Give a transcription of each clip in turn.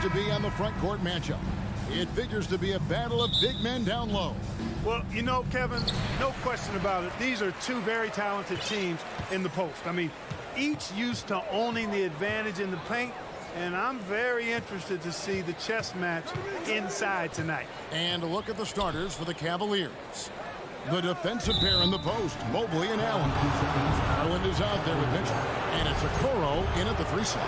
to be on the front court matchup. It figures to be a battle of big men down low. Well, you know, Kevin, no question about it. These are two very talented teams in the post. I mean, each used to owning the advantage in the paint, and I'm very interested to see the chess match inside tonight. And a look at the starters for the Cavaliers. The defensive pair in the post, Mobley and Allen. Garland is out there with Mitchell, and it's Okoro in at the 3 slot.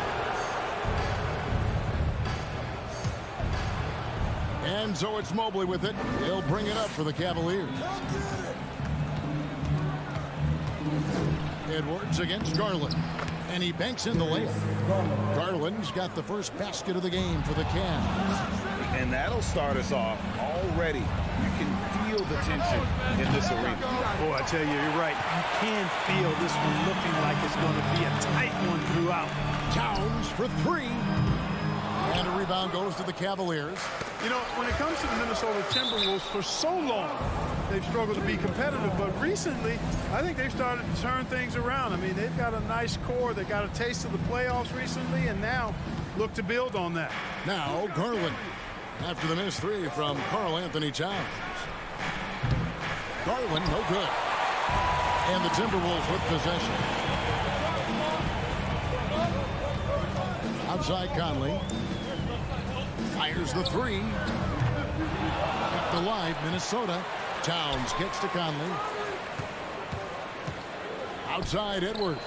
And so it's Mobley with it. He'll bring it up for the Cavaliers. Edwards against Garland. And he banks in the layup. Garland's got the first basket of the game for the Cavs. And that'll start us off already. You can feel the tension in this arena. Boy, I tell you, you're right. You can feel this one looking like it's going to be a tight one throughout. Towns for 3. And a rebound goes to the Cavaliers. You know, when it comes to the Minnesota Timberwolves, for so long, they've struggled to be competitive. But recently, I think they've started to turn things around. I mean, they've got a nice core. They got a taste of the playoffs recently, and now look to build on that. Now, Garland. After the missed 3 from Karl Anthony Towns. Garland, no good. And the Timberwolves with possession. Outside Conley. Fires the 3. Kept alive, Minnesota. Towns kicks to Conley. Outside Edwards.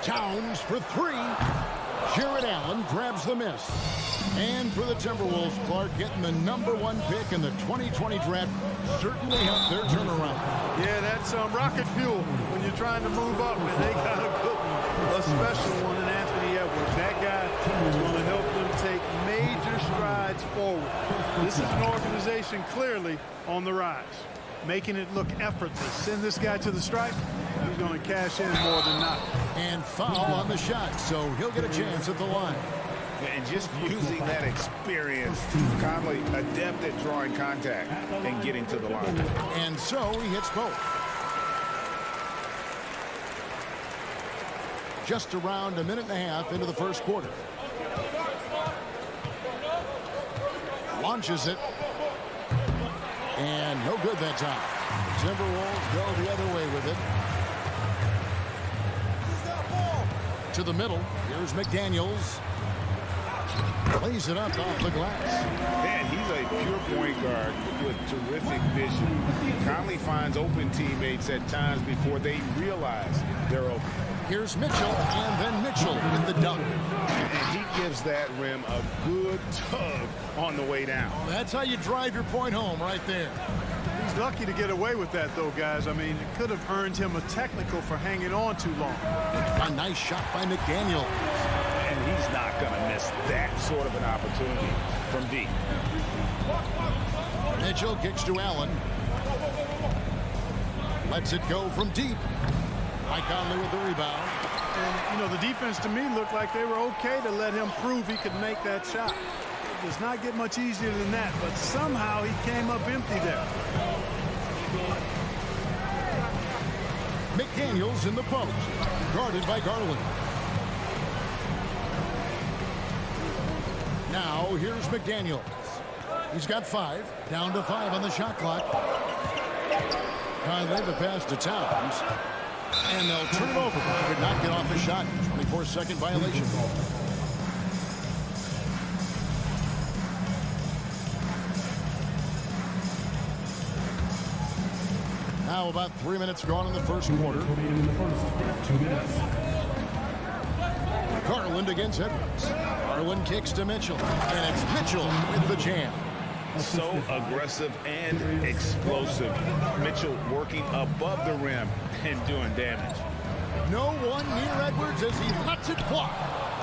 Towns for 3. Jared Allen grabs the miss. And for the Timberwolves, Clark getting the #1 pick in the 2020 draft certainly helped their turnaround. Yeah, that's rocket fuel when you're trying to move up, and they got a good one, a special one in Anthony Edwards. That guy is going to help them take major strides forward. This is an organization clearly on the rise, making it look effortless. Send this guy to the stripe, he's going to cash in more than not. And foul on the shot, so he'll get a chance at the line. And just using that experience, Conley adept at drawing contact and getting to the line. And so he hits both. Just around a minute and a half into the first quarter. Launches it. And no good that time. The Timberwolves go the other way with it. To the middle. Here's McDaniels. Plays it up off the glass. Man, he's a pure point guard with terrific vision. Conley finds open teammates at times before they realize they're open. Here's Mitchell, and then Mitchell with the dunk. And he gives that rim a good tug on the way down. That's how you drive your point home right there. He's lucky to get away with that, though, guys. I mean, it could have earned him a technical for hanging on too long. A nice shot by McDaniel. And he's not going to miss that sort of an opportunity from deep. Mitchell kicks to Allen. Lets it go from deep. Mike Conley with the rebound. And, you know, the defense to me looked like they were okay to let him prove he could make that shot. It does not get much easier than that, but somehow he came up empty there. McDaniels in the post. Guarded by Garland. Now, here's McDaniels. He's got 5. Down to 5 on the shot clock. Conley the pass to Towns. And they'll turn it over. Could not get off the shot. 24-second violation. Now about 3 minutes gone in the first quarter. Garland against Edwards. Garland kicks to Mitchell. And it's Mitchell with the jam. So aggressive and explosive. Mitchell working above the rim and doing damage. No one near Edwards as he lets it fly.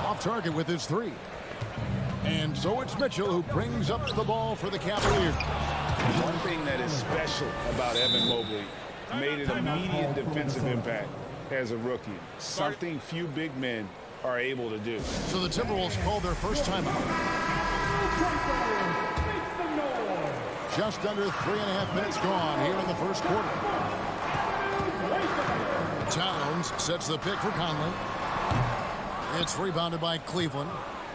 Off target with his 3. And so it's Mitchell who brings up the ball for the Cavaliers. One thing that is special about Evan Mobley, made an immediate defensive impact as a rookie. Something few big men are able to do. So the Timberwolves call their first timeout. Just under 3.5 minutes gone here in the first quarter. Towns sets the pick for Conley. It's rebounded by Cleveland.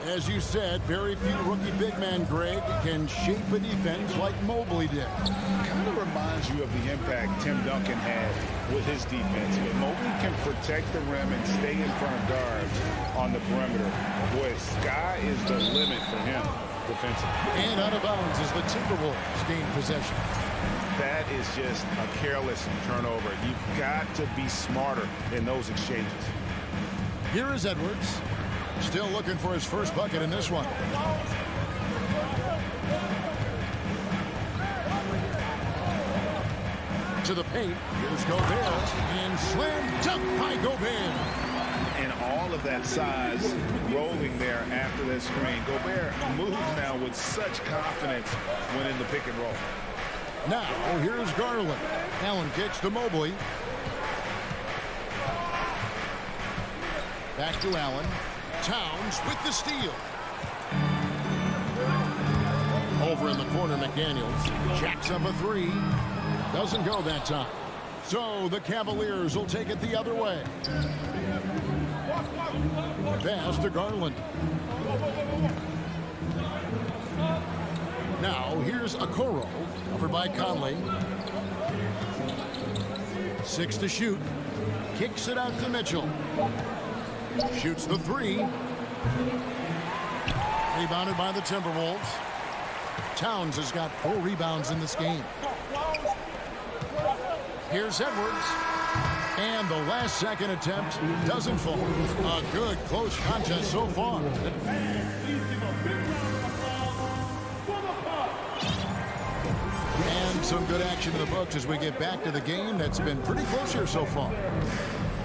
As you said, very few rookie big men, Greg, can shape a defense like Mobley did. Kind of reminds you of the impact Tim Duncan had with his defense. But Mobley can protect the rim and stay in front of guards on the perimeter. Boy, sky is the limit for him defensively. And out of bounds as the Timberwolves gain possession. That is just a careless turnover. You've got to be smarter in those exchanges. Here is Edwards. Still looking for his first bucket in this one. To the paint. Here's Gobert. And slam dunk by Gobert. And all of that size rolling there after that screen. Gobert moves now with such confidence when in the pick and roll. Now, here's Garland. Allen kicks to Mobley. Back to Allen. Towns with the steal. Over in the corner, McDaniels jacks up a three. Doesn't go that time. So the Cavaliers will take it the other way. Pass to Garland. Now here's Okoro. Over by Conley. 6 to shoot. Kicks it out to Mitchell. Shoots the three. Rebounded by the Timberwolves. Towns has got 4 rebounds in this game. Here's Edwards. And the last second attempt doesn't fall. A good close contest so far. And some good action in the books as we get back to the game that's been pretty close here so far.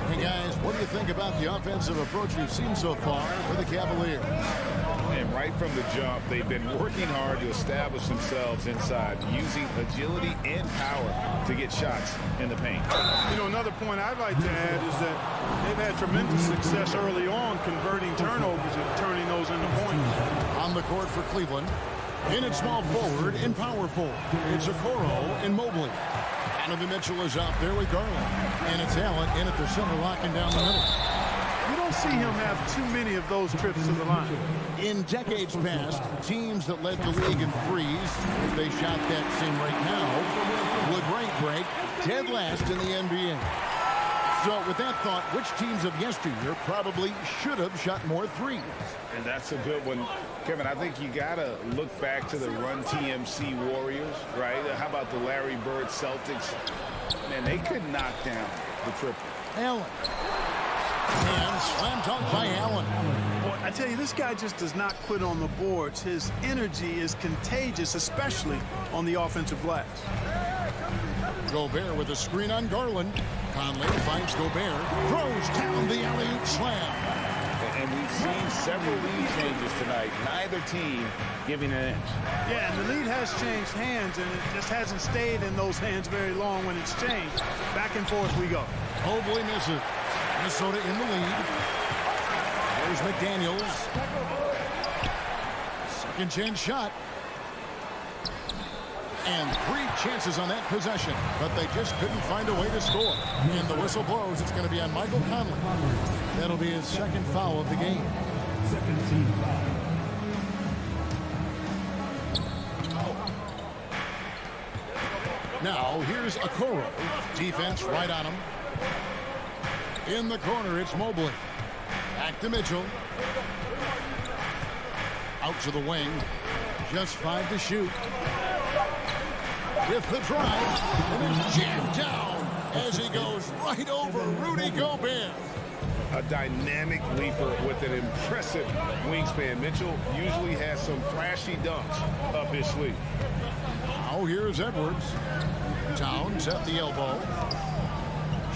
Hey guys, what do you think about the offensive approach we've seen so far for the Cavaliers? And right from the jump, they've been working hard to establish themselves inside, using agility and power to get shots in the paint. You know, another point I'd like to add is that they've had tremendous success early on converting turnovers and turning those into points. On the court for Cleveland, in at small forward and power forward, it's Okoro and Mobley. Donovan Mitchell is out there with Garland. And it's Allen in at the center, locking down the middle. You don't see him have too many of those trips to the line. In decades past, teams that led the league in threes, if they shot that same rate now, would rank break dead last in the NBA. So with that thought, which teams of yesteryear probably should have shot more threes? And that's a good one. Kevin, I think you got to look back to the Run TMC Warriors, right? How about the Larry Bird Celtics? Man, they could knock down the triple. Allen. And slam dunk by Allen. Boy, I tell you, this guy just does not quit on the boards. His energy is contagious, especially on the offensive glass. Gobert with a screen on Garland. Conley finds Gobert. Throws down the alley-oop slam. And we've seen several lead changes tonight. Neither team giving an inch. Yeah, and the lead has changed hands, and it just hasn't stayed in those hands very long when it's changed. Back and forth we go. Mobley misses. Minnesota in the lead. There's McDaniels. Second chance shot. And 3 chances on that possession, but they just couldn't find a way to score. And the whistle blows. It's going to be on Michael Conley. That'll be his second foul of the game. Second team foul. Now, here's Okoro. Defense right on him. In the corner, it's Mobley. Back to Mitchell. Out to the wing. Just 5 to shoot. With the drive. And it's jammed down as he goes right over Rudy Gobert. A dynamic leaper with an impressive wingspan. Mitchell usually has some flashy dunks up his sleeve. Now here's Edwards. Towns at the elbow.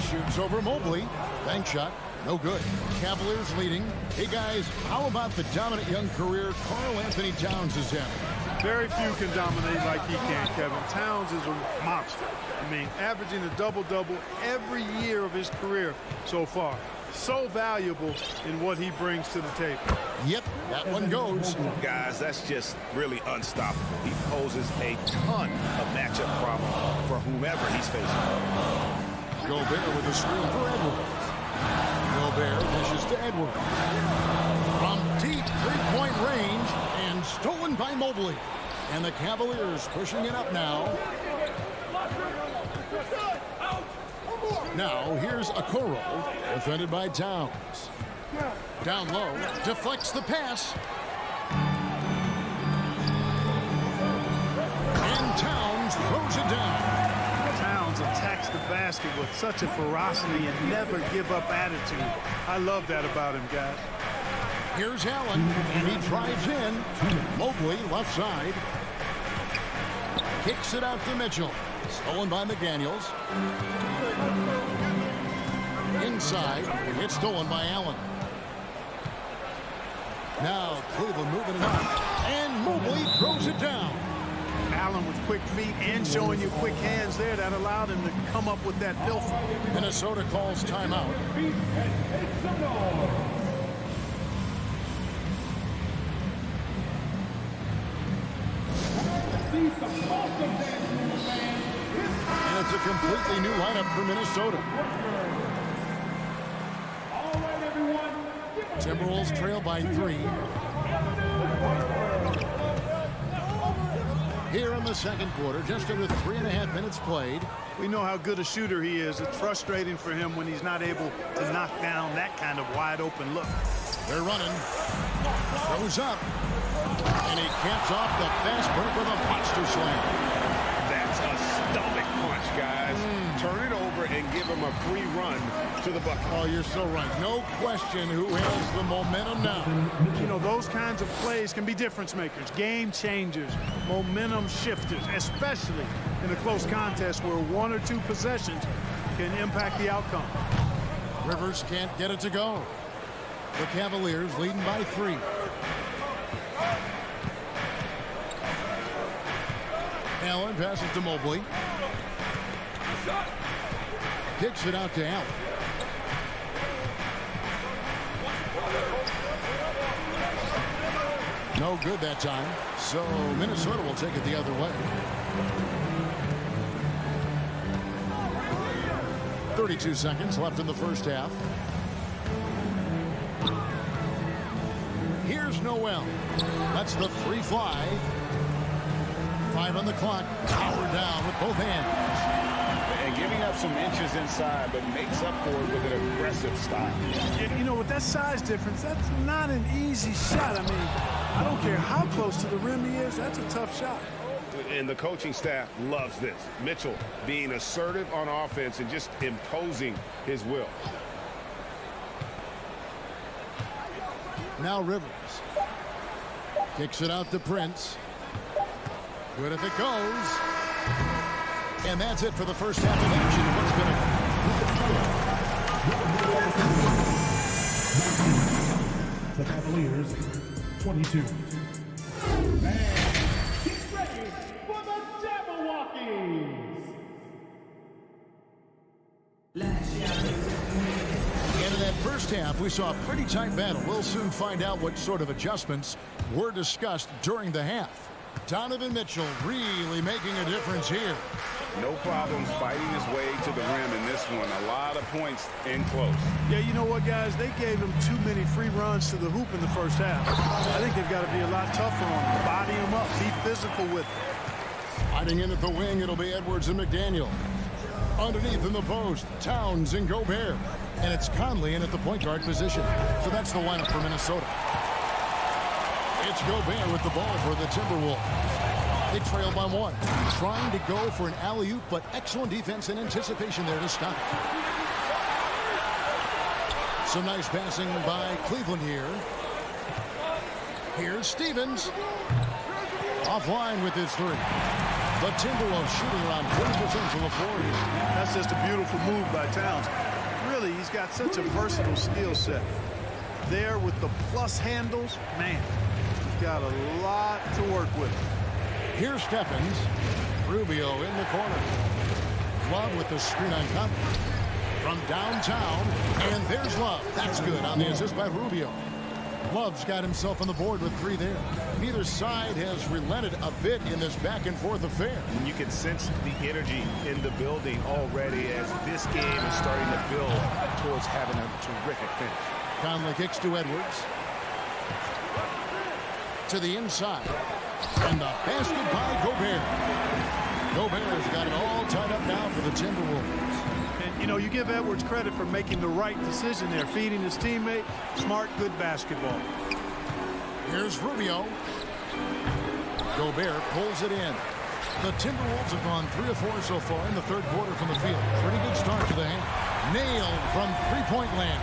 Shoots over Mobley. Bank shot. No good. Cavaliers leading. Hey guys, how about the dominant young career Karl Anthony Towns is having? Very few can dominate like he can, Kevin. Towns is a monster. I mean, averaging a double-double every year of his career so far. So valuable in what he brings to the table. Yep, that one goes. Guys, that's just really unstoppable. He poses a ton of matchup problems for whomever he's facing. Gobert with a screen for Edwards. Gobert dishes to Edwards. From deep, three-point range and stolen by Mobley. And the Cavaliers pushing it up now. Now here's Okoro, defended by Towns. Down low, deflects the pass. And Towns throws it down. Towns attacks the basket with such a ferocity and never give up attitude. I love that about him, guys. Here's Allen, and he drives in. Mobley, left side. Kicks it out to Mitchell. Stolen by McDaniels. Inside, it's stolen by Allen. Now Cleveland moving it up, and Mobley throws it down. Allen with quick feet and showing you quick hands there. That allowed him to come up with that pilfer. Minnesota calls timeout. And it's a completely new lineup for Minnesota. Timberwolves trail by 3. Here in the second quarter, just under 3.5 minutes played. We know how good a shooter he is. It's frustrating for him when he's not able to knock down that kind of wide open look. They're running. Goes up. And he caps off the fast break with a monster slam. That's a stomach punch, guys. Turn it over and give him a free run to the bucket. Oh, you're so right. No question who has the momentum now. You know, those kinds of plays can be difference makers, game changers, momentum shifters, especially in a close contest where 1 or 2 possessions can impact the outcome. Rivers can't get it to go. The Cavaliers leading by 3. Allen passes to Mobley. Kicks it out to Allen. No good that time. So Minnesota will take it the other way. 32 seconds left in the first half. Here's Noel. That's the 3 fly. 5 on the clock. Power down with both hands. And giving up some inches inside, but makes up for it with an aggressive style. You know, with that size difference, that's not an easy shot. I mean, I don't care how close to the rim he is. That's a tough shot. And the coaching staff loves this. Mitchell being assertive on offense and just imposing his will. Now Rivers. Kicks it out to Prince. Good if it goes. And that's it for the first half of action. The Cavaliers, 22. And get ready for the Jabberwockies. And in that first half, we saw a pretty tight battle. We'll soon find out what sort of adjustments were discussed during the half. Donovan Mitchell really making a difference here. No problems fighting his way to the rim in this one. A lot of points in close. Yeah, you know what, guys? They gave him too many free runs to the hoop in the first half. I think they've got to be a lot tougher on him. Body him up. Be physical with him. Fighting in at the wing, it'll be Edwards and McDaniel. Underneath in the post, Towns and Gobert. And it's Conley in at the point guard position. So that's the lineup for Minnesota. It's Gobert with the ball for the Timberwolves. They trail by 1. Trying to go for an alley-oop, but excellent defense and anticipation there to stop it. Some nice passing by Cleveland here. Here's Stevens. Offline with his 3. The Timberwolves shooting around 40% from the floor. That's just a beautiful move by Towns. Really, he's got such a versatile skill set. There with the plus handles, man, he's got a lot to work with. Here's Stephens. Rubio in the corner. Love with the screen on top. From downtown. And there's Love. That's good on the assist by Rubio. Love's got himself on the board with 3 there. Neither side has relented a bit in this back-and-forth affair. You can sense the energy in the building already as this game is starting to build towards having a terrific finish. Conley kicks to Edwards. to the inside. And the basket by Gobert. Gobert's got it all tied up now for the Timberwolves. And, you know, you give Edwards credit for making the right decision there, feeding his teammate. Smart, good basketball. Here's Rubio. Gobert pulls it in. The Timberwolves have gone 3 of 4 so far in the third quarter from the field. Pretty good start to the hand. Nailed from three-point land.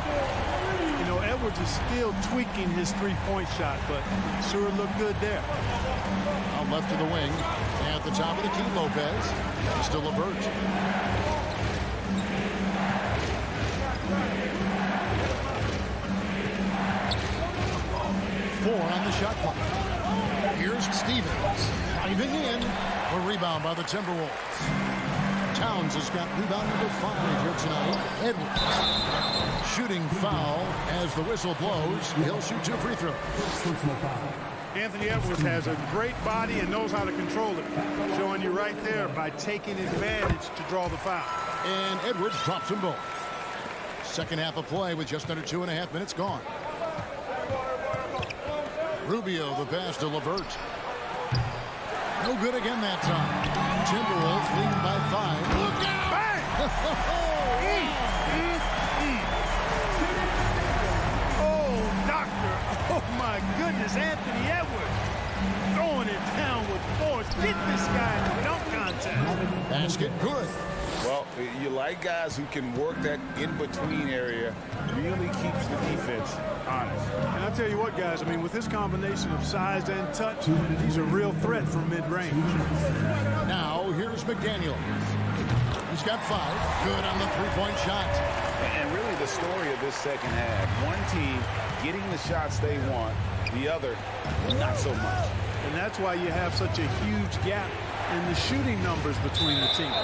You know, Edwards is still tweaking his three-point shot, but sure looked good there. Out left to the wing. At the top of the key, Lopez. Still LeVert. Four on the shot clock. Here's Stevens. Driving in. A rebound by the Timberwolves. Towns has got rebound number 5 here tonight. Edwards. Shooting foul as the whistle blows. He'll shoot 2 free throws. Personal foul. Anthony Edwards has a great body and knows how to control it. Showing you right there by taking advantage to draw the foul. And Edwards drops them both. Second half of play with just under 2.5 minutes gone. Rubio, the pass to LeVert. No good again that time. Timberwolves leading by 5. Look out! Oh, doctor. Oh, my goodness. Anthony Edwards throwing it down with force. Get this guy in the dunk contest. Basket good. Well, you like guys who can work that in-between area, really keeps the defense honest. And I'll tell you what, guys, I mean, with this combination of size and touch, he's a real threat from mid-range. Now, here's McDaniel. He's got 5. Good on the three-point shot. And really the story of this second half, one team getting the shots they want, the other not so much. And that's why you have such a huge gap in the shooting numbers between the teams.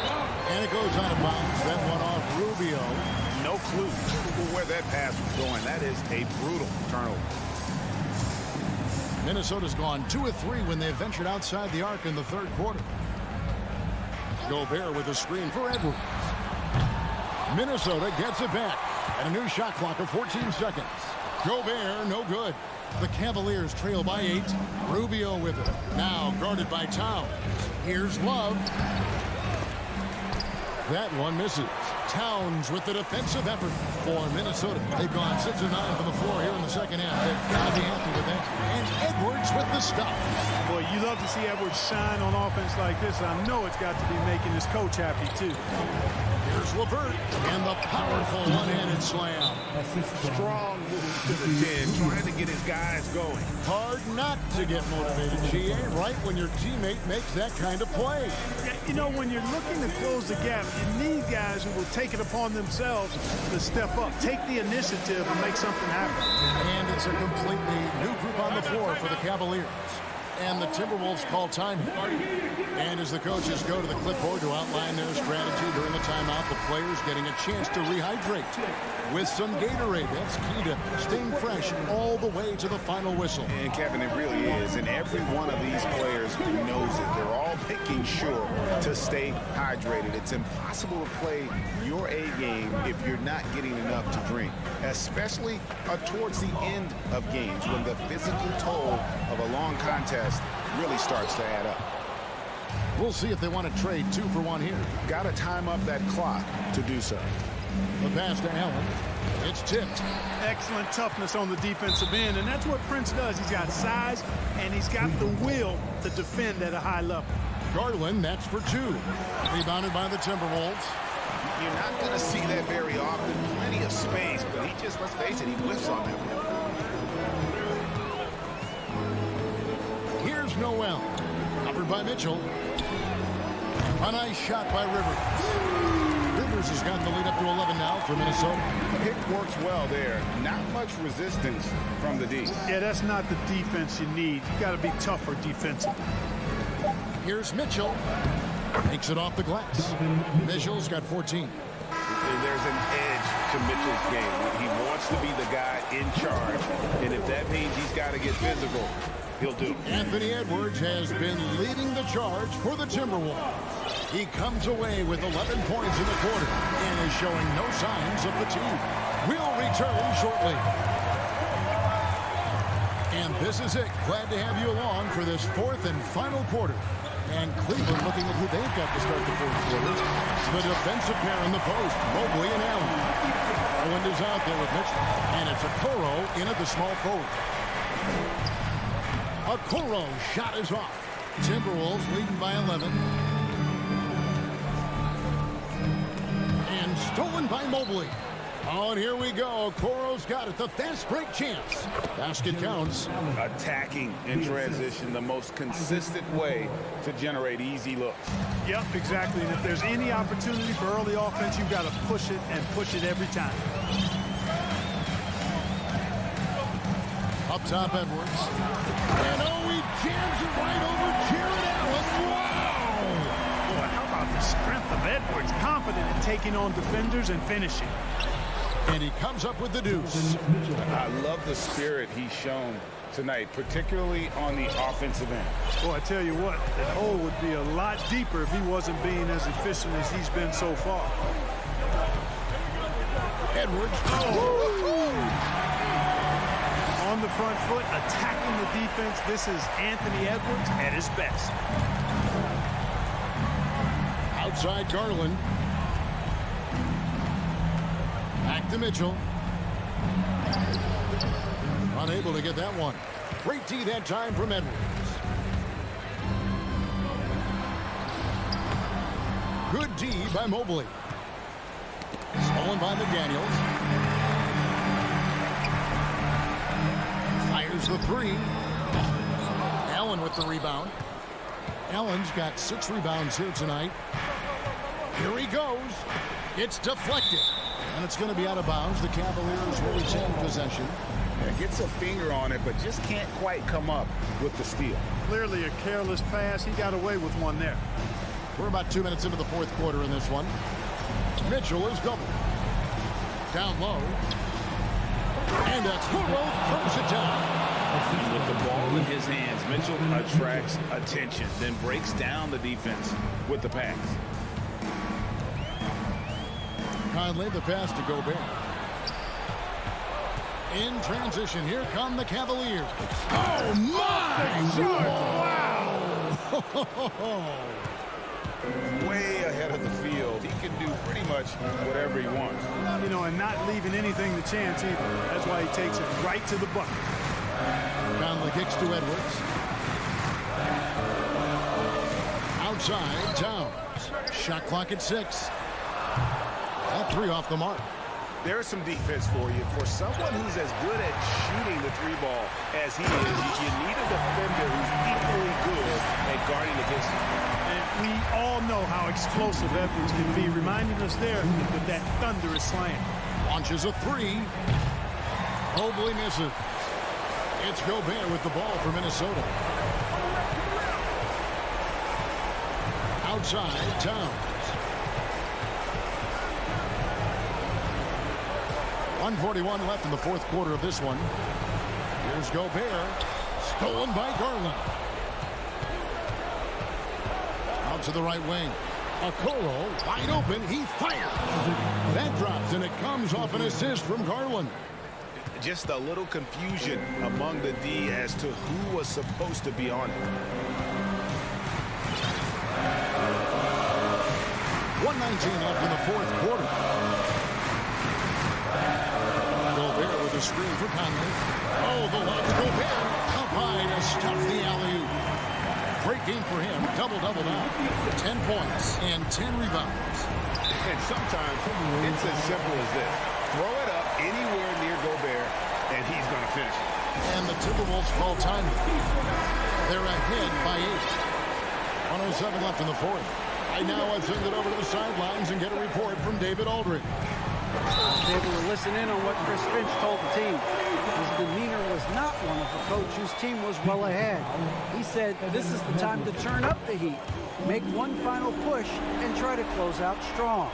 And it goes out of bounds. That one off Rubio. No clue where that pass was going. That is a brutal turnover. Minnesota's gone 2 of 3 when they ventured outside the arc in the third quarter. Gobert with a screen for Edwards. Minnesota gets it back at a new shot clock of 14 seconds. Gobert, no good. The Cavaliers trail by 8. Rubio with it. Now guarded by Towns. Here's Love. That one misses. Towns with the defensive effort for Minnesota. They've gone 6 of 9 from the floor here in the second half. They've got to be happy with that. And Edwards with the stop. Boy, you love to see Edwards shine on offense like this. I know it's got to be making his coach happy, too. Here's LeVert and the powerful one-handed slam. Strong move to the 10, trying to get his guys going. Hard not to get motivated, GA, right when your teammate makes that kind of play. Yeah, you know, when you're looking to close the gap, you need guys who will take it upon themselves to step up, take the initiative, and make something happen. And it's a completely new group on the floor for the Cavaliers. And the Timberwolves call time here. And as the coaches go to the clipboard to outline their strategy during the timeout, the players getting a chance to rehydrate with some Gatorade. That's key to staying fresh all the way to the final whistle. And Kevin, it really is. And every one of these players knows it. They're all making sure to stay hydrated. It's impossible to play your A game if you're not getting enough to drink, especially towards the end of games when the physical toll of a long contest really starts to add up. We'll see if they want to trade 2 for 1 here. Got to time up that clock to do so. The pass to Allen. It's tipped. Excellent toughness on the defensive end, and that's what Prince does. He's got size, and he's got the will to defend at a high level. Garland, that's for 2. Rebounded by the Timberwolves. You're not going to see that very often. Plenty of space, but he just, let's face it, he whiffs on them. Here's Noel. Covered by Mitchell. A nice shot by Rivers. Rivers has got the lead up to 11 now for Minnesota. Pick works well there. Not much resistance from the D. Yeah, that's not the defense you need. You got to be tougher defensively. Here's Mitchell. Makes it off the glass. Mitchell's got 14. There's an edge to Mitchell's game. He wants to be the guy in charge, and if that means he's got to get physical, he'll do. Anthony Edwards has been leading the charge for the Timberwolves. He comes away with 11 points in the quarter and is showing no signs of fatigue. We'll return shortly. And this is it. Glad to have you along for this fourth and final quarter. And Cleveland looking at who they've got to start the fourth quarter. The defensive pair in the post, Mobley and Allen. Garland is out there with Mitchell. And it's Okoro in at the small forward. Okoro's shot is off. Timberwolves leading by 11. And stolen by Mobley. Oh, and here we go. Okoro's got it. The fast break chance. Basket counts. Attacking in transition, the most consistent way to generate easy looks. Yep, exactly. And if there's any opportunity for early offense, you've got to push it and push it every time. Up top, Edwards. And he jams it right over Jared Allen. Wow! Boy, how about the strength of Edwards? Confident in taking on defenders and finishing. And he comes up with the deuce. I love the spirit he's shown tonight, particularly on the offensive end. Boy, I tell you what, that hole would be a lot deeper if he wasn't being as efficient as he's been so far. Edwards. On the front foot, attacking the defense. This is Anthony Edwards at his best. Outside Garland. Back to Mitchell. Unable to get that one. Great D that time from Edwards. Good D by Mobley. Stolen by McDaniels. Fires the three. Allen with the rebound. Allen's got 6 rebounds here tonight. Here he goes. It's deflected. And it's going to be out of bounds. The Cavaliers will retain possession. Yeah, gets a finger on it, but just can't quite come up with the steal. Clearly a careless pass. He got away with one there. We're about 2 minutes into the fourth quarter in this one. Mitchell is double. Down low. And Okoro throws it down. With the ball in his hands, Mitchell attracts attention, then breaks down the defense with the pass. Conley, the pass to Gobert. In transition, here come the Cavaliers. Oh, my! Wow! Way ahead of the field. He can do pretty much whatever he wants. You know, and not leaving anything to chance either. That's why he takes it right to the bucket. Conley kicks to Edwards. Outside, Towns. Shot clock at 6. That 3 off the mark. There's some defense for you. For someone who's as good at shooting the 3-ball as he is, you need a defender who's equally good at guarding against him. And we all know how explosive Edwards can be, reminding us there with that thunderous slam. Launches a 3. Mobley misses. It's Gobert with the ball for Minnesota. Outside, Towns. 1:41 left in the fourth quarter of this one. Here's Gobert. Stolen by Garland. Out to the right wing. Okoro wide open. He fires. That drops, and it comes off an assist from Garland. Just a little confusion among the D as to who was supposed to be on it. 1:19 left in the fourth quarter. Gobert with a screen for Conley. Oh, the lob to Gobert. Up high to stuff the alley-oop. Great game for him. Double-double now. 10 points and 10 rebounds. And sometimes it's as simple as this. Throw it up anywhere near Gobert, and he's going to finish it. And the Timberwolves call time. They're ahead by 8. 1:07 left in the fourth. I now send it over to the sidelines and get a report from David Aldridge. Able to listen in on what Chris Finch told the team. His demeanor was not one of a coach whose team was well ahead. He said this is the time to turn up the heat, make one final push, and try to close out strong.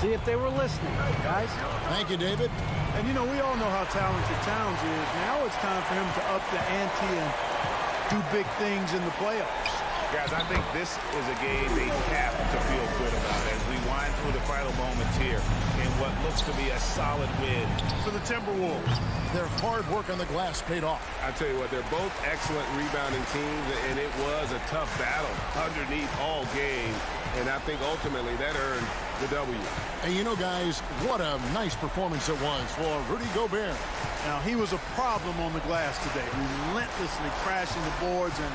See if they were listening, guys. Thank you, David. And, you know, we all know how talented Towns is. Now it's time for him to up the ante and do big things in the playoffs. Guys, I think this is a game they have to feel good about as we wind through the final moments here in what looks to be a solid win For the Timberwolves. Their hard work on the glass paid off. I tell you what, they're both excellent rebounding teams, and it was a tough battle underneath all game. And I think ultimately that earned the W. And you know, guys, what a nice performance it was for Rudy Gobert. Now, he was a problem on the glass today, relentlessly crashing the boards and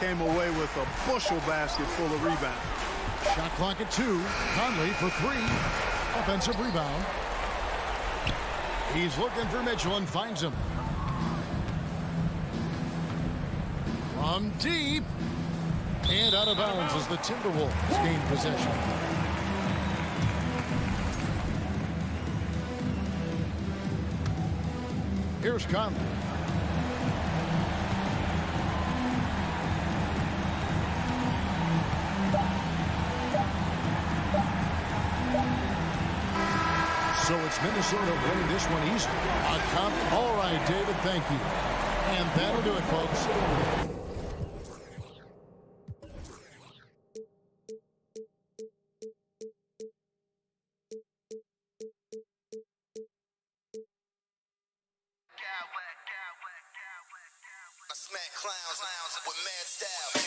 came away with a bushel basket full of rebounds. Shot clock at 2. Conley for 3. Offensive rebound. He's looking for Mitchell and finds him. From deep. And out of bounds as the Timberwolves gain possession. Here's Conley. So it's Minnesota winning this one easy. All right, David, thank you. And that'll do it, folks. I smack clowns with mad style.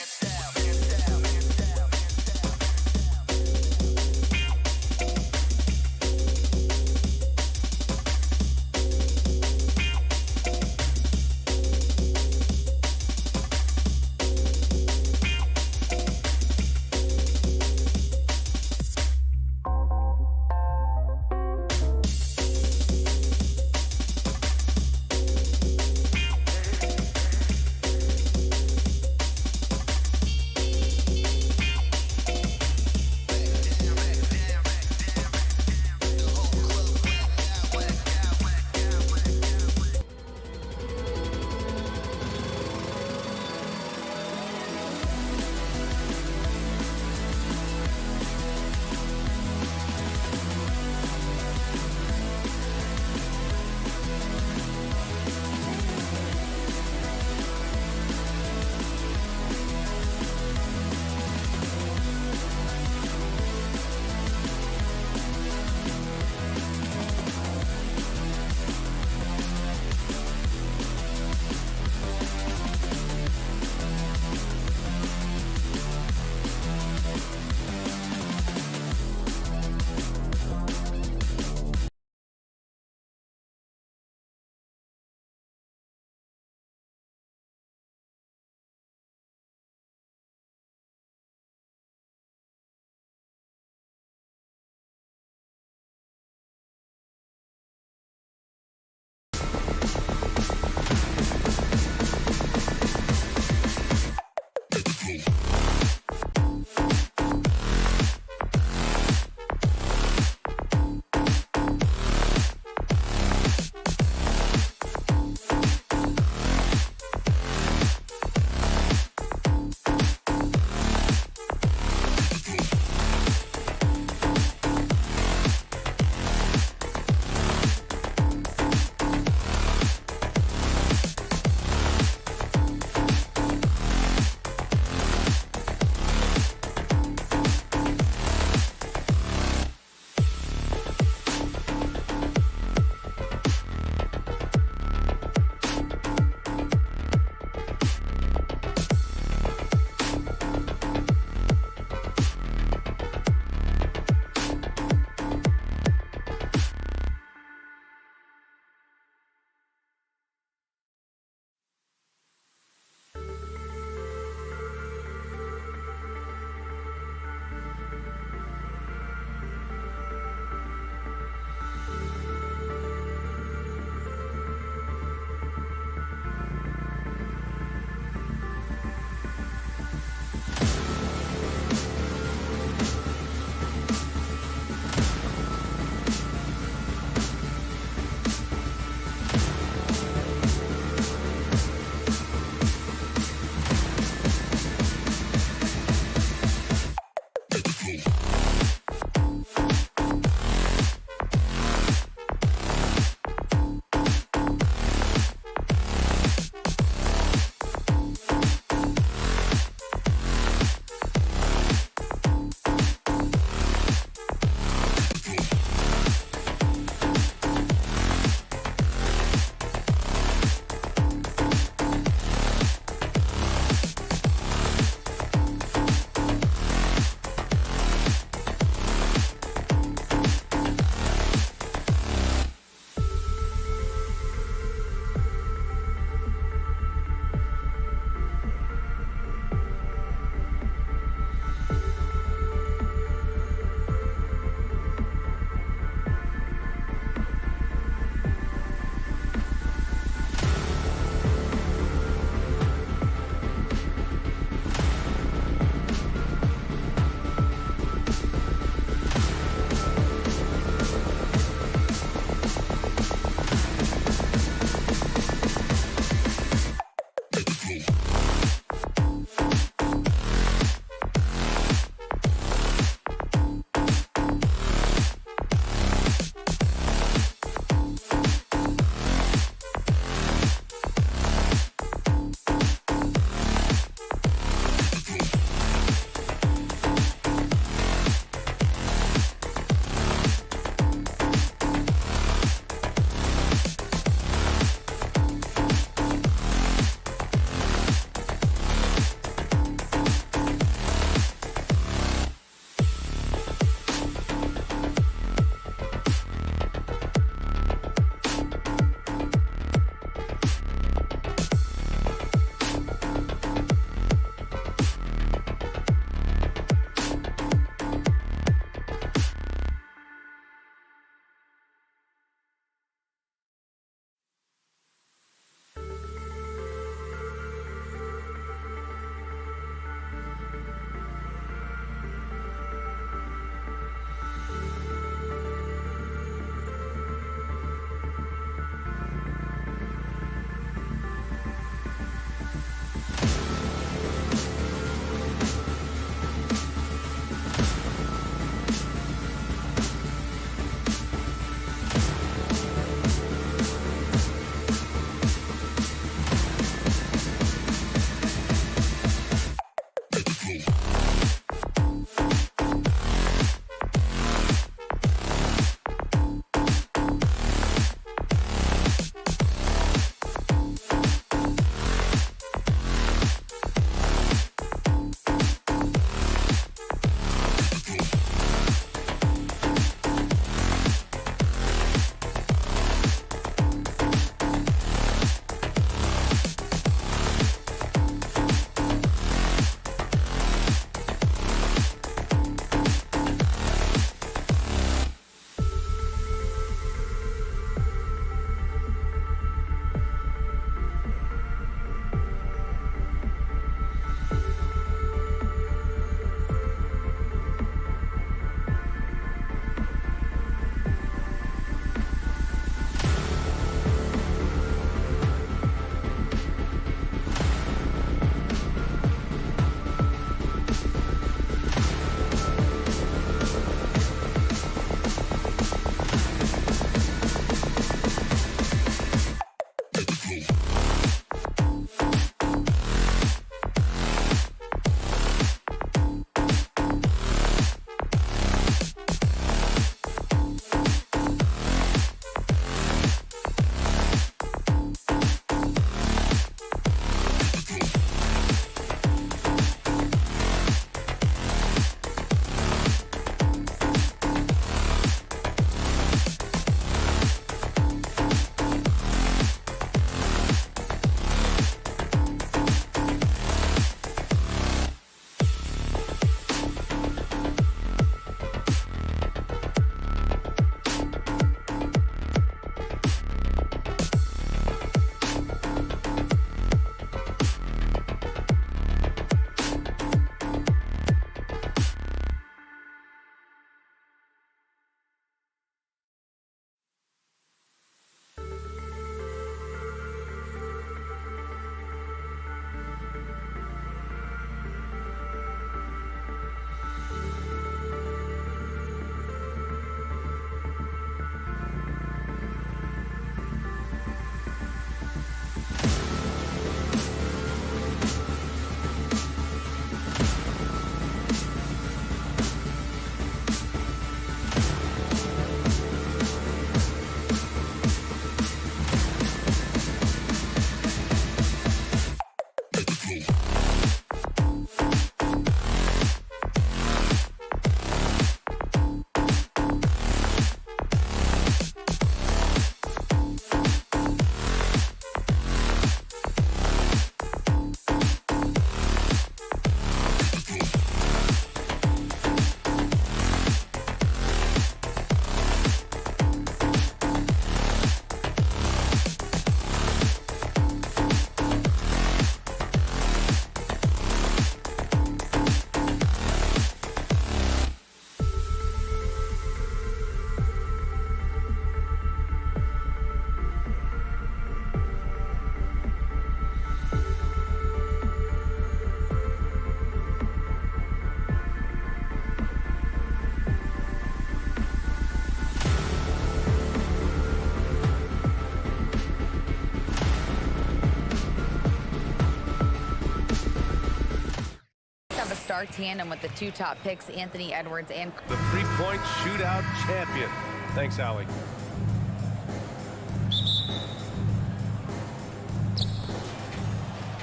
star tandem with the two top picks, Anthony Edwards and... The three-point shootout champion. Thanks, Allie.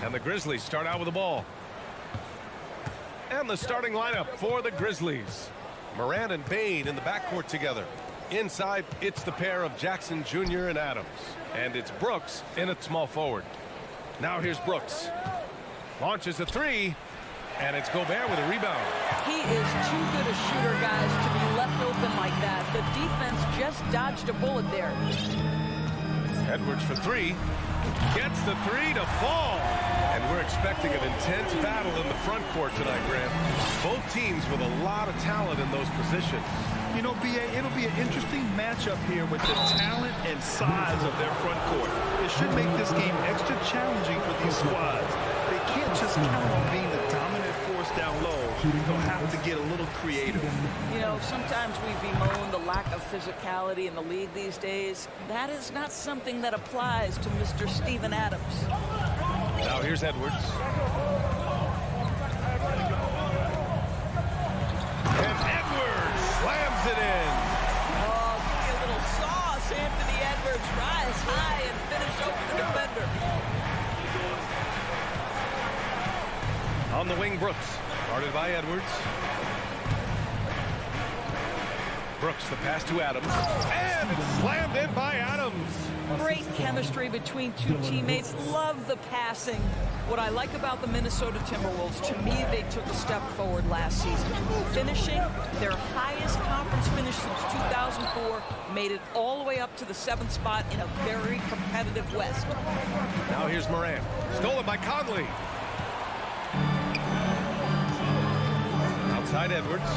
And the Grizzlies start out with the ball. And the starting lineup for the Grizzlies. Morant and Bane in the backcourt together. Inside, it's the pair of Jackson Jr. and Adams. And it's Brooks in at small forward. Now here's Brooks. Launches a three. And it's Gobert with a rebound. He is too good a shooter, guys, to be left open like that. The defense just dodged a bullet there. Edwards for three. Gets the three to fall. And we're expecting an intense battle in the front court tonight, Grant. Both teams with a lot of talent in those positions. You know, B.A., it'll be an interesting matchup here with the talent and size of their front court. It should make this game extra challenging for these squads. They can't just count on being the dominant force down low. They'll have to get a little creative. You know, sometimes we bemoan the lack of physicality in the league these days. That is not something that applies to Mr. Steven Adams. Now here's Edwards. And Edwards slams it in. Oh, give me a little sauce, Anthony Edwards. Rise high and finish over the defender. On the wing, Brooks. Guarded by Edwards. Brooks, the pass to Adams. And it's slammed in by Adams. Great chemistry between two teammates. Love the passing. What I like about the Minnesota Timberwolves, to me, they took a step forward last season. Finishing their highest conference finish since 2004, made it all the way up to the 7th spot in a very competitive West. Now here's Morant. Stolen by Conley. Outside Edwards.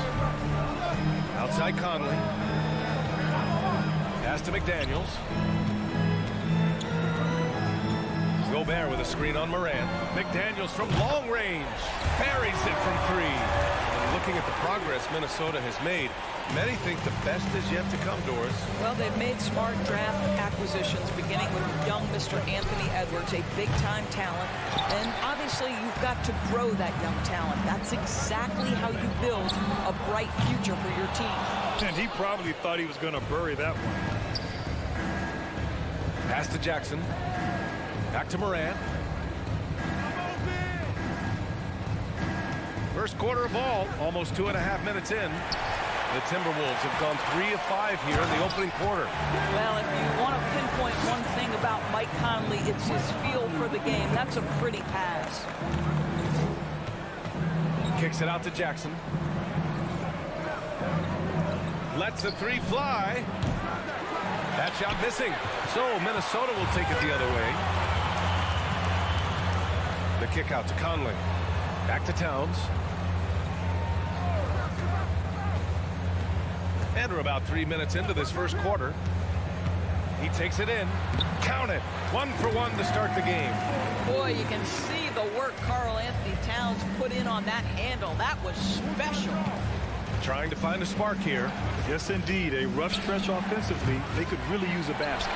Outside Conley. Pass to McDaniels. Gobert with a screen on Morant. McDaniels from long range. Buries it from three. And looking at the progress Minnesota has made, many think the best is yet to come, Doris. Well, they've made smart draft acquisitions, beginning with young Mr. Anthony Edwards, a big-time talent. And obviously, you've got to grow that young talent. That's exactly how you build a bright future for your team. And he probably thought he was going to bury that one. Pass to Jackson. Back to Morant. First quarter of ball, almost 2.5 minutes in. The Timberwolves have gone 3 of 5 here in the opening quarter. Well, if you want to pinpoint one thing about Mike Conley, it's his feel for the game. That's a pretty pass. Kicks it out to Jackson. Lets a three fly. That shot missing. So Minnesota will take it the other way. The kick out to Conley. Back to Towns. And we're about 3 minutes into this first quarter. He takes it in. Count it. 1 for 1 to start the game. Boy, you can see the work Karl Anthony Towns put in on that handle. That was special. Trying to find a spark here. Yes, indeed. A rough stretch offensively. They could really use a basket.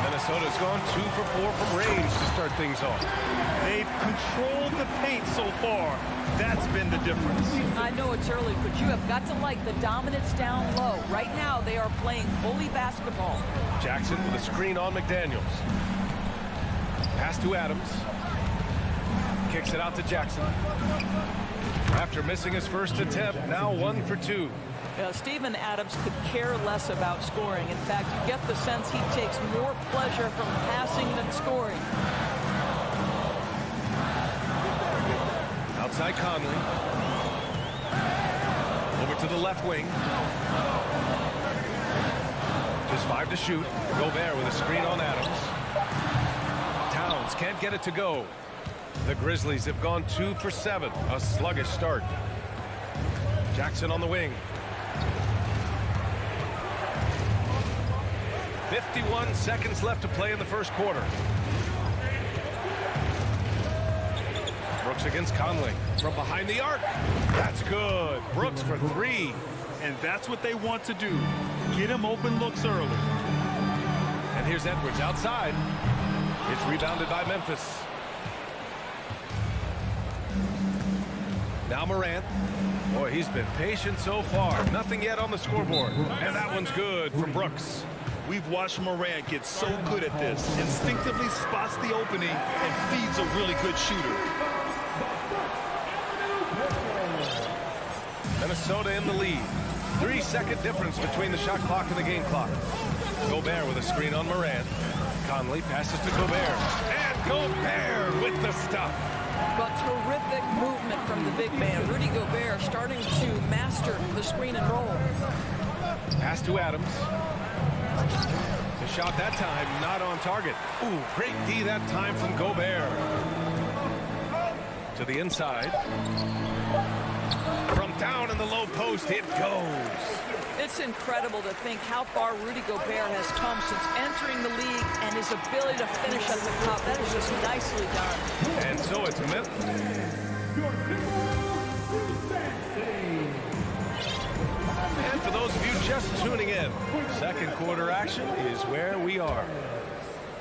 Minnesota's gone 2 for 4 from range to start things off. They've controlled the paint so far. That's been the difference. I know it's early, but you have got to like the dominance down low. Right now, they are playing bully basketball. Jackson with a screen on McDaniels. Pass to Adams. Kicks it out to Jackson. After missing his first attempt, now 1 for 2. Steven Adams could care less about scoring. In fact, you get the sense he takes more pleasure from passing than scoring. Outside Conley. Over to the left wing. Just 5 to shoot. Gobert with a screen on Adams. Towns can't get it to go. The Grizzlies have gone 2 for 7. A sluggish start. Jackson on the wing. 51 seconds left to play in the first quarter. Brooks against Conley. From behind the arc. That's good. Brooks for 3. And that's what they want to do. Get him open looks early. And here's Edwards outside. It's rebounded by Memphis. Now Morant. Boy, he's been patient so far. Nothing yet on the scoreboard. And that one's good for Brooks. We've watched Morant get so good at this. Instinctively spots the opening and feeds a really good shooter. Minnesota in the lead. 3-second difference between the shot clock and the game clock. Gobert with a screen on Morant. Conley passes to Gobert. And Gobert with the stuff. But terrific movement from the big man. Rudy Gobert starting to master the screen and roll. Pass to Adams. The shot that time not on target. Ooh, great D that time from Gobert. To the inside. From down in the low post, it goes. It's incredible to think how far Rudy Gobert has come since entering the league and his ability to finish at the top. That is just nicely done. And so it's Memphis. And for those of you just tuning in, second quarter action is where we are.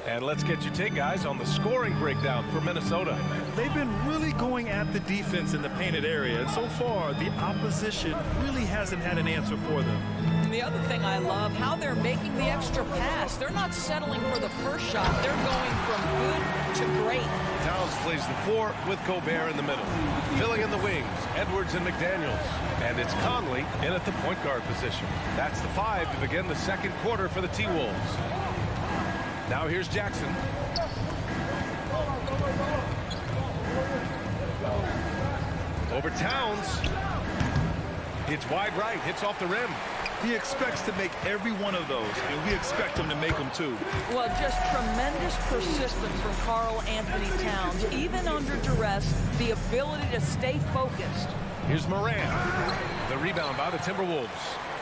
And let's get your take, guys, on the scoring breakdown for Minnesota. They've been really going at the defense in the painted area, and so far the opposition really hasn't had an answer for them. And the other thing I love, how they're making the extra pass. They're not settling for the first shot. They're going from good to great. Towns plays the 4 with Gobert in the middle. Filling in the wings, Edwards and McDaniels. And it's Conley in at the point guard position. That's the 5 to begin the second quarter for the T-Wolves. Now here's Jackson. Over Towns. It's wide right, hits off the rim. He expects to make every one of those, and we expect him to make them too. Well, just tremendous persistence from Karl Anthony Towns. Even under duress, the ability to stay focused. Here's Morant. The rebound by the Timberwolves.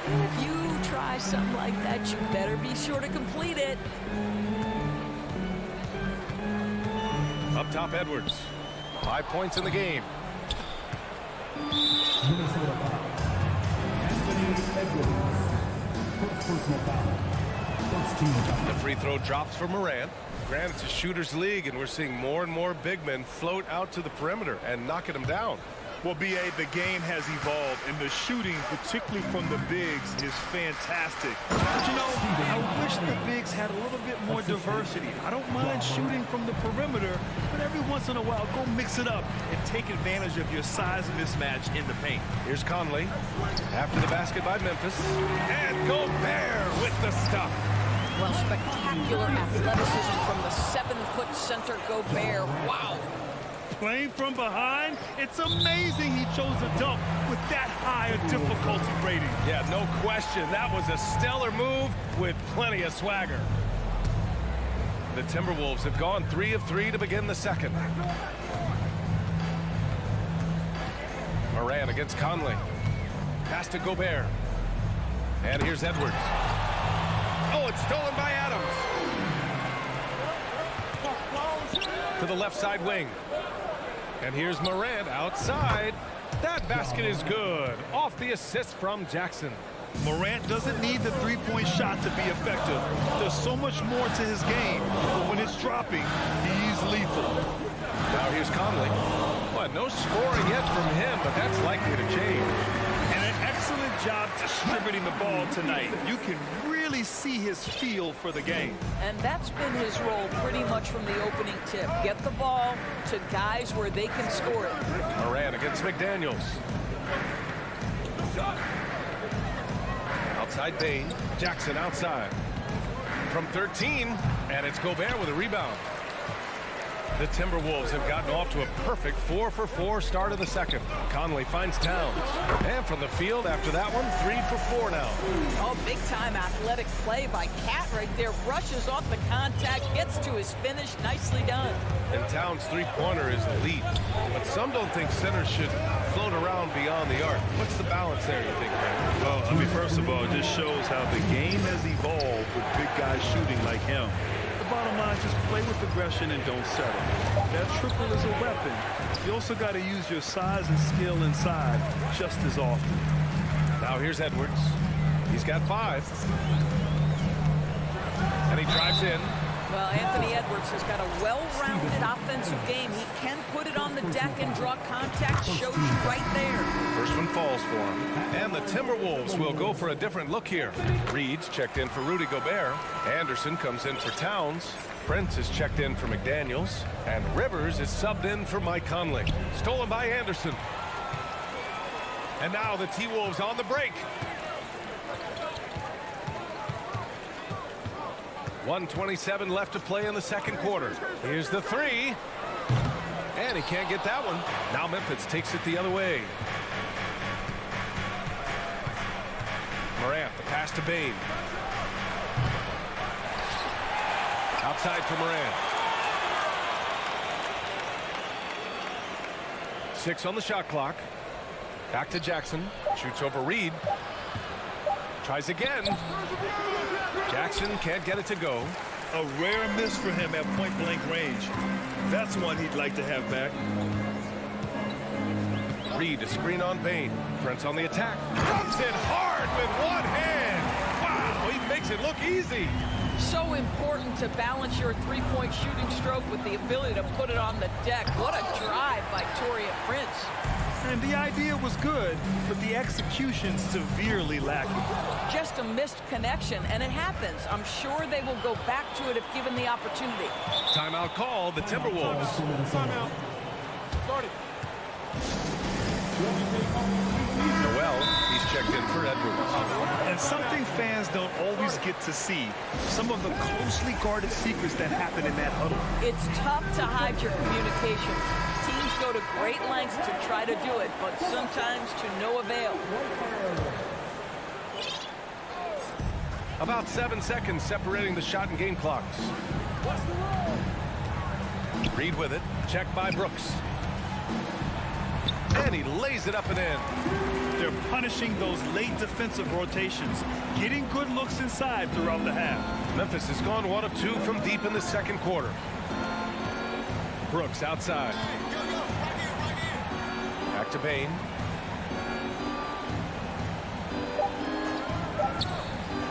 If you try something like that, you better be sure to complete it. Up top, Edwards. 5 points in the game. The free throw drops for Morant. Granted, it's a shooter's league, and we're seeing more and more big men float out to the perimeter and knocking them down. Well, B.A., the game has evolved, and the shooting, particularly from the bigs, is fantastic. But, you know, I wish the bigs had a little bit more diversity. I don't mind shooting from the perimeter, but every once in a while, go mix it up and take advantage of your size mismatch in the paint. Here's Conley. After the basket by Memphis. And Gobert with the stuff. Well, spectacular athleticism from the 7-foot center Gobert. Wow. Playing from behind, it's amazing he chose a dunk with that high a difficulty rating. Yeah, no question. That was a stellar move with plenty of swagger. The Timberwolves have gone 3 of 3 to begin the second. Morant against Conley. Pass to Gobert. And here's Edwards. Oh, it's stolen by Adams. To the left side wing. And here's Morant outside. That basket is good. Off the assist from Jackson. Morant doesn't need the three-point shot to be effective. There's so much more to his game. But when it's dropping, he's lethal. Now here's Conley. Well, no scoring yet from him, but that's likely to change. And an excellent job distributing the ball tonight. You can really see his feel for the game. And that's been his role pretty much from the opening tip. Get the ball to guys where they can score it. Morant against McDaniels. Outside Bain. Jackson outside. From 13, and it's Gobert with a rebound. The Timberwolves have gotten off to a perfect 4-for-4 start of the second. Conley finds Towns. And from the field after that one, 3 for 4 now. Oh, big-time athletic play by Cat right there. Brushes off the contact, gets to his finish. Nicely done. And Towns' three-pointer is elite. But some don't think centers should float around beyond the arc. What's the balance there, you think, Brandon? Well, I mean, first of all, it just shows how the game has evolved with big guys shooting like him. Bottom line, just play with aggression and don't settle. That triple is a weapon. You also got to use your size and skill inside just as often. Now here's Edwards. He's got 5. And he drives in. Well, Anthony Edwards has got a well-rounded offensive game. He can put it on the deck and draw contact. Shows you right there. First one falls for him. And the Timberwolves will go for a different look here. Reed's checked in for Rudy Gobert. Anderson comes in for Towns. Prince is checked in for McDaniels. And Rivers is subbed in for Mike Conley. Stolen by Anderson. And now the T-Wolves on the break. 1:27 left to play in the second quarter. Here's the three. And he can't get that one. Now Memphis takes it the other way. Morant, the pass to Bane. Outside for Morant. 6 on the shot clock. Back to Jackson. Shoots over Reed. Tries again. Jackson can't get it to go. A rare miss for him at point-blank range. That's one he'd like to have back. Reed, a screen on Bane. Prince on the attack. Comes in hard with one hand. Wow, he makes it look easy. So important to balance your three-point shooting stroke with the ability to put it on the deck. What a drive by Taurean Prince. And the idea was good, but the execution severely lacking. Just a missed connection, and it happens. I'm sure they will go back to it if given the opportunity. Timeout call, the Timberwolves. Timeout. Started. Noel, he's checked in for Edwards. And something fans don't always get to see, some of the closely guarded secrets that happen in that huddle. It's tough to hide your communications. Teams go to great lengths to try to do it, but sometimes to no avail. About 7 seconds separating the shot and game clocks. Reed with it. Checked by Brooks. And he lays it up and in. They're punishing those late defensive rotations, getting good looks inside throughout the half. Memphis has gone 1 of 2 from deep in the second quarter. Brooks outside. Back to Bane.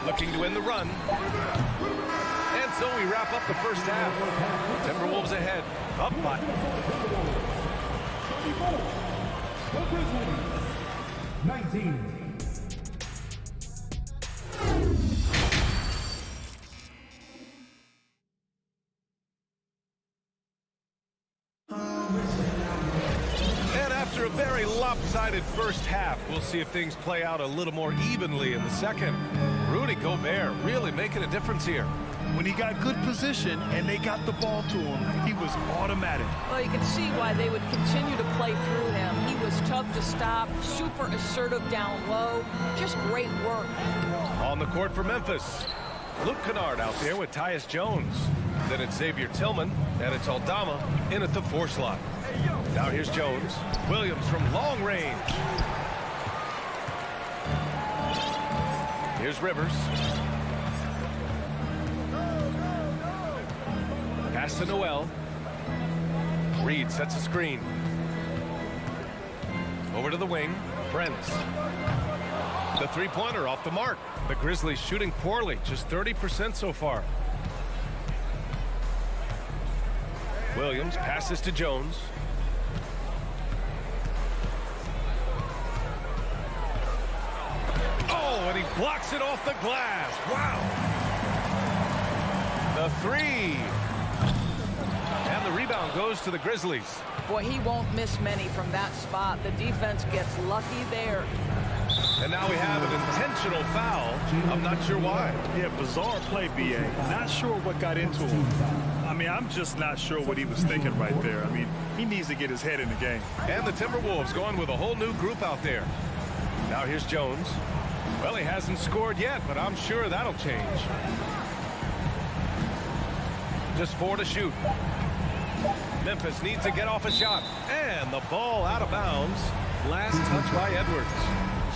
Looking to end the run. And so we wrap up the first half. Timberwolves ahead. Up by 19. And after a very lopsided first half, we'll see if things play out a little more evenly in the second. Rudy Gobert really making a difference here. When he got good position and they got the ball to him, he was automatic. Well, you can see why they would continue to play through him. He was tough to stop, super assertive down low. Just great work. On the court for Memphis. Luke Kennard out there with Tyus Jones. Then it's Xavier Tillman, and it's Aldama in at the 4 slot. Now here's Jones. Williams from long range. Here's Rivers. Pass to Noel. Reed sets a screen. Over to the wing. Prince. The three-pointer off the mark. The Grizzlies shooting poorly, just 30% so far. Williams passes to Jones. Oh, and he blocks it off the glass. Wow. The three. And the rebound goes to the Grizzlies. Boy, he won't miss many from that spot. The defense gets lucky there. And now we have an intentional foul. I'm not sure why. Yeah, bizarre play, B.A. Not sure what got into him. I mean, I'm just not sure what he was thinking right there. I mean, he needs to get his head in the game. And the Timberwolves going with a whole new group out there. Now here's Jones. Well, he hasn't scored yet, but I'm sure that'll change. Just 4 to shoot. Memphis needs to get off a shot. And the ball out of bounds. Last touch by Edwards.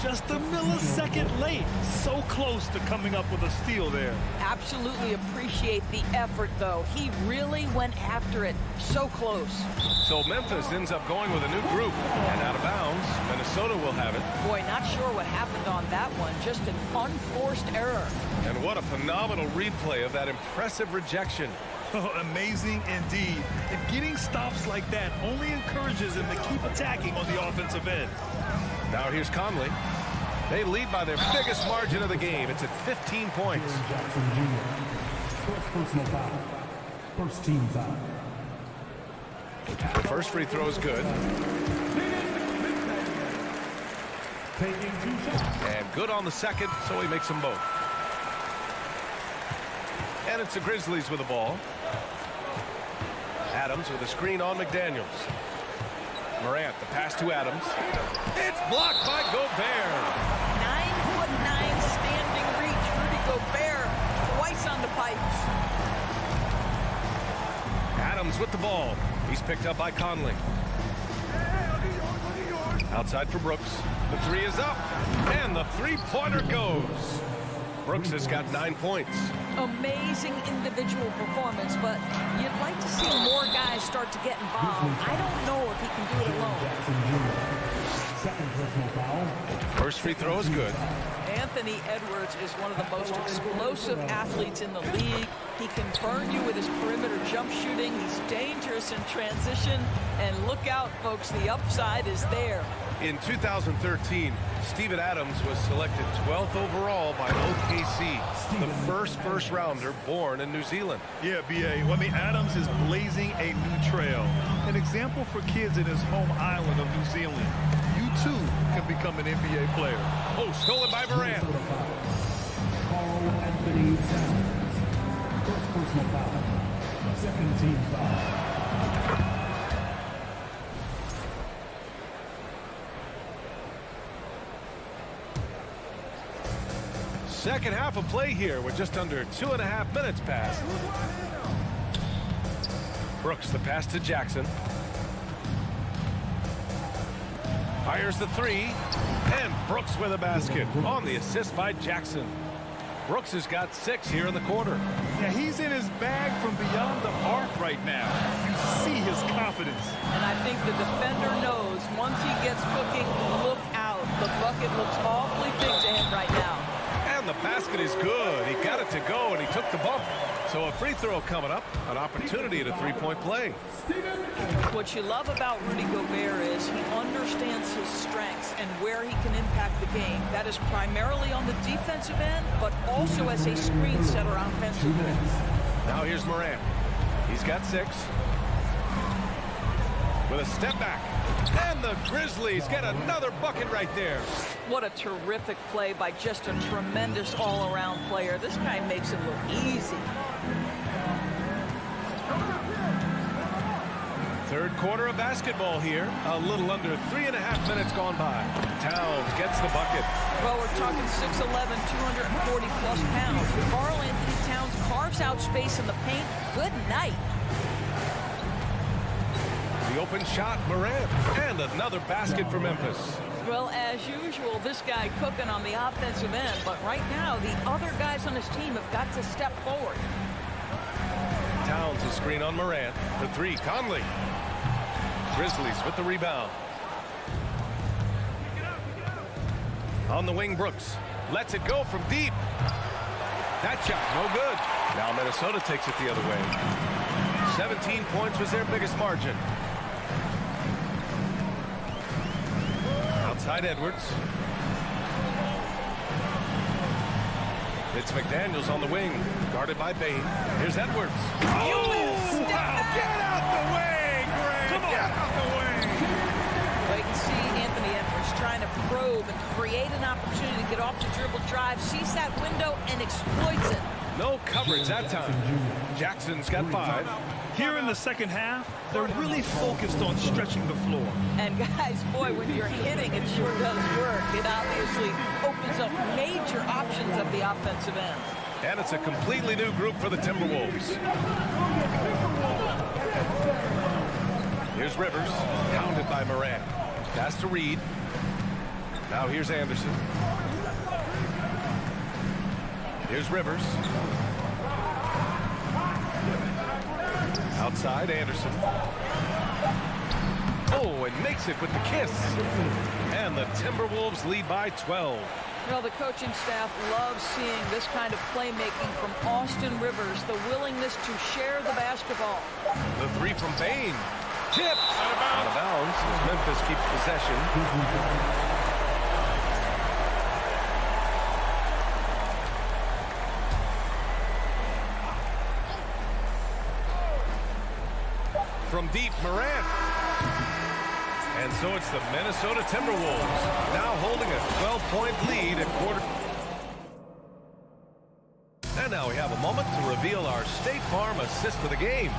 Just a millisecond late. So close to coming up with a steal there. Absolutely appreciate the effort, though. He really went after it. So close. So Memphis ends up going with a new group. And out of bounds, Minnesota will have it. Boy, not sure what happened on that one. Just an unforced error. And what a phenomenal replay of that impressive rejection. Amazing indeed. And getting stops like that only encourages him to keep attacking on the offensive end. Now here's Conley. They lead by their biggest margin of the game. It's at 15 points. Jackson Jr. First personal foul. First team foul. The first free throw is good. Taking 2 shots. And good on the second, so he makes them both. And it's the Grizzlies with the ball. Adams with a screen on McDaniels. Morant, the pass to Adams. It's blocked by Gobert. 9'9" standing reach. Rudy Gobert twice on the pipes. Adams with the ball. He's picked up by Conley. Outside for Brooks. The three is up. And the three-pointer goes. Brooks has got 9 points. Amazing individual performance, but you'd like to see more guys start to get involved. I don't know if he can do it alone. Jackson Jr. Second personal foul. First free throw is good. Anthony Edwards is one of the most explosive athletes in the league. He can burn you with his perimeter jump shooting. He's dangerous in transition. And look out, folks, the upside is there. In 2013, Steven Adams was selected 12th overall by OKC, the first rounder born in New Zealand. Yeah, B.A. Well, I mean, Adams is blazing a new trail. An example for kids in his home island of New Zealand. You, too, can become an NBA player. Oh, stolen by Morant. Carl Anthony Towns. First personal foul. Second team foul. Second half of play here with just under 2.5 minutes passed. Brooks, the pass to Jackson. Fires the three. And Brooks with a basket on the assist by Jackson. Brooks has got 6 here in the quarter. Yeah, he's in his bag from beyond the arc right now. You see his confidence. And I think the defender knows once he gets cooking, look out. The bucket looks awfully big to him right now. And the basket is good. He got it to go, and he took the bump. So a free throw coming up, an opportunity at a three-point play. What you love about Rudy Gobert is he understands his strengths and where he can impact the game. That is primarily on the defensive end, but also as a screen setter offensively. Now here's Morant. He's got 6. With a step back. And the Grizzlies get another bucket right there. What a terrific play by just a tremendous all-around player. This guy makes it look easy. Third quarter of basketball here. A little under 3.5 minutes gone by. Towns gets the bucket. Well, we're talking 6'11", 240-plus pounds. Karl Anthony Towns carves out space in the paint. Good night. The open shot, Morant, and another basket for Memphis. Well, as usual, this guy cooking on the offensive end, but right now, the other guys on his team have got to step forward. Towns a screen on Morant. For 3, Conley. Grizzlies with the rebound. On the wing, Brooks. Lets it go from deep. That shot, no good. Now Minnesota takes it the other way. 17 points was their biggest margin. Outside Edwards. It's McDaniels on the wing, guarded by Bain. Here's Edwards. Oh, wow. Get out the way, Greg. Come on. Get out the way. Well, you can see Anthony Edwards trying to probe and create an opportunity to get off the dribble drive, sees that window, and exploits it. No coverage that time. Jackson's got 5. Here in the second half, they're really focused on stretching the floor. And guys, boy, when you're hitting, it sure does work. It obviously opens up major options at the offensive end. And it's a completely new group for the Timberwolves. Here's Rivers, pounded by Morant. Pass to Reed. Now here's Anderson. Here's Rivers. Outside, Anderson. Oh, and makes it with the kiss. And the Timberwolves lead by 12. Well, the coaching staff loves seeing this kind of playmaking from Austin Rivers, the willingness to share the basketball. The three from Bane. Tipped. Out of bounds as Memphis keeps possession. From deep, Morant. And so it's the Minnesota Timberwolves now holding a 12-point lead at quarter. And now we have a moment to reveal our State Farm assist of the game.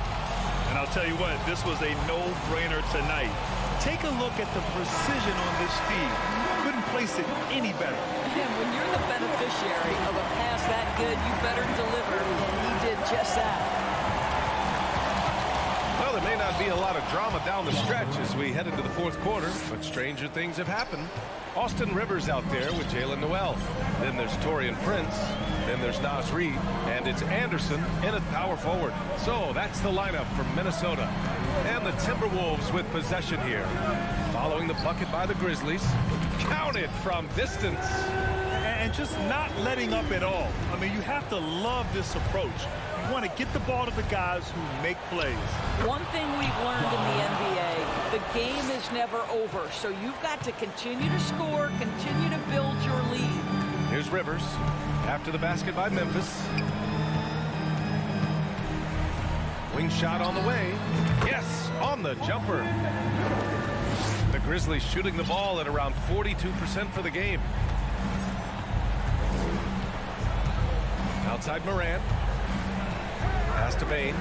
And I'll tell you what, this was a no-brainer tonight. Take a look at the precision on this feed. Couldn't place it any better. And when you're the beneficiary of a pass that good, you better deliver. And he did just that. Well, there may not be a lot of drama down the stretch as we head into the fourth quarter, but stranger things have happened. Austin Rivers out there with Jalen Noel. Then there's Taurean Prince. Then there's Nas Reed. And it's Anderson in at power forward. So that's the lineup from Minnesota. And the Timberwolves with possession here. Following the bucket by the Grizzlies. Counted from distance. And just not letting up at all. I mean, you have to love this approach. You want to get the ball to the guys who make plays. One thing we've learned in the NBA, the game is never over. So you've got to continue to score, continue to build your lead. Here's Rivers after the basket by Memphis. Wing shot on the way. Yes, on the jumper. The Grizzlies shooting the ball at around 42% for the game. Outside Morant. Pass to Bane.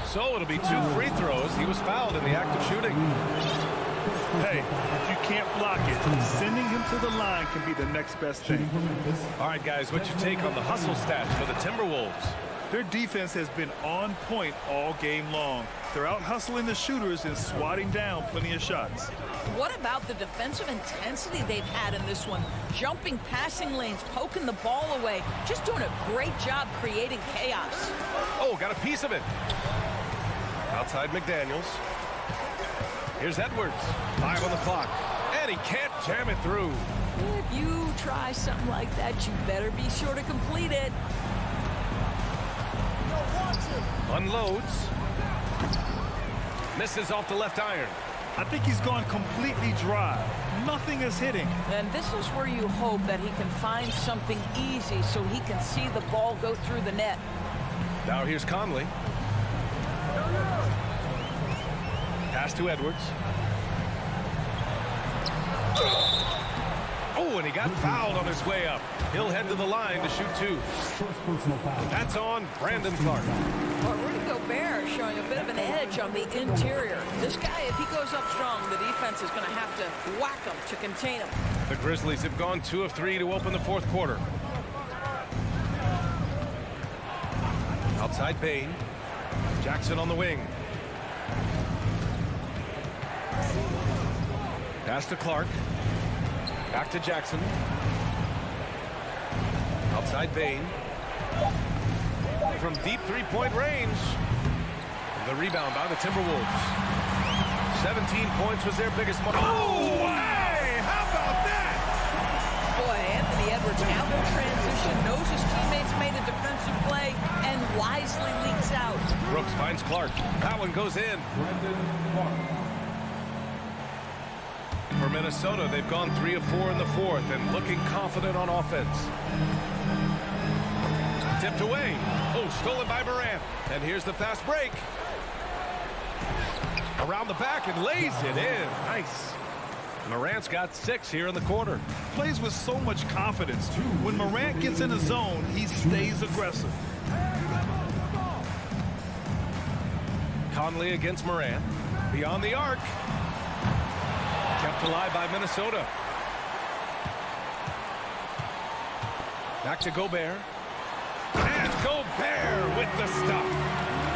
So it'll be 2 free throws. He was fouled in the act of shooting. Hey, if you can't block it, sending him to the line can be the next best thing. All right, guys, what's your take on the hustle stats for the Timberwolves? Their defense has been on point all game long. They're out hustling the shooters and swatting down plenty of shots. What about the defensive intensity they've had in this one? Jumping passing lanes, poking the ball away, just doing a great job creating chaos. Oh, got a piece of it. Outside McDaniels. Here's Edwards. 5 on the clock. And he can't jam it through. If you try something like that, you better be sure to complete it. Unloads. Misses off the left iron. I think he's gone completely dry. Nothing is hitting. And this is where you hope that he can find something easy so he can see the ball go through the net. Now here's Conley. Pass to Edwards. Oh, and he got fouled on his way up. He'll head to the line to shoot 2. That's on Brandon Clark. Well, Rudy Gobert showing a bit of an edge on the interior. This guy, if he goes up strong, the defense is going to have to whack him to contain him. The Grizzlies have gone 2 of 3 to open the fourth quarter. Outside Bane. Jackson on the wing. Pass to Clark. Back to Jackson. Outside Bane. From deep 3-point range. The rebound by the Timberwolves. 17 points was their biggest mark. Oh, hey! How about that? Boy, Anthony Edwards out in transition, knows his teammates made a defensive play, and wisely leaks out. Brooks finds Clark. That one goes in. For Minnesota, they've gone 3 of 4 in the fourth and looking confident on offense. Tipped away. Oh, stolen by Morant. And here's the fast break. Around the back and lays it in. Nice. Morant's got 6 here in the quarter. Plays with so much confidence. When Morant gets in the zone, he stays aggressive. Conley against Morant. Beyond the arc. Kept alive by Minnesota. Back to Gobert. And Gobert with the stuff.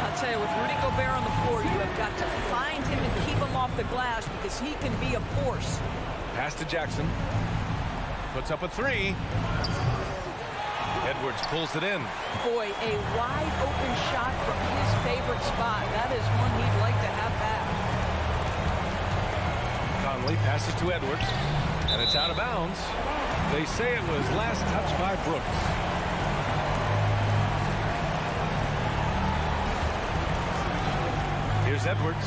I'll tell you, with Rudy Gobert on the floor, you have got to find him and keep him off the glass because he can be a force. Pass to Jackson. Puts up a 3. Edwards pulls it in. Boy, a wide open shot from his favorite spot. That is one he'd like to have back. Conley passes to Edwards. And it's out of bounds. They say it was last touched by Brooks. Here's Edwards.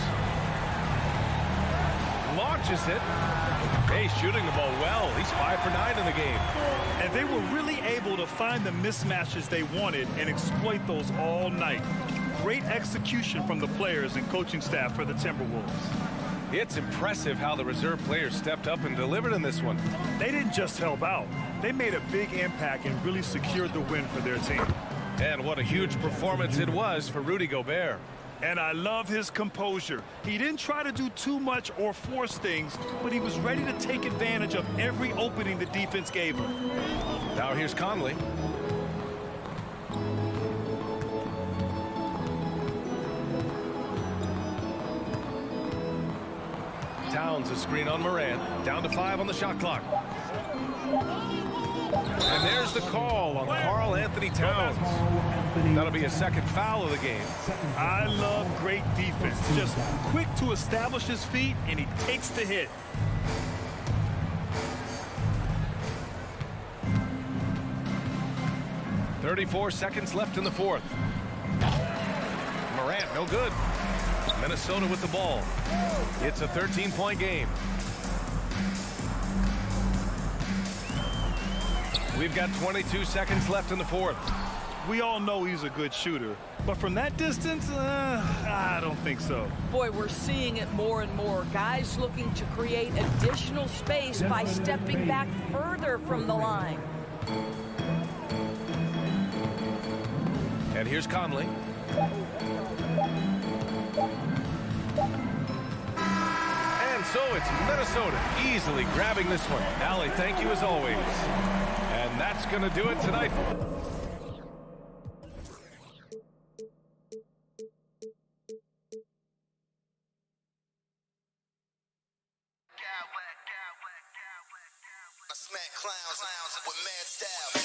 Launches it. Hey, shooting the ball well. He's 5 for 9 in the game. And they were really able to find the mismatches they wanted and exploit those all night. Great execution from the players and coaching staff for the Timberwolves. It's impressive how the reserve players stepped up and delivered in this one. They didn't just help out. They made a big impact and really secured the win for their team. And what a huge performance it was for Rudy Gobert. And I love his composure. He didn't try to do too much or force things, but he was ready to take advantage of every opening the defense gave him. Now here's Conley. Towns a screen on Moran. Down to 5 on the shot clock. And there's the call on Karl Anthony Towns. That'll be a second foul of the game. I love great defense. Just quick to establish his feet, and he takes the hit. .34 seconds left in the fourth. Morant, no good. Minnesota with the ball. It's a 13-point game. We've got 22 seconds left in the fourth. We all know he's a good shooter, but from that distance, I don't think so. Boy, we're seeing it more and more. Guys looking to create additional space by stepping back further from the line. And here's Conley. And so it's Minnesota easily grabbing this one. Allie, thank you as always. And that's going to do it tonight. I smack clowns with mad style.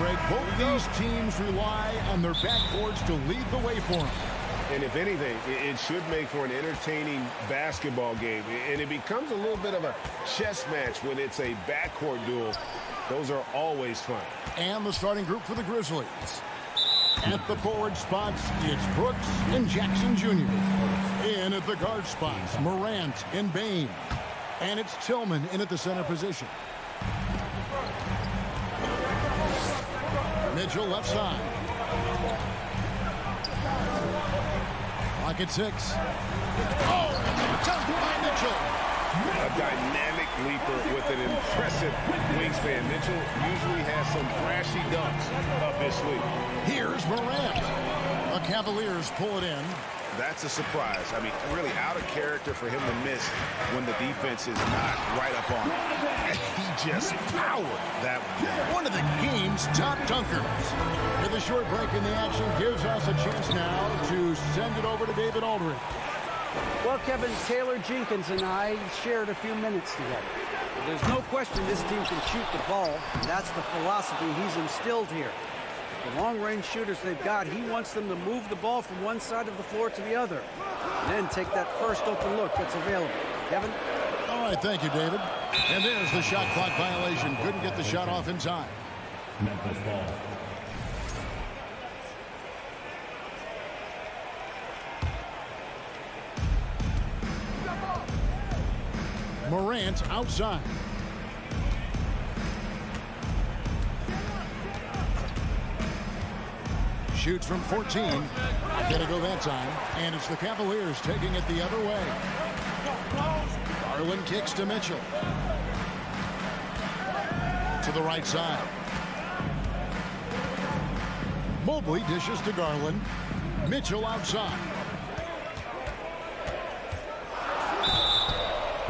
Greg, both these teams rely on their backcourts to lead the way for them. And if anything, it should make for an entertaining basketball game. And it becomes a little bit of a chess match when it's a backcourt duel. Those are always fun. And the starting group for the Grizzlies. At the forward spots, it's Brooks and Jackson Jr. In at the guard spots, Morant and Bane. And it's Tillman in at the center position. Mitchell left side. Clock at 6. Oh, jumped by Mitchell. A dynamic leaper with an impressive wingspan. Mitchell usually has some flashy dunks up his sleeve. Here's Morant. The Cavaliers pull it in. That's a surprise. I mean, really out of character for him to miss when the defense is not right up on him. He just powered that one. One of the game's top dunkers. With a short break in the action gives us a chance now to send it over to David Aldridge. Well, Kevin, Taylor Jenkins and I shared a few minutes together. There's no question this team can shoot the ball, and that's the philosophy he's instilled here. The long-range shooters they've got, he wants them to move the ball from one side of the floor to the other, and then take that first open look that's available. Kevin? All right, thank you, David. And there's the shot clock violation. Couldn't get the shot off in time. Memphis ball. Morant outside. Shoots from 14. Gonna go that time. And it's the Cavaliers taking it the other way. Garland kicks to Mitchell. To the right side. Mobley dishes to Garland. Mitchell outside.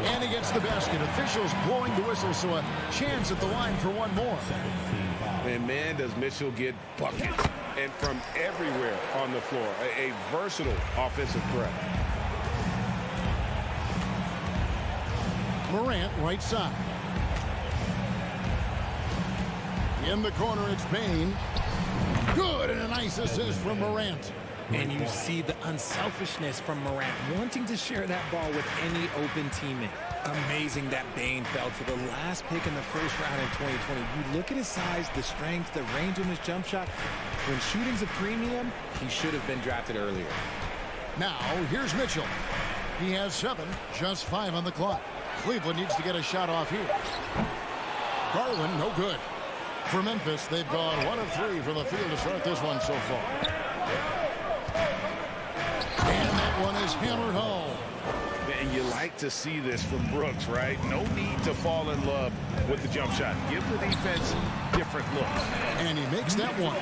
And he gets the basket. Officials blowing the whistle, so a chance at the line for one more. And man, does Mitchell get buckets. And from everywhere on the floor. A versatile offensive threat. Morant, right side. In the corner, it's Bane. Good, and a nice assist from Morant. And you see the unselfishness from Morant, wanting to share that ball with any open teammate. Amazing that Bane fell to the last pick in the first round in 2020. You look at his size, the strength, the range of his jump shot. When shooting's a premium, he should have been drafted earlier. Now, here's Mitchell. He has 7, just 5 on the clock. Cleveland needs to get a shot off here. Garland, no good. For Memphis, they've gone 1 of 3 from the field to start this one so far. And that one is hammered home. And you like to see this from Brooks, right? No need to fall in love with the jump shot. Give the defense different looks. And he makes that one.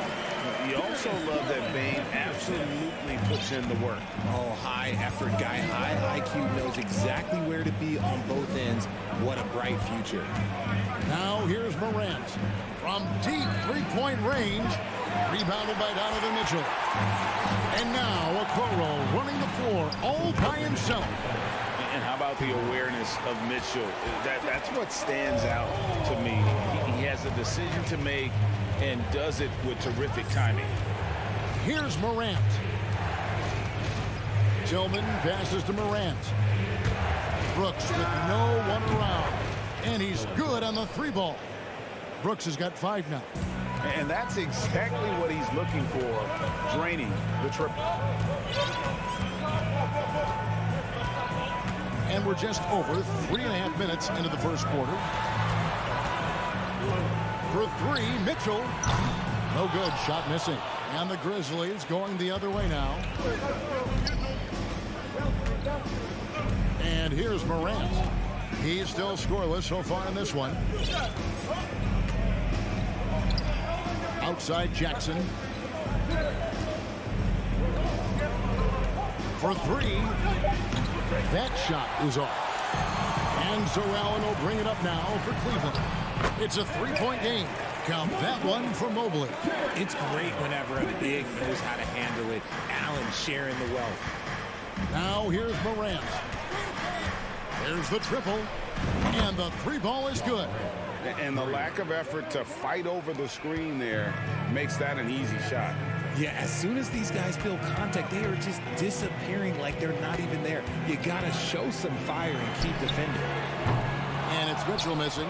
You also love that Bane absolutely puts in the work. Oh, high effort guy, high IQ, knows exactly where to be on both ends. What a bright future. Now here's Morant. From deep three-point range. Rebounded by Donovan Mitchell. And now Okoro running the floor all by himself. And how about the awareness of Mitchell? That's what stands out to me. He has a decision to make and does it with terrific timing. Here's Morant. Tillman passes to Morant. Brooks with no one around. And he's good on the 3-ball. Brooks has got 5 now. And that's exactly what he's looking for, draining the triple. And we're just over 3.5 minutes into the first quarter. For 3, Mitchell. No good, shot missing. And the Grizzlies going the other way now. And here's Morant. He's still scoreless so far in this one. Outside Jackson. For 3. That shot is off. And so Allen will bring it up now for Cleveland. It's a 3-point game. Count that one for Mobley. It's great whenever a big knows how to handle it. Allen sharing the wealth. Now here's Morant. There's the triple. And the 3-ball is good. And the lack of effort to fight over the screen there makes that an easy shot. Yeah, as soon as these guys feel contact, they are just disappearing like they're not even there. You got to show some fire and keep defending. And it's Mitchell missing.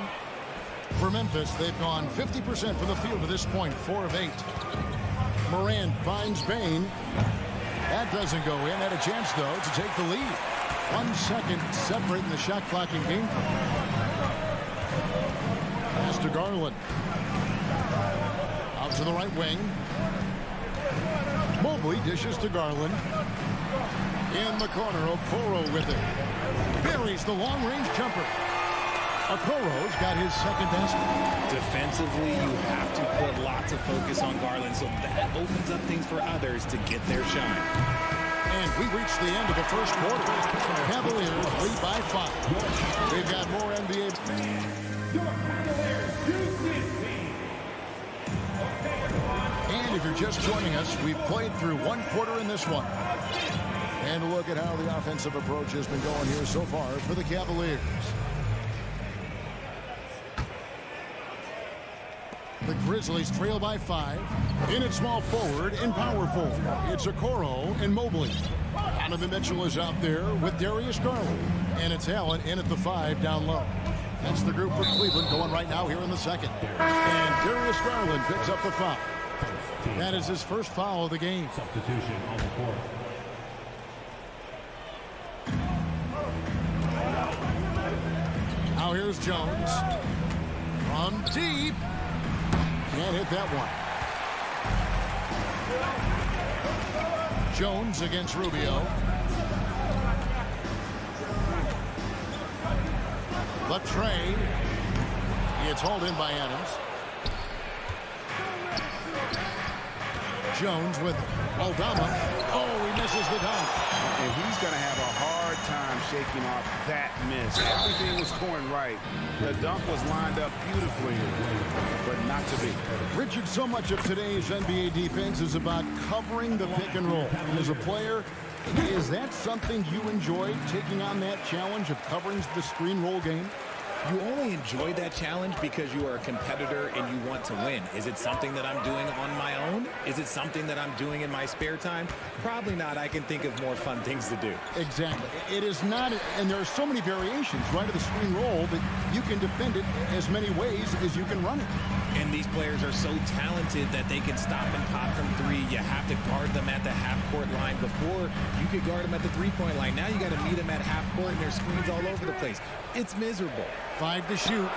For Memphis, they've gone 50% from the field to this point, 4 of 8. Moran finds Bain. That doesn't go in. Had a chance, though, to take the lead. 1 second separating the shot clock and game clock. Pass to Garland. Out to the right wing. Mobley dishes to Garland. In the corner, Okoro with it. Buries the long-range jumper. Okoro's got his second basket. Defensively, you have to put lots of focus on Garland, so that opens up things for others to get their shine. And we reached the end of the first quarter. Cavaliers lead by 5. We've got more NBA. And if you're just joining us, we've played through 1 quarter in this one. And look at how the offensive approach has been going here so far for the Cavaliers. The Grizzlies trail by 5. In at small forward, in power forward, it's Okoro and Mobley. Donovan Mitchell is out there with Darius Garland. And it's Allen in at the 5 down low. That's the group for Cleveland going right now here in the second. And Darius Garland picks up the foul. That is his first foul of the game. Substitution on the court. Now here's Jones. From deep. Can't hit that one. Jones against Rubio. The trade. It's hauled in by Adams. Jones with Aldama. Oh, he misses the dunk. And he's going to have a hard time shaking off that miss. Everything was going right. The dunk was lined up beautifully, but not to be. Richard, so much of today's NBA defense is about covering the pick and roll. And as a player, is that something you enjoy, taking on that challenge of covering the screen roll game? You only enjoy that challenge because you are a competitor and you want to win. Is it something that I'm doing on my own? Is it something that I'm doing in my spare time? Probably not. I can think of more fun things to do. Exactly. It is not, and there are so many variations, right, of the screen roll that you can defend it as many ways as you can run it. And these players are so talented that they can stop and pop from 3. You have to guard them at the half-court line. Before, you could guard them at the 3-point line. Now you got to meet them at half-court, and there's screens all over the place. It's miserable. 5 to shoot.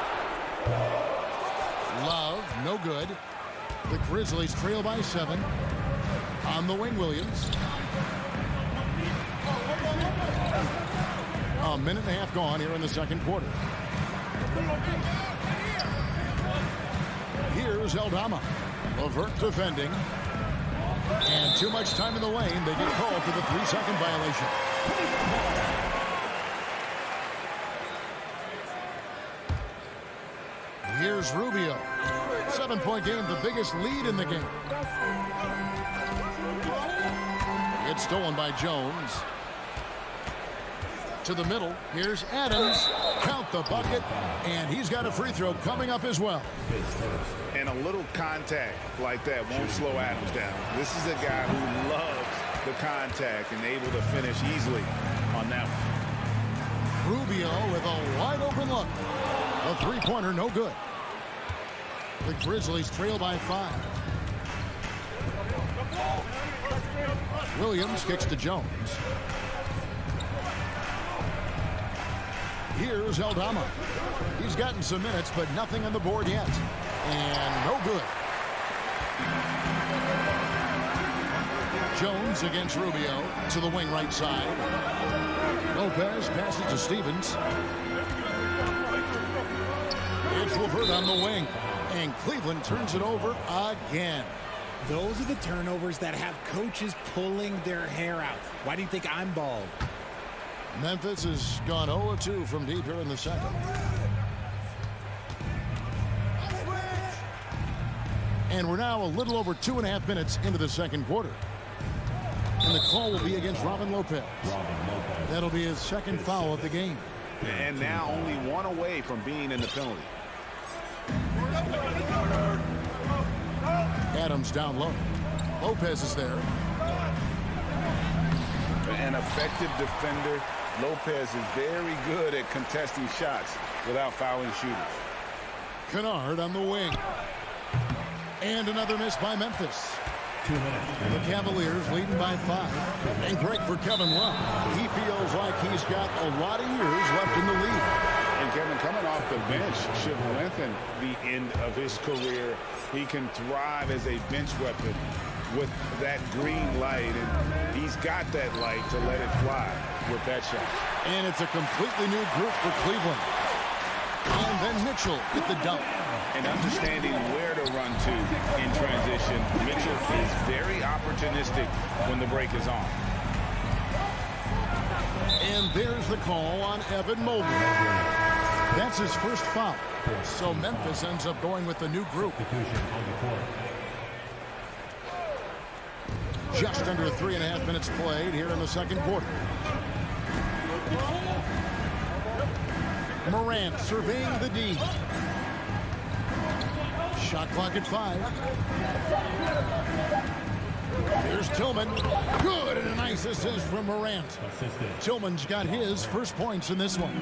Love, no good. The Grizzlies trail by 7. On the wing, Williams. A minute and a half gone here in the second quarter. Here's Aldama. Levert defending. And too much time in the lane. They get called for the 3-second violation. Here's Rubio. 7-point game, the biggest lead in the game. It's stolen by Jones. To the middle. Here's Adams. Count the bucket. And he's got a free throw coming up as well. And a little contact like that won't slow Adams down. This is a guy who loves the contact and able to finish easily on that one. Rubio with a wide open look. A 3-pointer, no good. The Grizzlies trail by 5. Williams kicks to Jones. Here's Aldama. He's gotten some minutes, but nothing on the board yet. And no good. Jones against Rubio to the wing right side. Lopez passes to Stevens. It's Levert on the wing. And Cleveland turns it over again. Those are the turnovers that have coaches pulling their hair out. Why do you think I'm bald? Memphis has gone 0-2 from deep here in the second. And we're now a little over 2.5 minutes into the second quarter. And the call will be against Robin Lopez. That'll be his second foul of the game. And now only 1 away from being in the penalty. Adams down low. Lopez is there. An effective defender. Lopez is very good at contesting shots without fouling shooters. Kennard on the wing. And another miss by Memphis. 2 minutes. The Cavaliers leading by 5. And great for Kevin Love. He feels like he's got a lot of years left in the league. And Kevin, coming off the bench should lengthen the end of his career. He can thrive as a bench weapon with that green light, and he's got that light to let it fly with that shot. And it's a completely new group for Cleveland. And then Mitchell with the dunk. And understanding where to run to in transition, Mitchell is very opportunistic when the break is on. And there's the call on Evan Mobley. That's his first foul. So Memphis ends up going with the new group. Just under 3.5 minutes played here in the second quarter. Morant surveying the D. Shot clock at 5. Here's Tillman. Good, and a nice assist from Morant. Tillman's got his first points in this one.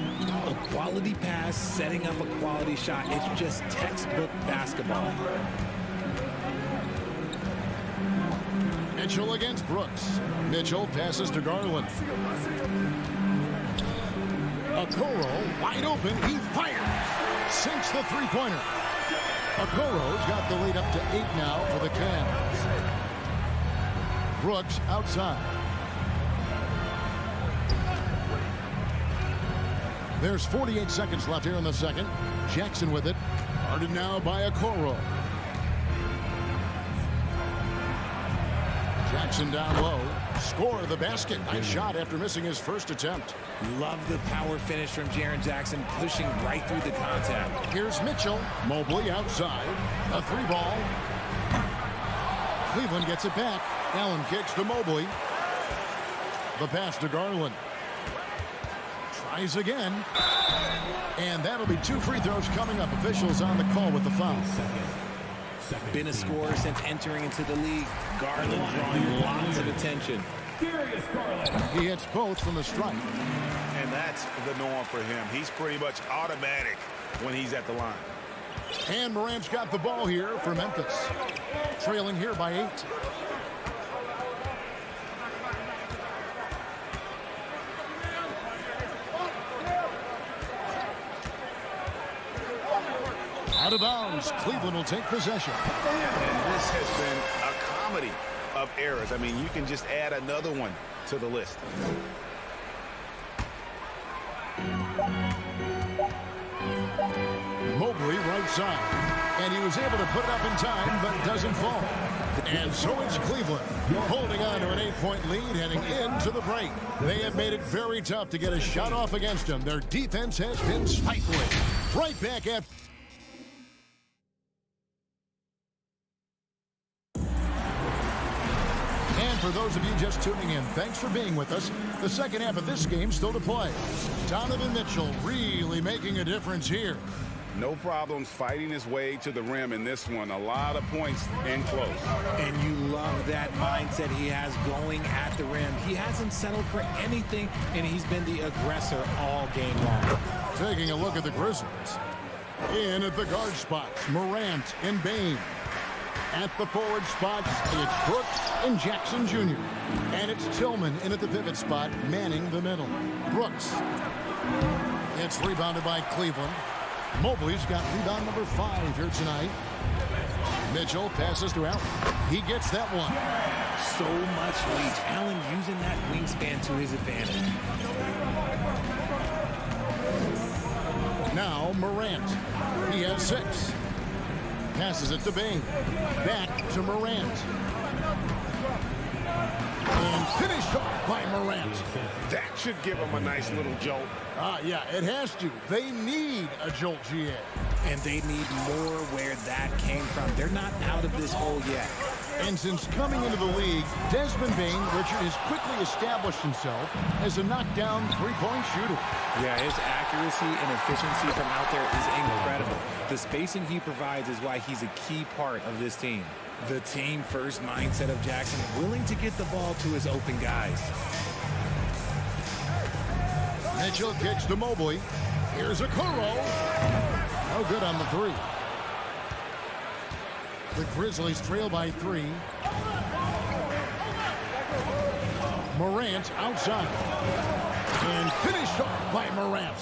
A quality pass, setting up a quality shot. It's just textbook basketball. Mitchell against Brooks. Mitchell passes to Garland. Okoro wide open. He fires. Sinks the three-pointer. Okoro's got the lead up to 8 now for the Cavs. Brooks outside. There's 48 seconds left here in the second. Jackson with it. Guarded now by Okoro. Jackson down low. Score the basket. Nice shot after missing his first attempt. Love the power finish from Jaren Jackson, pushing right through the contact. Here's Mitchell. Mobley outside. A 3-ball. Cleveland gets it back. Allen kicks to Mobley. The pass to Garland. Tries again. And that'll be 2 free throws coming up. Officials on the call with the foul. Been a scorer since entering into the league. Garland drawing lots of attention. He hits both from the strike. And that's the norm for him. He's pretty much automatic when he's at the line. And Morant's got the ball here for Memphis. Trailing here by 8. Out of bounds. Cleveland will take possession. And this has been a comedy of errors. I mean, you can just add another one to the list. Mobley right side. And he was able to put it up in time, but it doesn't fall. And so it's Cleveland holding on to an 8-point lead heading into the break. They have made it very tough to get a shot off against them. Their defense has been stifling. Right back at... For those of you just tuning in, thanks for being with us. The second half of this game still to play. Donovan Mitchell really making a difference here. No problems fighting his way to the rim in this one. A lot of points and close. And you love that mindset he has going at the rim. He hasn't settled for anything, and he's been the aggressor all game long. Taking a look at the Grizzlies. In at the guard spots, Morant and Bane. At the forward spots, it's Brooks and Jackson Jr. And it's Tillman in at the pivot spot, manning the middle. Brooks. It's rebounded by Cleveland. Mobley's got rebound number 5 here tonight. Mitchell passes to Allen. He gets that one. So much reach. Allen using that wingspan to his advantage. Now Morant. He has 6. Passes it to Bane. Back to Morant. And finished off by Morant. That should give him a nice little jolt. Yeah, it has to. They need a jolt, GA. And they need more where that came from. They're not out of this hole yet. And since coming into the league, Desmond Bane, Richard, has quickly established himself as a knockdown three-point shooter. Yeah, his accuracy and efficiency from out there is incredible. The spacing he provides is why he's a key part of this team. The team-first mindset of Jackson, willing to get the ball to his open guys. Mitchell kicks to Mobley. Here's a Okoro. No good on the three. The Grizzlies trail by 3. Morant outside. And finished off by Morant.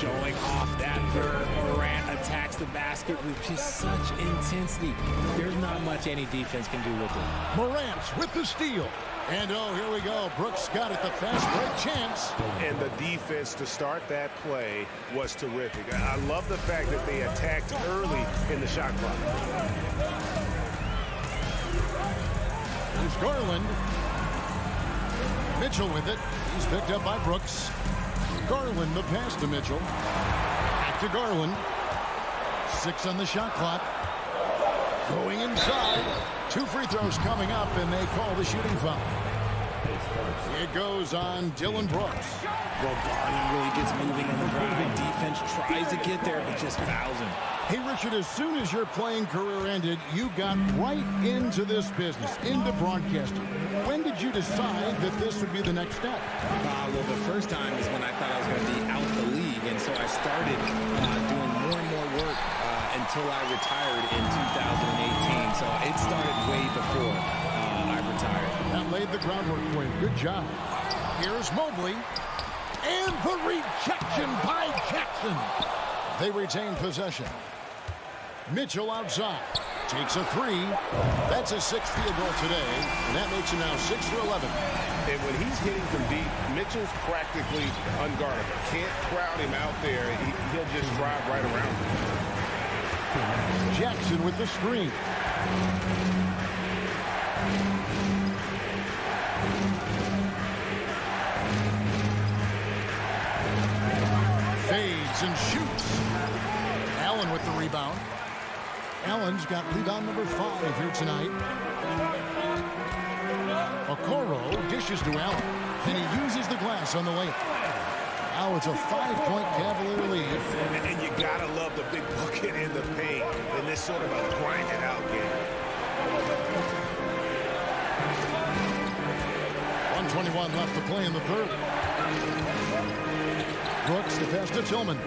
Showing off that verve. Morant attacks the basket with just such intensity. There's not much any defense can do with it. Morant with the steal. And oh, here we go. Brooks got it, the fast break chance. And the defense to start that play was terrific. I love the fact that they attacked early in the shot clock. Here's Garland. Mitchell with it. He's picked up by Brooks. Garland the pass to Mitchell. Back to Garland. 6 on the shot clock. Going inside. 2 free throws coming up, and they call the shooting foul. It goes on Dylan Brooks. Well, Garland really gets moving on the drive. Defense tries to get there, but just fouls him. Hey, Richard, as soon as your playing career ended, you got right into this business, into broadcasting. When did you decide that this would be the next step? Well, the first time is when I thought I was going to be out the league, and so I started doing more and more work until I retired in 2018. So it started way before I retired. That laid the groundwork for you. Good job. Here's Mobley. And the rejection by Jackson. They retain possession. Mitchell outside. Takes a 3. That's a 6th field goal today. And that makes him now 6 for 11. And when he's hitting from deep, Mitchell's practically unguardable. Can't crowd him out there. He'll just drive right around him. Jackson with the screen. Fades and shoots. Allen with the rebound. Allen's got rebound number 5 here tonight. Okoro dishes to Allen. And he uses the glass on the layup. Now it's a 5-point Cavalier lead. And you gotta love the big bucket in the paint in this sort of a grinded out game. 1:21 left to play in the third. Brooks the pass to Tillman.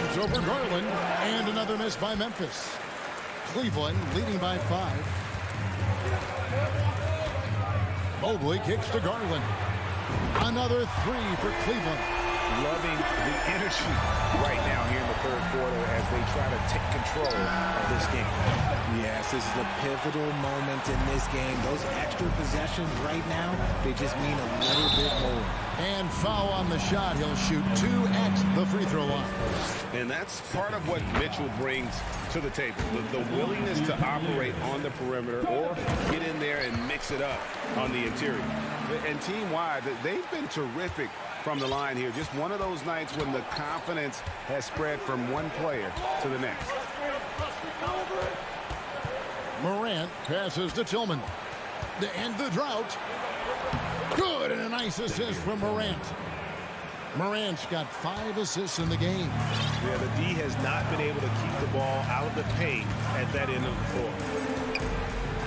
It's over Garland. And another miss by Memphis. Cleveland leading by 5. Mobley kicks to Garland. Another 3 for Cleveland. Loving the energy right now here in the third quarter as they try to take control of this game. Yes, this is a pivotal moment in this game. Those extra possessions right now, they just mean a little bit more. And foul on the shot. He'll shoot 2 at the free throw line. And that's part of what Mitchell brings to the table. The willingness to operate on the perimeter or get in there and mix it up on the interior. And team-wide, they've been terrific from the line here. Just one of those nights when the confidence has spread from one player to the next. Morant passes to Tillman. To end the drought. Good, and a nice assist from Morant. Morant's got 5 assists in the game. Yeah, the D has not been able to keep the ball out of the paint at that end of the floor.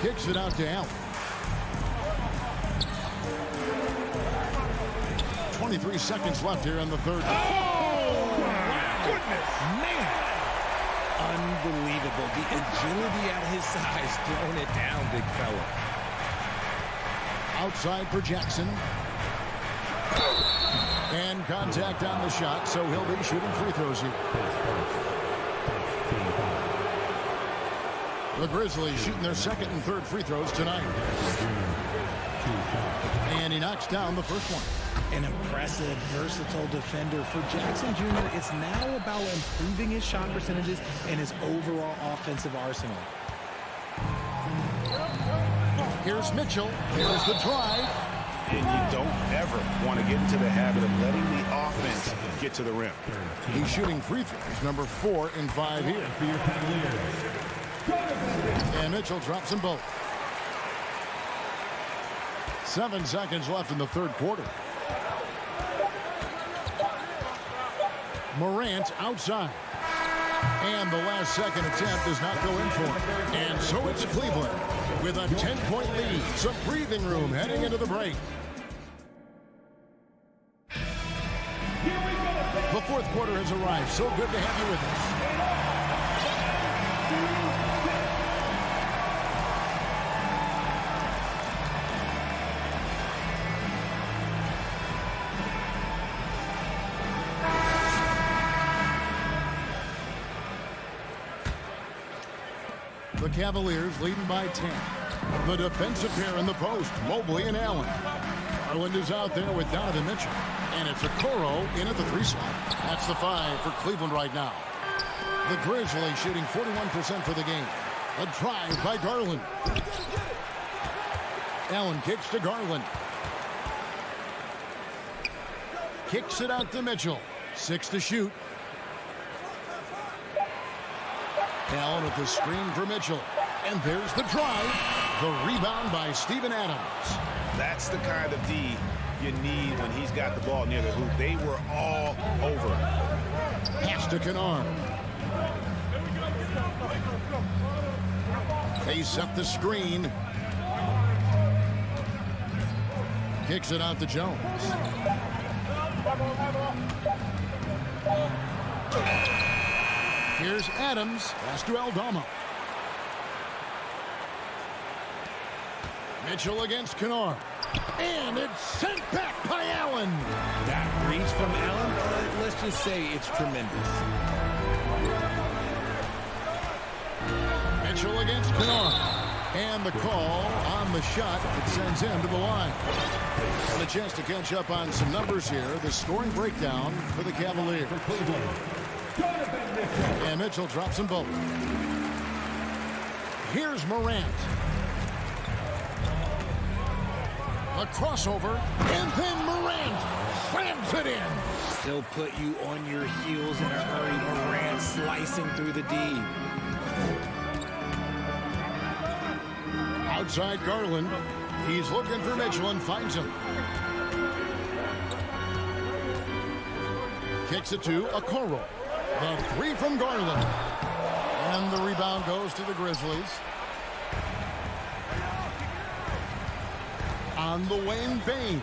Kicks it out to Allen. 23 seconds left here in the third. Oh, my goodness, man. Unbelievable. The agility at his size, throwing it down, big fella. Outside for Jackson. And contact on the shot, so he'll be shooting free throws here. The Grizzlies shooting their 2nd and 3rd free throws tonight. And he knocks down the first one. An impressive, versatile defender for Jackson Jr. It's now about improving his shot percentages and his overall offensive arsenal. Here's Mitchell. Here's the drive. And you don't ever want to get into the habit of letting the offense get to the rim. He's shooting free throws, number 4 and 5 here. And Mitchell drops them both. 7 seconds left in the third quarter. Morant outside. And the last second attempt does not go in for him. And so it's Cleveland with a 10-point lead. Some breathing room heading into the break. The fourth quarter has arrived. So good to have you with us. The Cavaliers leading by 10. The defensive pair in the post, Mobley and Allen. Garland is out there with Donovan Mitchell. And it's Okoro in at the 3 spot. That's the 5 for Cleveland right now. The Grizzlies shooting 41% for the game. A drive by Garland. Allen kicks to Garland. Kicks it out to Mitchell. 6 to shoot. Allen with the screen for Mitchell. And there's the drive. The rebound by Steven Adams. That's the kind of D you need when he's got the ball near the hoop. They were all over him. Pass to Kennard. They set the screen. Kicks it out to Jones. Here's Adams. Pass to Aldama. Mitchell against Kennard. And it's sent back by Allen. That reach from Allen, let's just say it's tremendous. Mitchell against Kennard. And the call on the shot that sends him to the line. And a chance to catch up on some numbers here. The scoring breakdown for the Cavaliers. And Mitchell drops them both. Here's Morant. A crossover, and then Morant slams it in. He'll put you on your heels in a hurry. Morant slicing through the D. Outside Garland. He's looking for Mitchell and finds him. Kicks it to Okoro. The 3 from Garland. And the rebound goes to the Grizzlies. On the wing, Bane.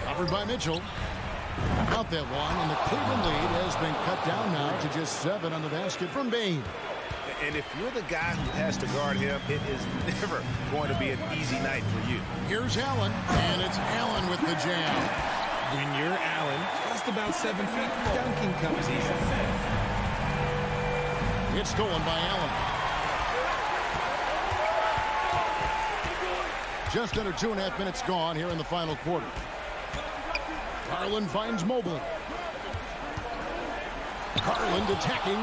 Covered by Mitchell. Out that one, and the Cleveland lead has been cut down now to just 7 on the basket from Bane. And if you're the guy who has to guard him, it is never going to be an easy night for you. Here's Allen, and it's Allen with the jam. When you're Allen, just about 7 feet, dunking comes easy. It's stolen by Allen. Just under 2.5 minutes gone here in the final quarter. Garland finds Mobley. Garland attacking.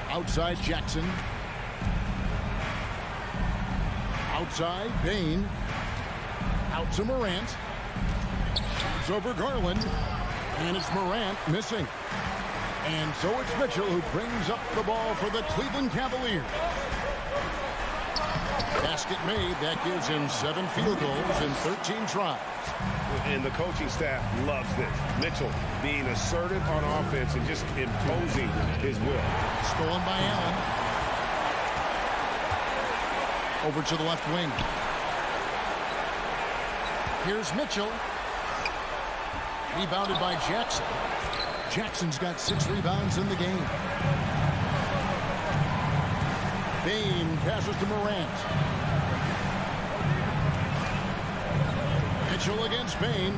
Outside Jackson. Outside Bane. Out to Morant. Shoots over Garland. And it's Morant missing. And so it's Mitchell who brings up the ball for the Cleveland Cavaliers. Basket made. That gives him 7 field goals in 13 tries. And the coaching staff loves this. Mitchell being assertive on offense and just imposing his will. Stolen by Allen. Over to the left wing. Here's Mitchell. Rebounded by Jackson. Jackson's got 6 rebounds in the game. Bane passes to Morant. Mitchell against Bane.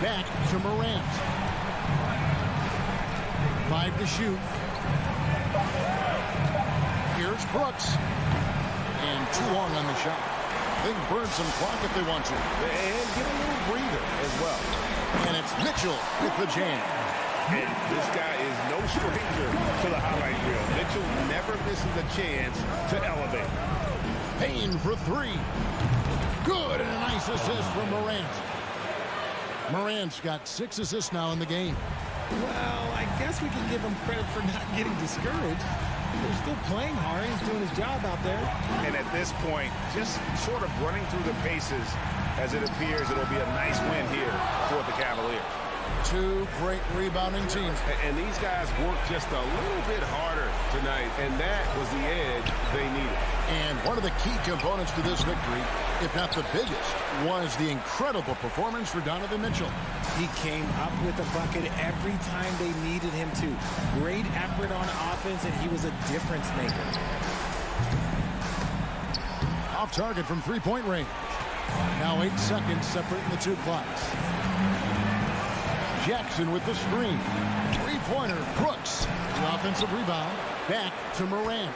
Back to Morant. 5 to shoot. Here's Brooks. And too long on the shot. They can burn some clock if they want to. And get a little breather as well. And it's Mitchell with the jam. And this guy is no stranger to the highlight reel. Mitchell never misses a chance to elevate. Payne for 3. Good, and a nice assist from Morant. Morant's got 6 assists now in the game. Well, I guess we can give him credit for not getting discouraged. They're still playing hard. He's doing his job out there. And at this point, just sort of running through the paces as it appears it'll be a nice win here for the Cavaliers. Two great rebounding teams. And these guys worked just a little bit harder tonight, and that was the edge they needed. And one of the key components to this victory, if not the biggest, was the incredible performance for Donovan Mitchell. He came up with a bucket every time they needed him to. Great effort on offense, and he was a difference maker. Off target from three-point range. Now 8 seconds separating the two clocks. Jackson with the screen. Three-pointer, Brooks. The offensive rebound. Back to Morant.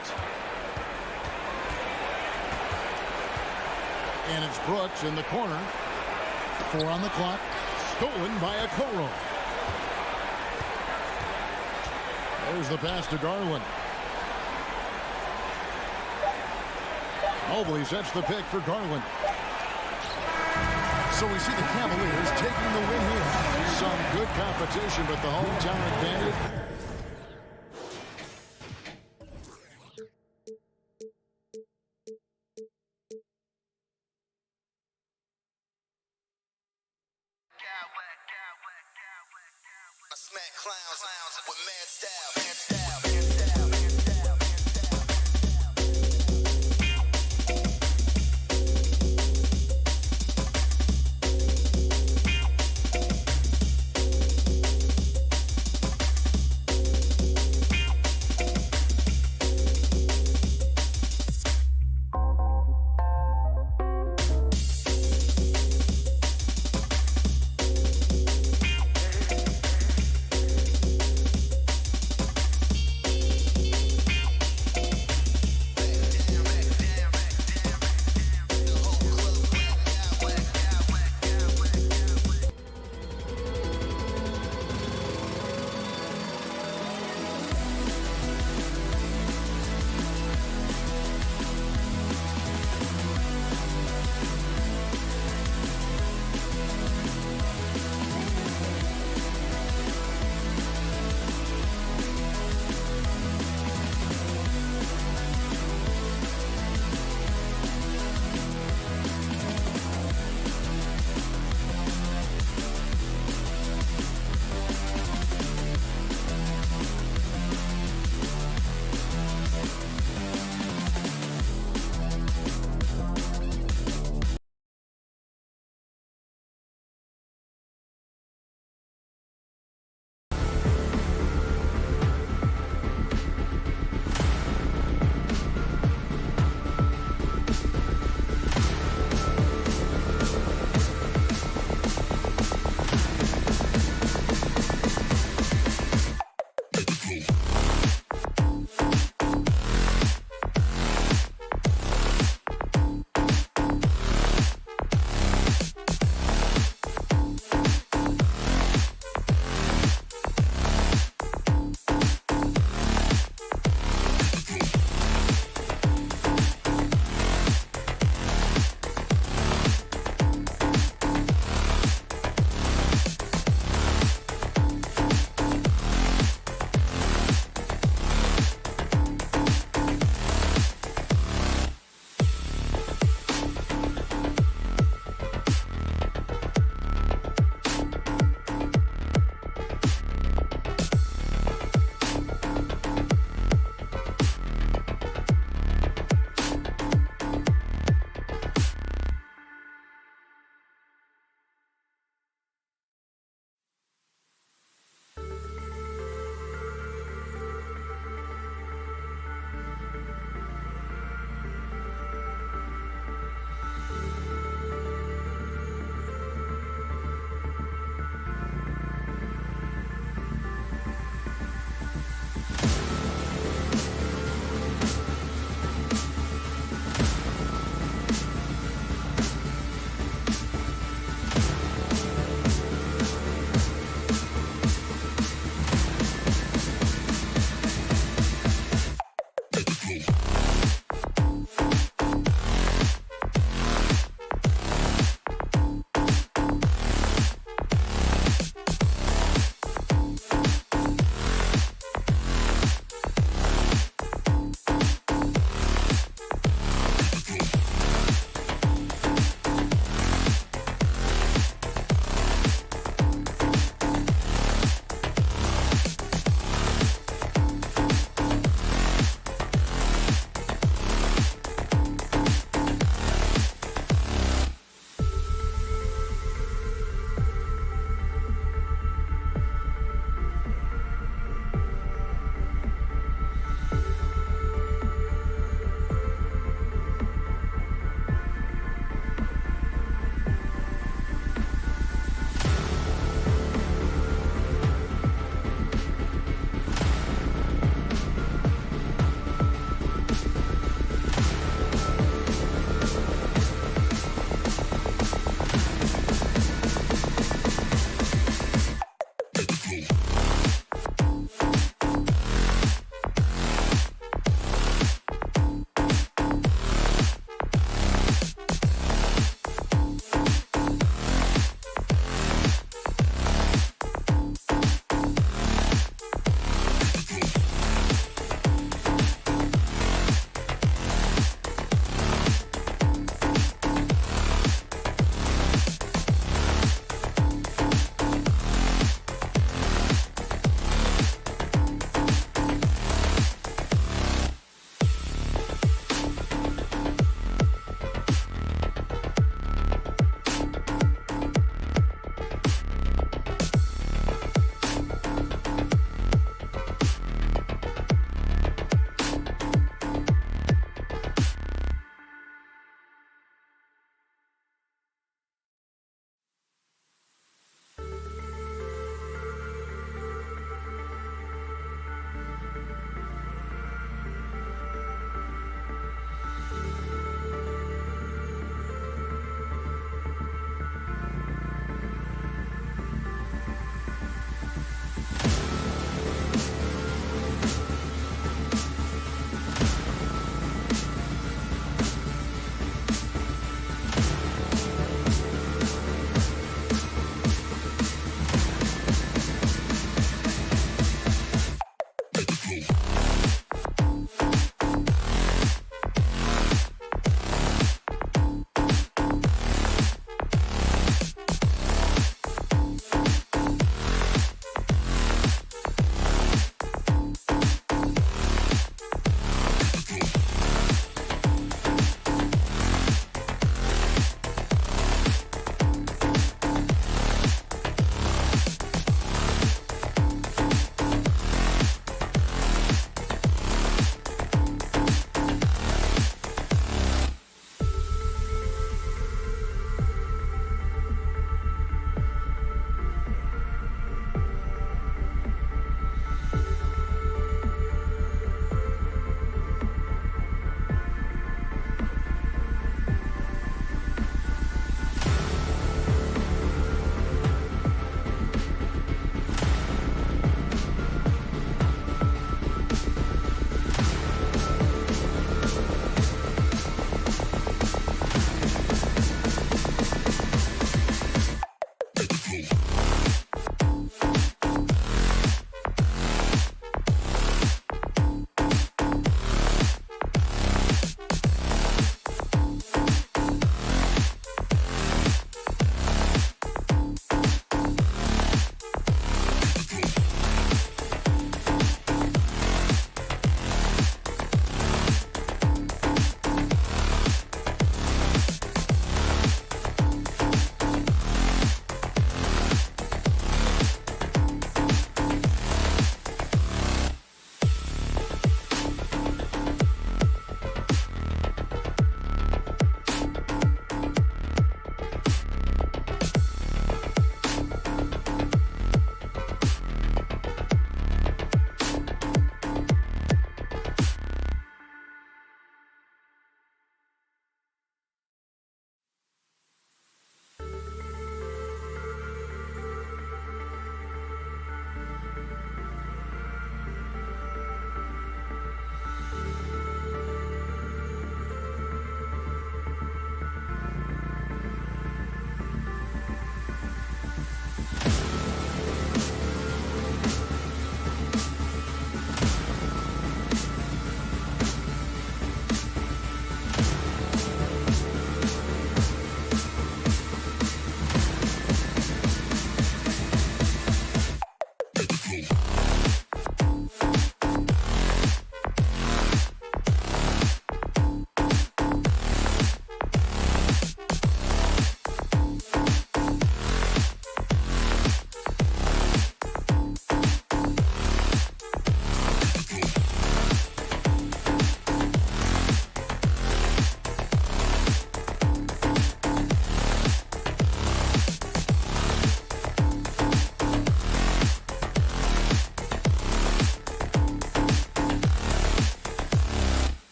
And it's Brooks in the corner. 4 on the clock. Stolen by Okoro. There's the pass to Garland. Mobley sets the pick for Garland. So we see the Cavaliers taking the win here. Some good competition, but the hometown advantage. I smack clowns with mad style.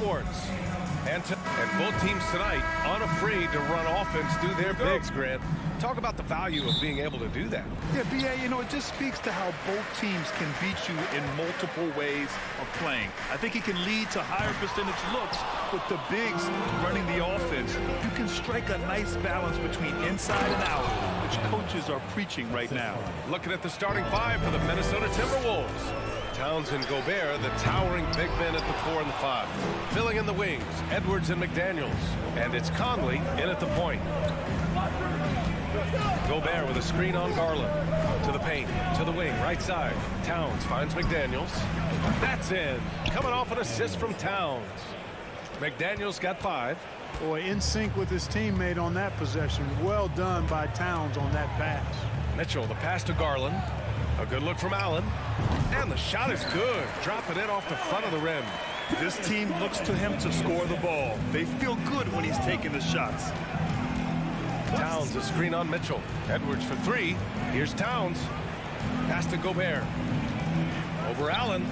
Sports. And both teams tonight unafraid to run offense through their bigs, Grant. Talk about the value of being able to do that. Yeah, B.A., you know, it just speaks to how both teams can beat you in multiple ways of playing. I think it can lead to higher percentage looks with the bigs running the offense. You can strike a nice balance between inside and out, which coaches are preaching right now. Looking at the starting five for the Minnesota Timberwolves. Towns and Gobert, the towering big men at the 4 and the 5. Filling in the wings, Edwards and McDaniels. And it's Conley in at the point. Gobert with a screen on Garland. To the paint, to the wing, right side. Towns finds McDaniels. That's in. Coming off an assist from Towns. McDaniels got 5. Boy, in sync with his teammate on that possession. Well done by Towns on that pass. Mitchell, the pass to Garland. A good look from Allen. And the shot is good. Dropping it off the front of the rim. This team looks to him to score the ball. They feel good when he's taking the shots. Towns, a screen on Mitchell. Edwards for 3. Here's Towns. Pass to Gobert. Over Allen.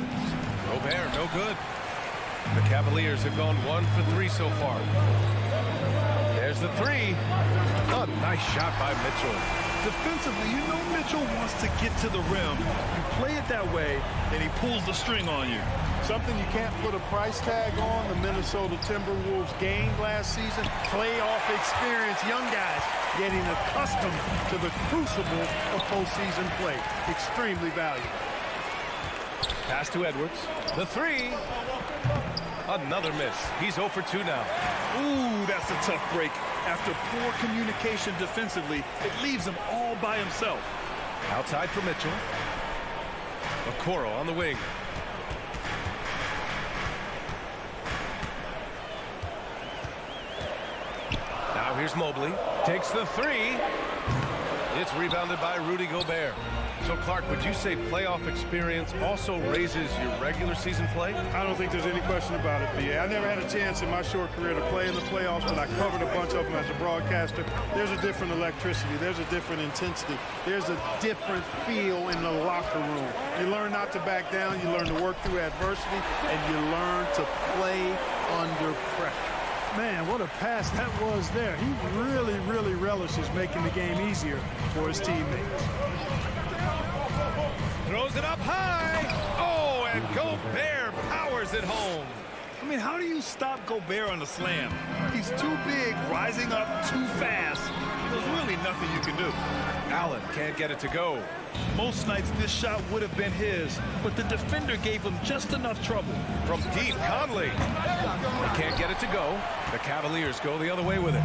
Gobert, no good. The Cavaliers have gone 1 for 3 so far. There's the three. A nice shot by Mitchell. Defensively, you know Mitchell wants to get to the rim. You play it that way, and he pulls the string on you. Something you can't put a price tag on, the Minnesota Timberwolves gained last season. Playoff experience, young guys getting accustomed to the crucible of postseason play. Extremely valuable. Pass to Edwards. The three. Another miss. He's 0 for 2 now. Ooh, that's a tough break. After poor communication defensively, it leaves him all by himself. Outside for Mitchell. Okoro on the wing. Now here's Mobley. Takes the three. It's rebounded by Rudy Gobert. So, Clark, would you say playoff experience also raises your regular season play? I don't think there's any question about it, B.A. I never had a chance in my short career to play in the playoffs, but I covered a bunch of them as a broadcaster. There's a different electricity. There's a different intensity. There's a different feel in the locker room. You learn not to back down. You learn to work through adversity, and you learn to play under pressure. Man, what a pass that was there. He really, really relishes making the game easier for his teammates. Throws it up high. Oh, and Gobert powers it home. I mean, how do you stop Gobert on the slam? He's too big, rising up too fast. There's really nothing you can do. Allen can't get it to go. Most nights this shot would have been his, but the defender gave him just enough trouble. From deep, Conley. He can't get it to go. The Cavaliers go the other way with it.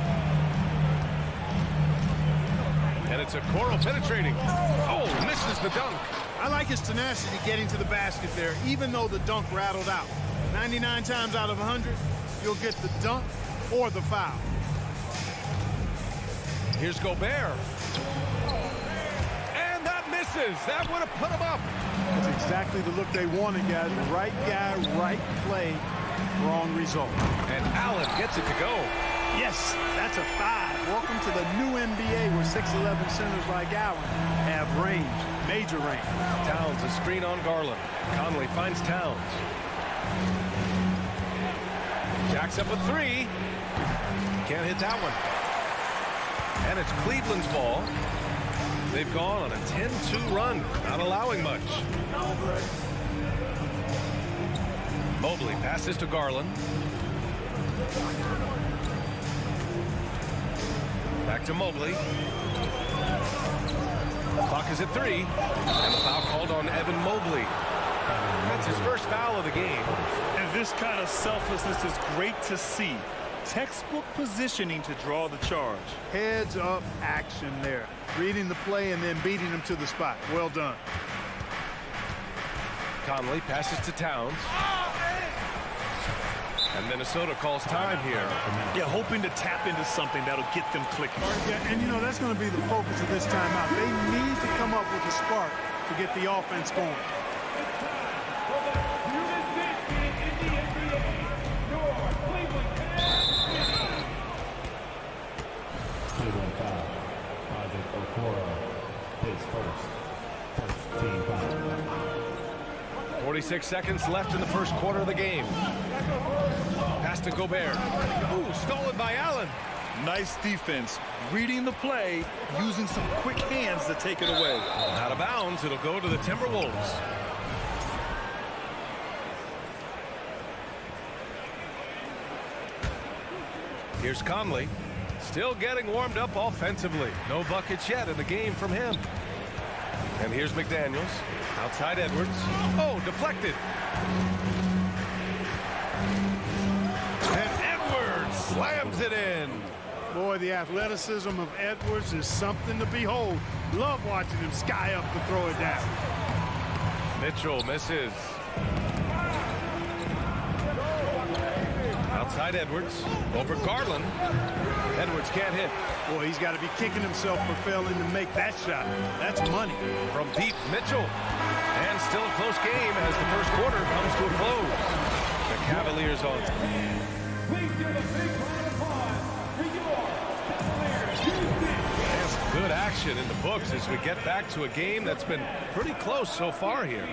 And it's Okoro penetrating. Oh, misses the dunk. I like his tenacity getting to the basket there, even though the dunk rattled out. 99 times out of 100, you'll get the dunk or the foul. Here's Gobert. And that misses. That would have put him up. That's exactly the look they wanted, guys. Right guy, right play, wrong result. And Allen gets it to go. Yes, that's a 5. Welcome to the new NBA where 6'11" centers like Allen have range, major range. Towns a screen on Garland. Conley finds Towns. Jacks up a three. Can't hit that one. And it's Cleveland's ball. They've gone on a 10-2 run, not allowing much. Mobley passes to Garland. Back to Mobley. Clock is at 3. And the foul called on Evan Mobley. That's his first foul of the game. And this kind of selflessness is great to see. Textbook positioning to draw the charge. Heads up action there. Reading the play and then beating him to the spot. Well done. Conley passes to Towns. And Minnesota calls time here. Yeah, hoping to tap into something that'll get them clicking. Yeah, and you know, that's going to be the focus of this timeout. They need to come up with a spark to get the offense going. Cleveland foul. Project Okoro his first team foul. 46 seconds left in the first quarter of the game. Pass to Gobert. Ooh, stolen by Allen. Nice defense. Reading the play, using some quick hands to take it away. Out of bounds, it'll go to the Timberwolves. Here's Conley. Still getting warmed up offensively. No buckets yet in the game from him. And here's McDaniels. Outside Edwards. Oh, deflected. And Edwards slams it in. Boy, the athleticism of Edwards is something to behold. Love watching him sky up to throw it down. Mitchell misses. Outside Edwards. Over Garland. Edwards can't hit. Boy, he's got to be kicking himself for failing to make that shot. That's money. From deep, Mitchell. And still a close game as the first quarter comes to a close. The Cavaliers on. Please give a big round of applause for your Cavaliers. Good action in the books as we get back to a game that's been pretty close so far here.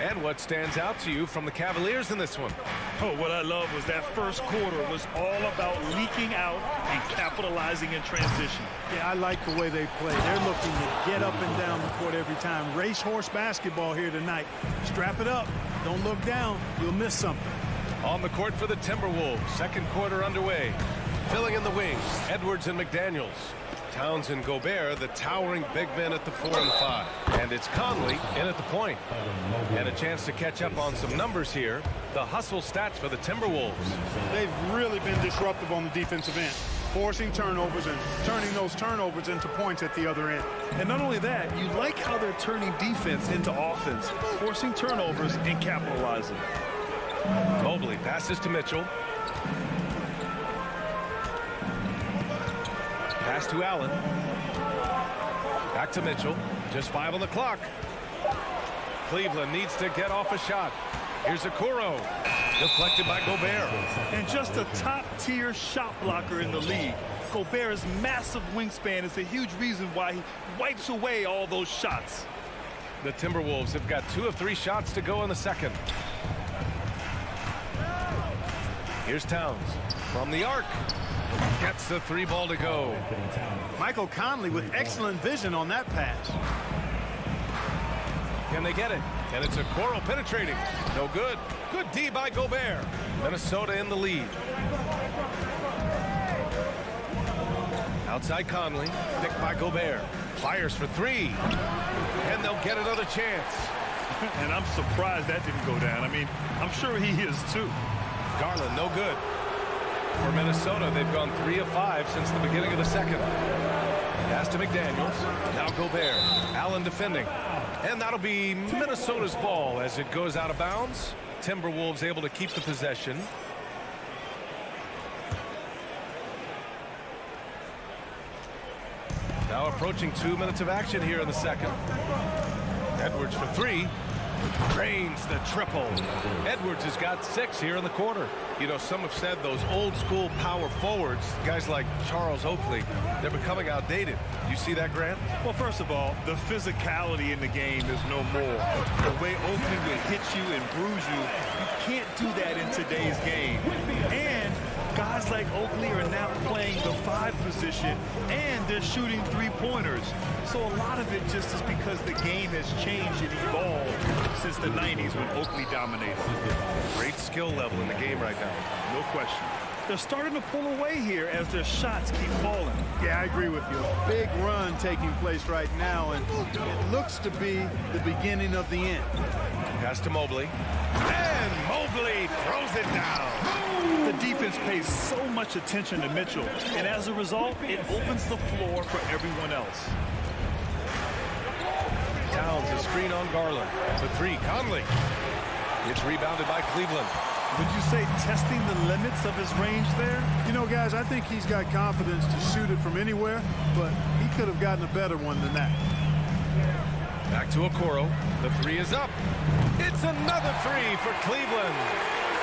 And what stands out to you from the Cavaliers in this one? Oh, what I love was that first quarter was all about leaking out and capitalizing in transition. Yeah, I like the way they play. They're looking to get up and down the court every time. Racehorse basketball here tonight. Strap it up. Don't look down. You'll miss something. On the court for the Timberwolves, second quarter underway. Filling in the wings, Edwards and McDaniels. Towns and Gobert, the towering big men at the 4 and 5. And it's Conley in at the point. And a chance to catch up on some numbers here. The hustle stats for the Timberwolves. They've really been disruptive on the defensive end, forcing turnovers and turning those turnovers into points at the other end. And not only that, you like how they're turning defense into offense, forcing turnovers and capitalizing. Mobley passes to Mitchell. Pass to Allen. Back to Mitchell. Just 5 on the clock. Cleveland needs to get off a shot. Here's Okoro. Deflected by Gobert. And just a top-tier shot blocker in the league. Gobert's massive wingspan is a huge reason why he wipes away all those shots. The Timberwolves have got 2 of 3 shots to go in the second. Here's Towns from the arc. Gets the 3 ball to go. Michael Conley with excellent vision on that pass. Can they get it? And it's Okoro penetrating. No good. Good D by Gobert. Minnesota in the lead. Outside Conley. Picked by Gobert. Fires for 3. And they'll get another chance. And I'm surprised that didn't go down. I mean, I'm sure he is too. Garland, no good. For Minnesota, they've gone 3 of 5 since the beginning of the second. Pass to McDaniels. Now Gobert. Allen defending. And that'll be Minnesota's ball as it goes out of bounds. Timberwolves able to keep the possession. Now approaching 2 minutes of action here in the second. Edwards for 3. Drains the triple. Edwards has got 6 here in the quarter. You know, some have said those old school power forwards, guys like Charles Oakley, they're becoming outdated. You see that, Grant? Well, first of all, the physicality in the game is no more. The way Oakley will hit you and bruise you, you can't do that in today's game. And guys like Oakley are now playing the 5 position, and they're shooting 3-pointers. So a lot of it just is because the game has changed and evolved since the 90s when Oakley dominated. Great skill level in the game right now. No question. They're starting to pull away here as their shots keep falling. Yeah, I agree with you. A big run taking place right now, and it looks to be the beginning of the end. Pass to Mobley. And Mobley throws it down. The defense pays so much attention to Mitchell, and as a result, it opens the floor for everyone else. Towns a screen on Garland. The 3, Conley. It's rebounded by Cleveland. Would you say testing the limits of his range there? You know, guys, I think he's got confidence to shoot it from anywhere, but he could have gotten a better one than that. Back to Okoro. The 3 is up. It's another 3 for Cleveland.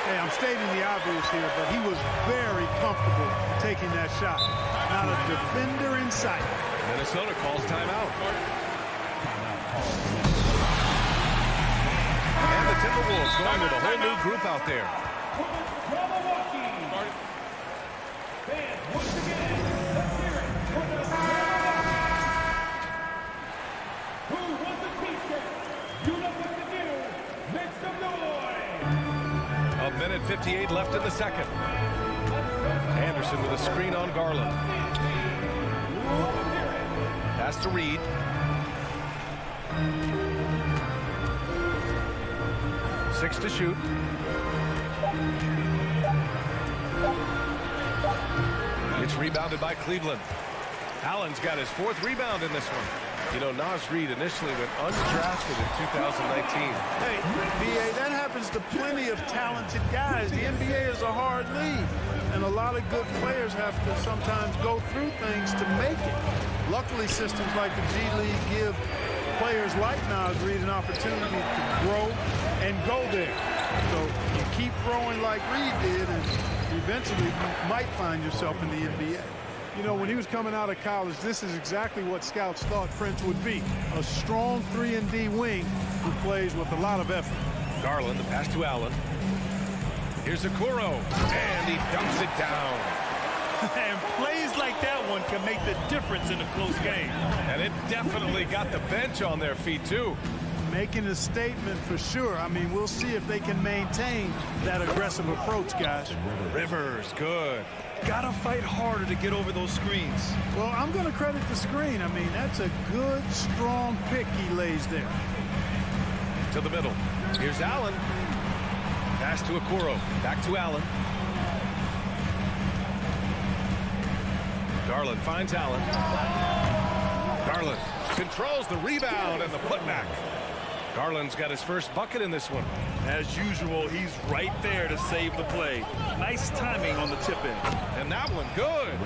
Hey, I'm stating the obvious here, but he was very comfortable taking that shot. Not a defender in sight. Minnesota calls timeout. And the Timberwolves going with a whole new group out there. A minute 58 left in the second. Anderson with a screen on Garland. Pass to Reed. Six to shoot. It's rebounded by Cleveland. Allen's got his 4th rebound in this one. You know, Naz Reid initially went undrafted in 2019. Hey, B.A., that happens to plenty of talented guys. The NBA is a hard league, and a lot of good players have to sometimes go through things to make it. Luckily, systems like the G League give players like Naz Reid an opportunity to grow and go there. So you keep growing like Reid did, and eventually you might find yourself in the NBA. You know, when he was coming out of college, this is exactly what scouts thought Prince would be. A strong 3-and-D wing who plays with a lot of effort. Garland, the pass to Allen. Here's Okoro, and he dumps it down. And plays like that one can make the difference in a close game. And it definitely got the bench on their feet, too. Making a statement for sure. I mean, we'll see if they can maintain that aggressive approach, guys. Rivers, good. Gotta fight harder to get over those screens. Well, I'm going to credit the screen. I mean, that's a good, strong pick he lays there. To the middle. Here's Allen. Pass to Okoro. Back to Allen. Garland finds Allen. Garland controls the rebound and the putback. Garland's got his first bucket in this one. As usual, he's right there to save the play. Nice timing on the tip-in. And that one good.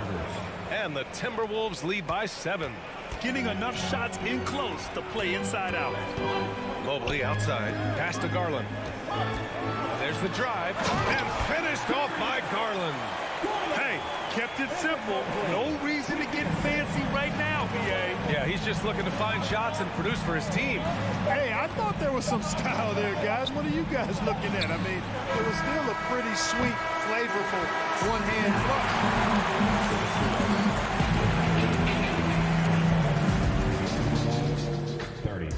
And the Timberwolves lead by 7. Getting enough shots in close to play inside out. Mobley outside. Pass to Garland. There's the drive. And finished off by Garland. Hey, kept it simple. No reason to get fancy right now, BA. Yeah, he's just looking to find shots and produce for his team. Hey, I thought there was some style there, guys. What are you guys looking at? I mean, it was still a pretty sweet, flavorful one-hand flush. 30.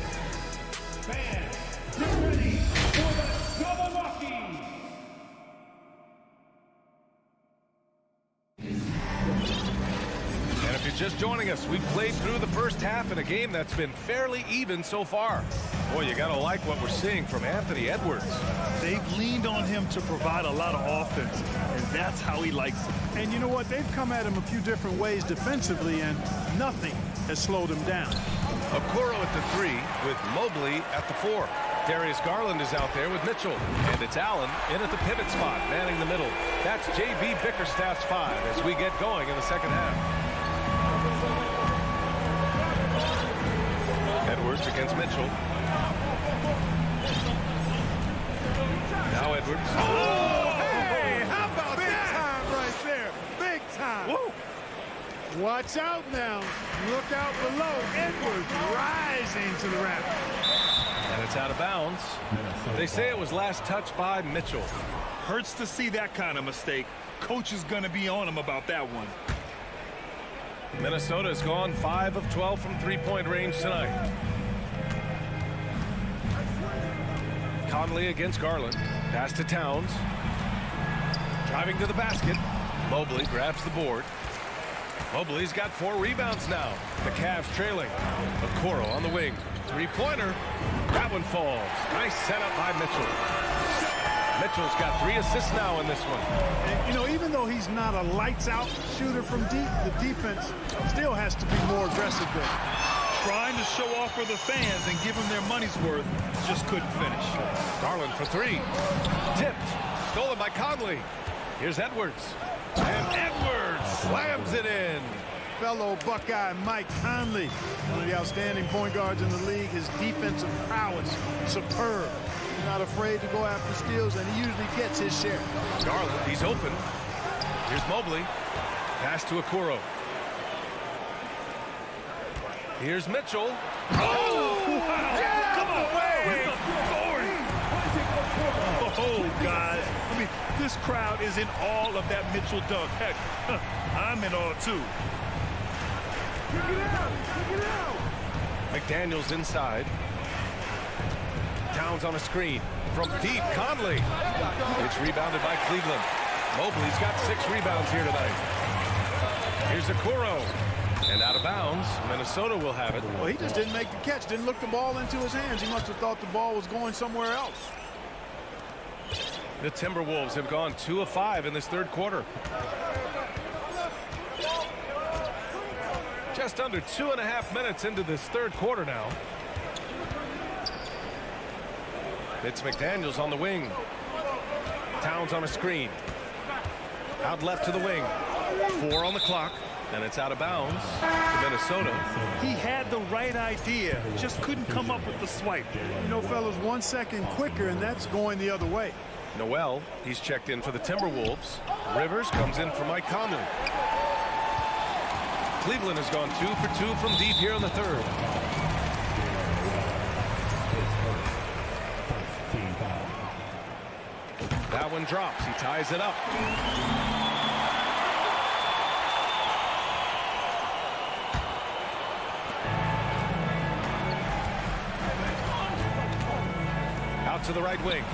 Fans, get ready for the double walkie. And if you're just joining us, we've played through the first half in a game that's been fairly even so far. Boy, you got to like what we're seeing from Anthony Edwards. They've leaned on him to provide a lot of offense, and that's how he likes it. And you know what? They've come at him a few different ways defensively, and nothing has slowed him down. Okoro at the 3 with Mobley at the 4. Darius Garland is out there with Mitchell. And it's Allen in at the pivot spot, manning the middle. That's J.B. Bickerstaff's 5 as we get going in the second half. Edwards against Mitchell. Now Edwards. Oh, hey, how about that? Big time right there. Big time. Woo. Watch out now. Look out below. Edwards rising to the rack. And it's out of bounds. They say it was last touched by Mitchell. Hurts to see that kind of mistake. Coach is going to be on him about that one. Minnesota's gone 5 of 12 from three-point range tonight. Conley against Garland. Pass to Towns. Driving to the basket. Mobley grabs the board. Mobley's got 4 rebounds now. The Cavs trailing. Okoro on the wing. Three-pointer. That one falls. Nice setup by Mitchell. Mitchell's got 3 assists now in this one. And, you know, even though he's not a lights-out shooter from deep, the defense still has to be more aggressive there. Trying to show off for the fans and give them their money's worth, just couldn't finish. Garland for 3. Tipped. Stolen by Conley. Here's Edwards. And Edwards slams it in. Fellow Buckeye Mike Conley, one of the outstanding point guards in the league. His defensive prowess, superb. He's not afraid to go after steals, and he usually gets his share. Garland, he's open. Here's Mobley. Pass to Okoro. Here's Mitchell. Oh, wow. Yeah, Come on, with the authority. Oh, guys. I mean, this crowd is in awe of that Mitchell dunk. Heck, I'm in awe, too. Check it out. Check it out. McDaniels inside. Towns on a screen. From deep, Conley. It's rebounded by Cleveland. Mobley's got 6 rebounds here tonight. Here's Okoro. And out of bounds, Minnesota will have it. Well, he just didn't make the catch, didn't look the ball into his hands. He must have thought the ball was going somewhere else. The Timberwolves have gone 2 of 5 in this third quarter. Just under 2.5 minutes into this third quarter now. It's McDaniels on the wing. Towns on a screen. Out left to the wing. 4 on the clock. And it's out of bounds to Minnesota. He had the right idea, just couldn't come up with the swipe. You know, fellas, 1 second quicker, and that's going the other way. Noel, he's checked in for the Timberwolves. Rivers comes in for Mike Conley. Cleveland has gone 2 for 2 from deep here in the third. That one drops. He ties it up. Out to the right wing.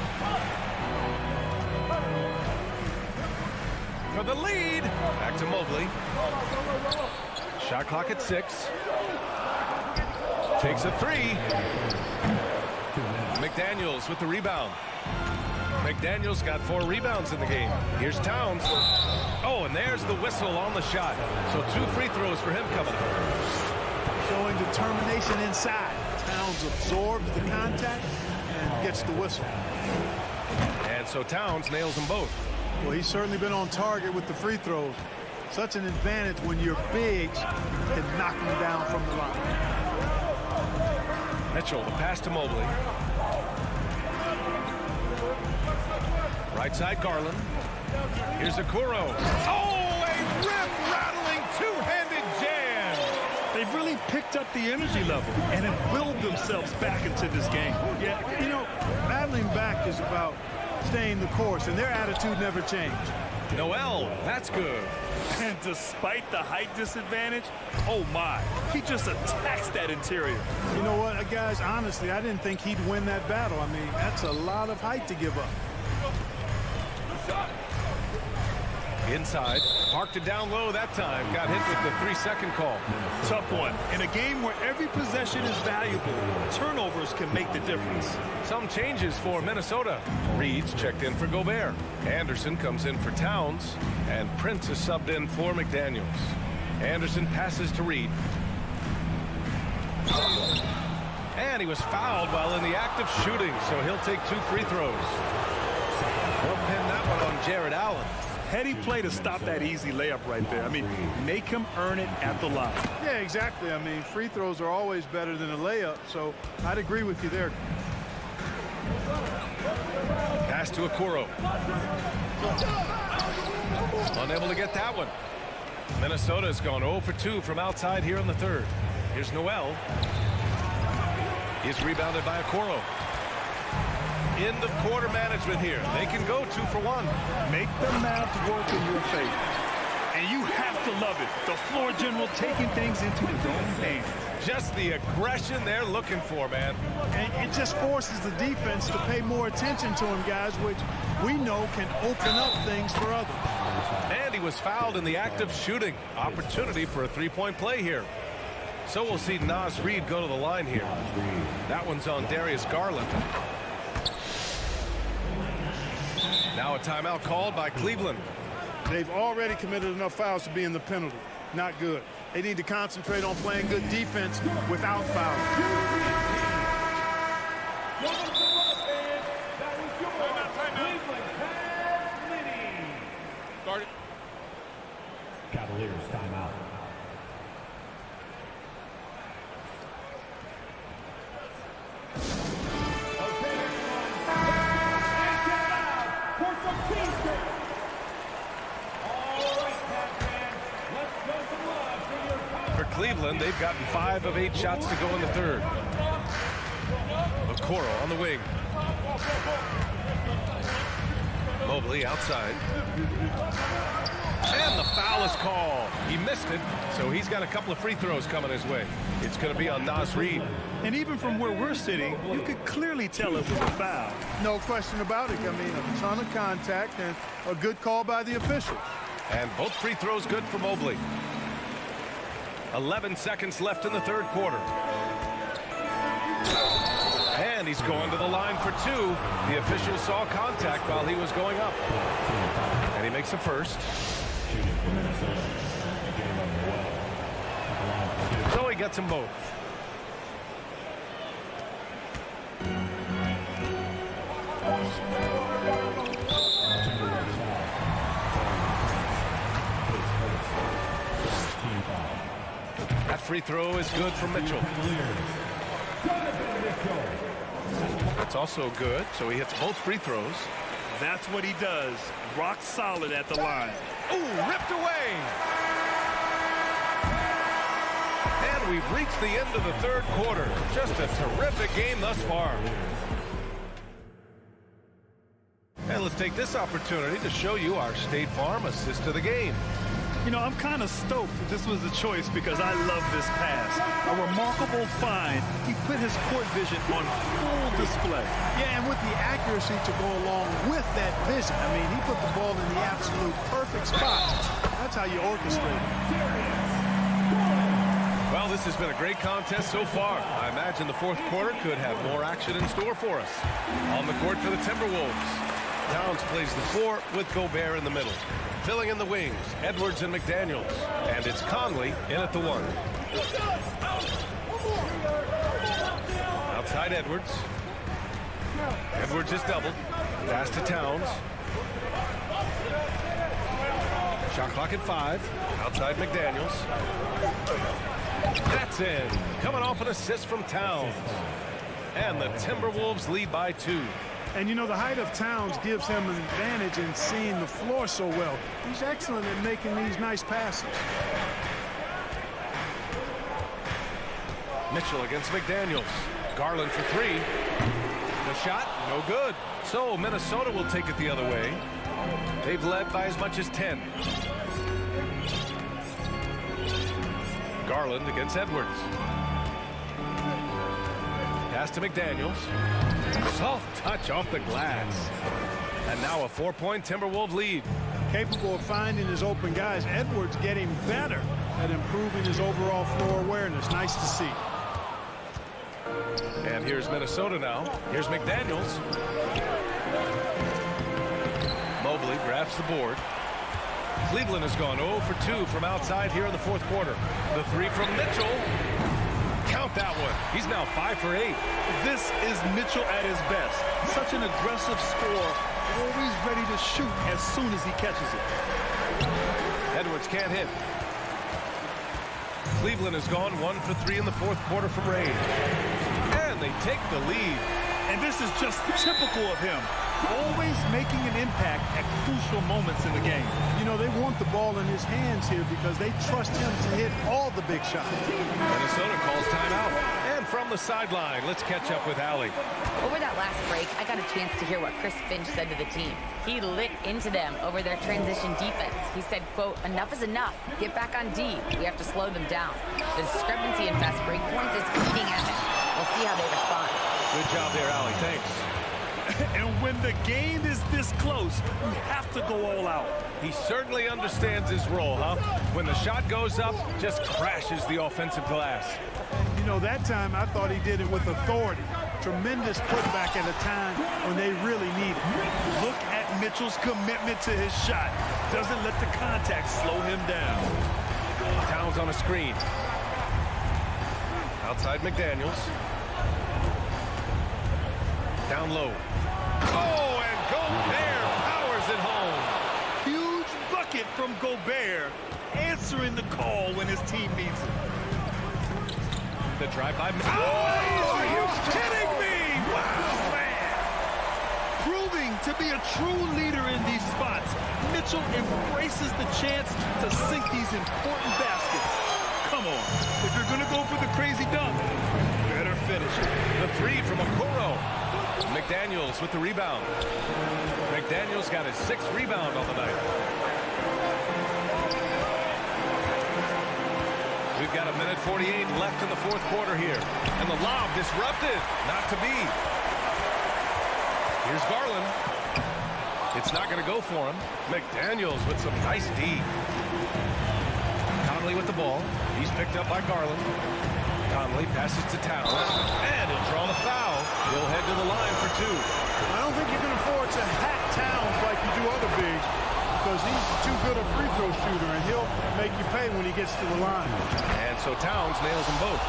For the lead. Back to Mobley. Shot clock at 6. Takes a 3. McDaniels with the rebound. McDaniels got 4 rebounds in the game. Here's Towns. Oh, and there's the whistle on the shot. So 2 free throws for him coming up. Showing determination inside. Towns absorbs the contact and gets the whistle. And so Towns nails them both. Well, he's certainly been on target with the free throws. Such an advantage when your bigs can knock them down from the line. Mitchell, the pass to Mobley. Right side, Garland. Here's Okoro. Oh, a rip-rattling two-handed jam. They've really picked up the energy level and have willed themselves back into this game. Yeah, you know, battling back is about staying the course, and their attitude never changed. Noel, that's good. And despite the height disadvantage, oh my, he just attacks that interior. You know what, guys, honestly, I didn't think he'd win that battle. I mean, that's a lot of height to give up. Inside, parked it down low that time. Got hit with the 3-second call. Tough one. In a game where every possession is valuable, turnovers can make the difference. Some changes for Minnesota. Reed's checked in for Gobert. Anderson comes in for Towns. And Prince is subbed in for McDaniels. Anderson passes to Reed. And he was fouled while in the act of shooting, so he'll take 2 free throws. They'll pin that one on Jared Allen. Heady play to stop that easy layup right there. I mean, make him earn it at the line. Yeah, exactly. I mean, free throws are always better than a layup, so I'd agree with you there. Pass to Okoro. Unable to get that one. Minnesota's gone 0 for 2 from outside here in the third. Here's Noel. He's rebounded by Okoro. End of quarter management here. They can go 2 for 1. Make the math work in your favor. And you have to love it. The floor general taking things into his own hands. Just the aggression they're looking for, man. And it just forces the defense to pay more attention to him, guys, which we know can open up things for others. And he was fouled in the act of shooting. Opportunity for a 3-point play here. So we'll see Naz Reid go to the line here. That one's on Darius Garland. Now a timeout called by Cleveland. They've already committed enough fouls to be in the penalty. Not good. They need to concentrate on playing good defense without fouls. Cavaliers timeout. For Cleveland, they've gotten 5 of 8 shots to go in the third. Okoro on the wing. Mobley outside. And the foul is called. He missed it, so he's got a couple of free throws coming his way. It's going to be on Naz Reid. And even from where we're sitting, you could clearly tell it was a foul. No question about it. I mean, a ton of contact and a good call by the officials. And both free throws good for Mobley. 11 seconds left in the third quarter. And he's going to the line for 2. The official saw contact while he was going up. And he makes a first. So he gets them both. That free throw is good from Mitchell. That's also good, so he hits both free throws. That's what he does. Rock solid at the line. Ooh, ripped away. And we've reached the end of the third quarter. Just a terrific game thus far. And let's take this opportunity to show you our State Farm assist to the game. You know, I'm kind of stoked that this was a choice because I love this pass. A remarkable find. He put his court vision on full display. Yeah, and with the accuracy to go along with that vision. I mean, he put the ball in the absolute perfect spot. That's how you orchestrate it. Well, this has been a great contest so far. I imagine the fourth quarter could have more action in store for us. On the court for the Timberwolves, Towns plays the 4 with Gobert in the middle. Filling in the wings, Edwards and McDaniels. And it's Conley in at the 1. Outside Edwards. Edwards is doubled. Pass to Towns. Shot clock at 5. Outside McDaniels. That's in. Coming off an assist from Towns. And the Timberwolves lead by 2. And, you know, the height of Towns gives him an advantage in seeing the floor so well. He's excellent at making these nice passes. Mitchell against McDaniels. Garland for 3. The shot, no good. So Minnesota will take it the other way. They've led by as much as 10. Garland against Edwards. Pass to McDaniels. Soft touch off the glass. And now a 4-point Timberwolves lead. Capable of finding his open guys. Edwards getting better at improving his overall floor awareness. Nice to see. And here's Minnesota now. Here's McDaniels. Mobley grabs the board. Cleveland has gone 0 for 2 from outside here in the fourth quarter. The 3 from Mitchell. Count that one. He's now 5 for 8. This is Mitchell at his best. Such an aggressive scorer, always ready to shoot as soon as he catches it. Edwards can't hit. Cleveland has gone 1 for 3 in the fourth quarter from range. And they take the lead. And this is just typical of him. Always making an impact at crucial moments in the game. You know, they want the ball in his hands here because they trust him to hit all the big shots. Minnesota calls timeout. And from the sideline, let's catch up with Allie. Over that last break, I got a chance to hear what Chris Finch said to the team. He lit into them over their transition defense. He said, quote, "Enough is enough. Get back on D. We have to slow them down." The discrepancy in fast break points is eating at them. We'll see how they respond. Good job there, Allie. Thanks. And when the game is this close, you have to go all out. He certainly understands his role, huh? When the shot goes up, just crashes the offensive glass. You know, that time I thought he did it with authority. Tremendous putback at a time when they really need it. Look at Mitchell's commitment to his shot. Doesn't let the contact slow him down. Towns on a screen. Outside McDaniels. Down low. Oh, and Gobert powers it home. Huge bucket from Gobert, answering the call when his team needs it. The drive by. Oh, are you kidding me? Wow, man. Proving to be a true leader in these spots, Mitchell embraces the chance to sink these important baskets. Come on, if you're going to go for the crazy dunk, better finish it. The 3 from Okoro. McDaniels with the rebound. McDaniels got his 6th rebound on the night. We've got 1:48 left in the fourth quarter here. And the lob disrupted. Not to be. Here's Garland. It's not going to go for him. McDaniels with some nice D. Conley with the ball. He's picked up by Garland. Conley passes to Towns. And he'll draw the foul. He'll head to the line for 2. I don't think you can afford to hack Towns like you do other bigs because he's too good a free throw shooter, and he'll make you pay when he gets to the line. And so Towns nails them both.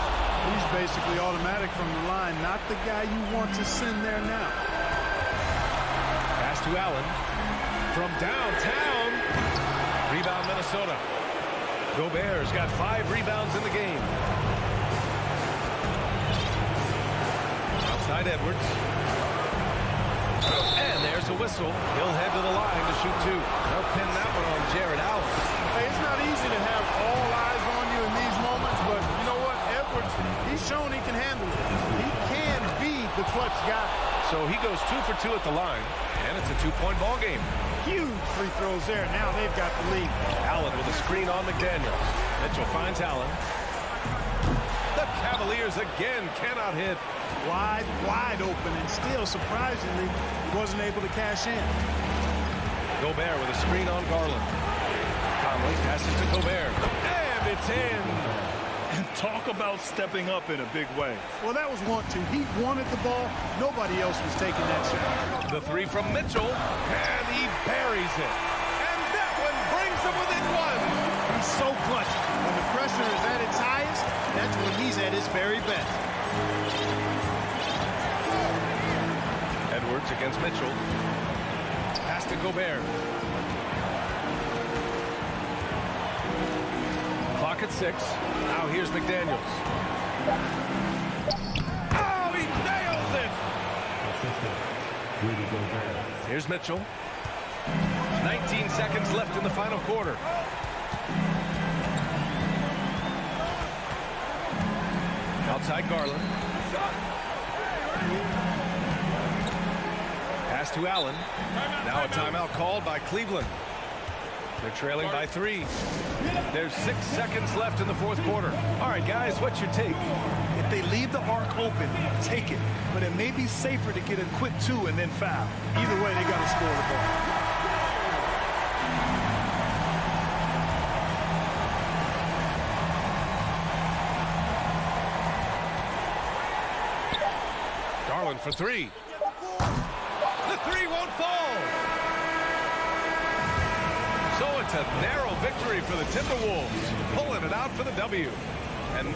He's basically automatic from the line, not the guy you want to send there now. Pass to Allen. From downtown. Rebound Minnesota. Gobert's got 5 rebounds in the game. Outside Edwards. And there's a whistle. He'll head to the line to shoot 2. They'll pin that one on Jared Allen. Hey, it's not easy to have all eyes on you in these moments, but you know what? So he goes 2 for 2 at the line, and it's a 2-point ball game. Huge free throws there. Now they've got the lead. Allen with a screen on McDaniels. Mitchell finds Allen. The Cavaliers again cannot hit. Wide open, and still, surprisingly, wasn't able to cash in. Gobert with a screen on Garland. Conley passes to Gobert, and it's in. And talk about stepping up in a big way. Well, that was 1-2. He wanted the ball. Nobody else was taking that shot. The three from Mitchell, and he buries it. And that one brings them within one. He's so clutch. When the pressure is at its highest, that's when he's at his very best. Edwards against Mitchell. Pass to Gobert. Clock at 6. Now here's McDaniels. Oh, he nails it! Here's Mitchell. 19 seconds left in the final quarter. Outside Garland. Pass to Allen. Now a timeout called by Cleveland. They're trailing by 3. There's 6 seconds left in the fourth quarter. All right, guys, what's your take? If they leave the arc open, take it. But it may be safer to get a quick 2 and then foul. Either way, they got to score the ball. Garland for 3. The 3 won't fall. So it's a narrow victory for the Timberwolves, pulling it out for the W. And I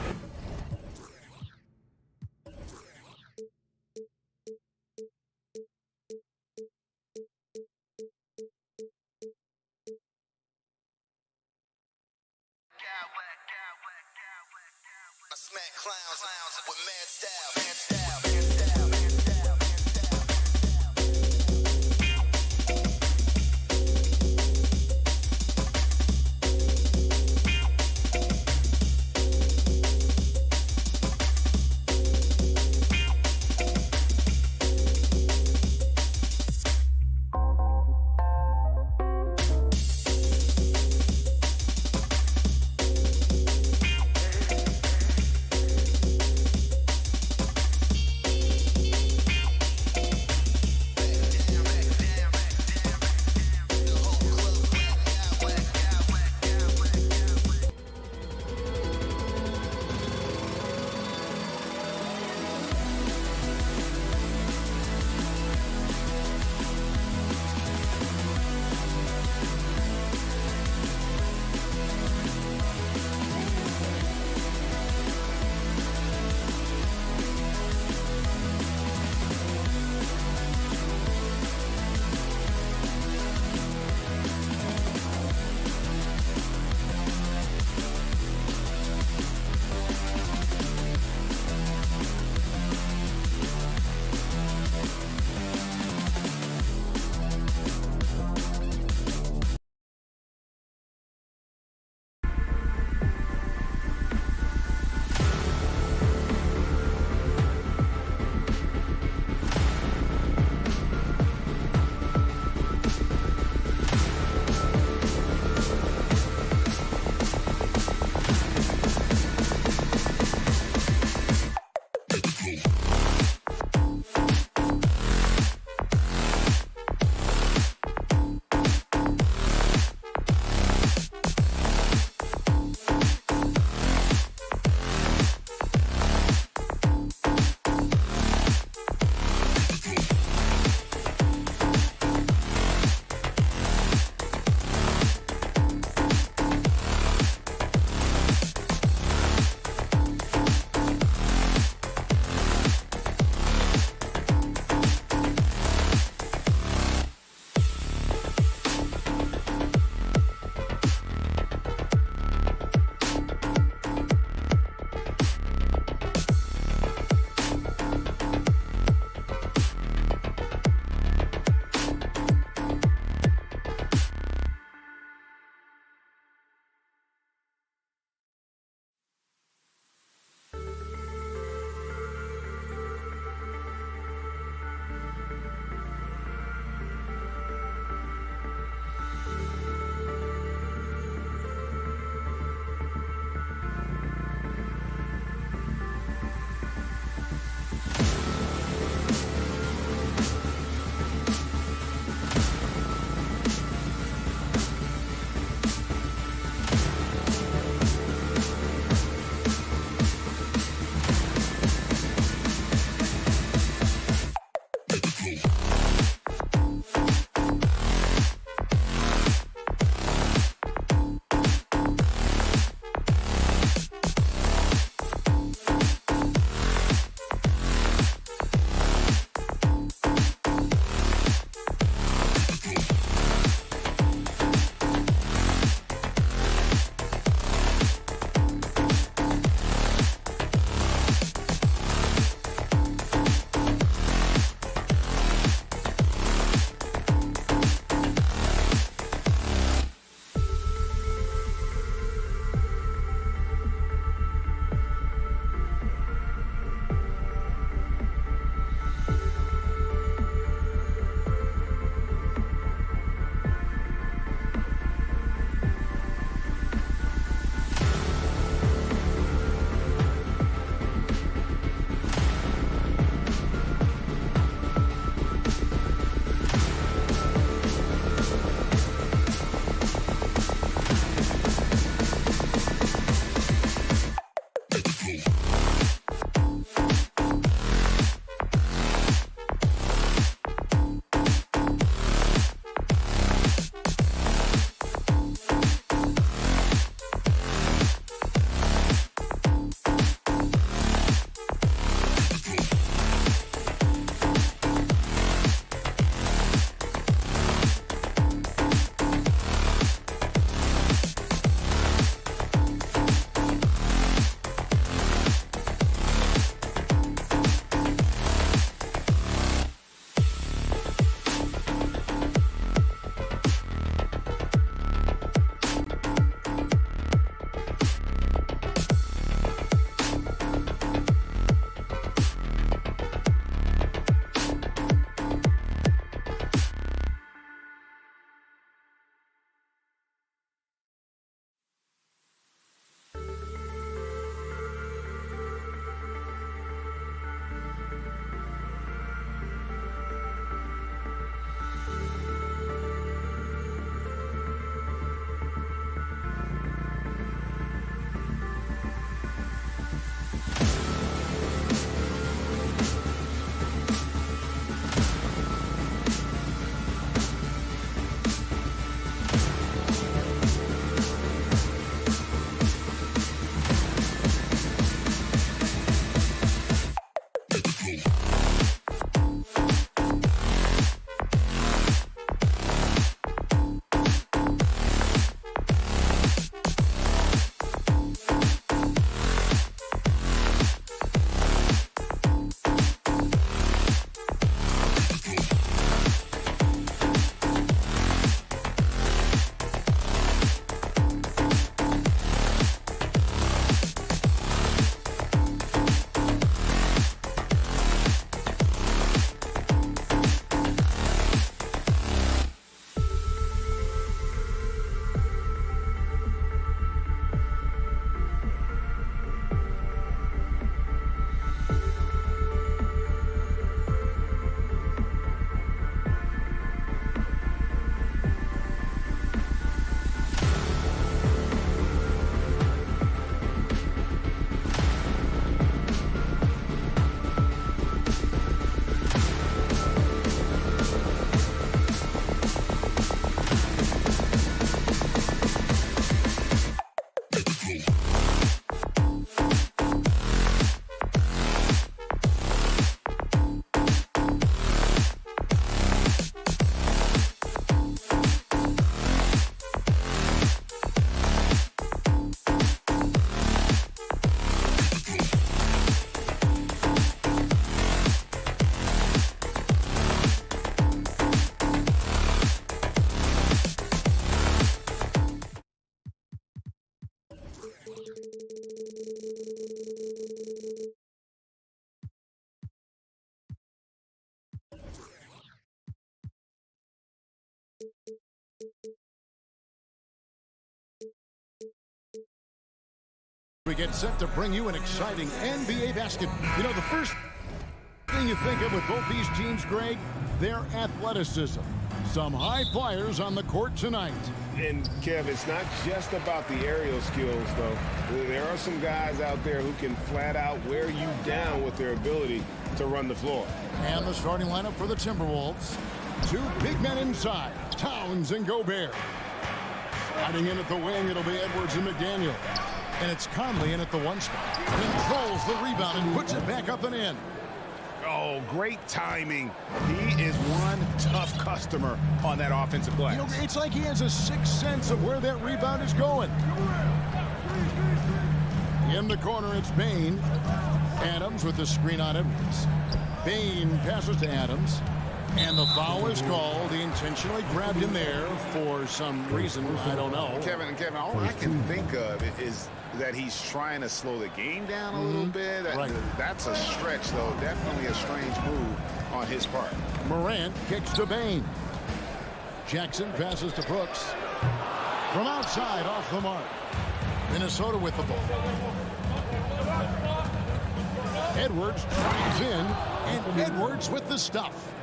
smack clowns with mad style. We get set to bring you an exciting NBA basketball. You know, the first thing you think of with both these teams, Greg, their athleticism. Some high flyers on the court tonight. And, Kev, it's not just about the aerial skills, though. There are some guys out there who can flat out wear you down with their ability to run the floor. And the starting lineup for the Timberwolves. Two big men inside, Towns and Gobert. Sliding in at the wing, it'll be Edwards and McDaniel. And it's Conley in at the one spot. Controls the rebound and puts it back up and in. Oh, great timing. He is one tough customer on that offensive glass. You know, it's like he has a sixth sense of where that rebound is going. In the corner, it's Bane. Adams with the screen on Edwards. Bane passes to Adams. And the foul is called. He intentionally grabbed him there for some reason. I don't know. Kevin, all I can think of is that he's trying to slow the game down a little bit. Right. That's a stretch, though. Definitely a strange move on his part. Morant kicks to Bane. Jackson passes to Brooks. From outside, off the mark. Minnesota with the ball. Edwards drives in, and Edwards with the stuff.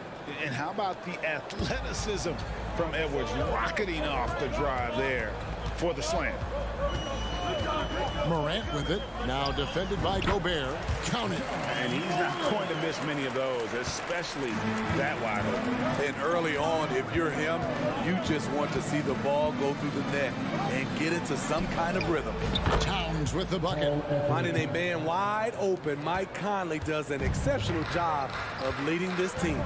And how about the athleticism from Edwards rocketing off the drive there for the slam. Morant with it. Now defended by Gobert. Count it. And he's not going to miss many of those, especially that wide open. And early on, if you're him, you just want to see the ball go through the net and get into some kind of rhythm. Towns with the bucket. Finding a man wide open, Mike Conley does an exceptional job of leading this team.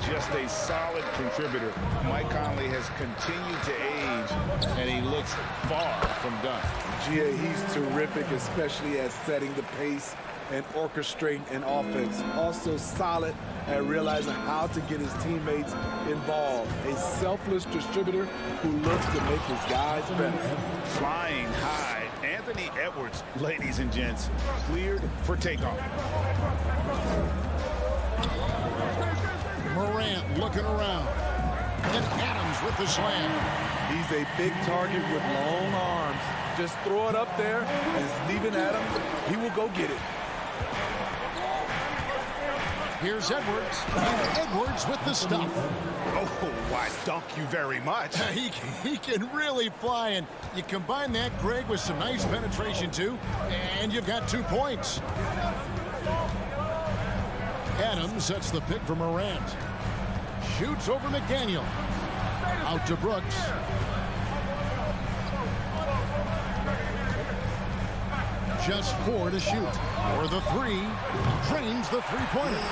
Just a solid contributor. Mike Conley has continued to age, and he looks far from done. GA, he's terrific, especially at setting the pace and orchestrating an offense. Also solid at realizing how to get his teammates involved. A selfless distributor who looks to make his guys better. Flying high, Anthony Edwards, ladies and gents, cleared for takeoff. Morant looking around. And Adams with the slam. He's a big target with long arms. Just throw it up there, and Steven Adams, he will go get it. Here's Edwards. And Edwards with the stuff. Oh, why, thank you very much. He can really fly, and you combine that, Greg, with some nice penetration, too, and you've got 2 points. Adams sets the pick for Morant. Shoots over McDaniel. Out to Brooks. Just 4 to shoot. Or the 3. Drains the three-pointer.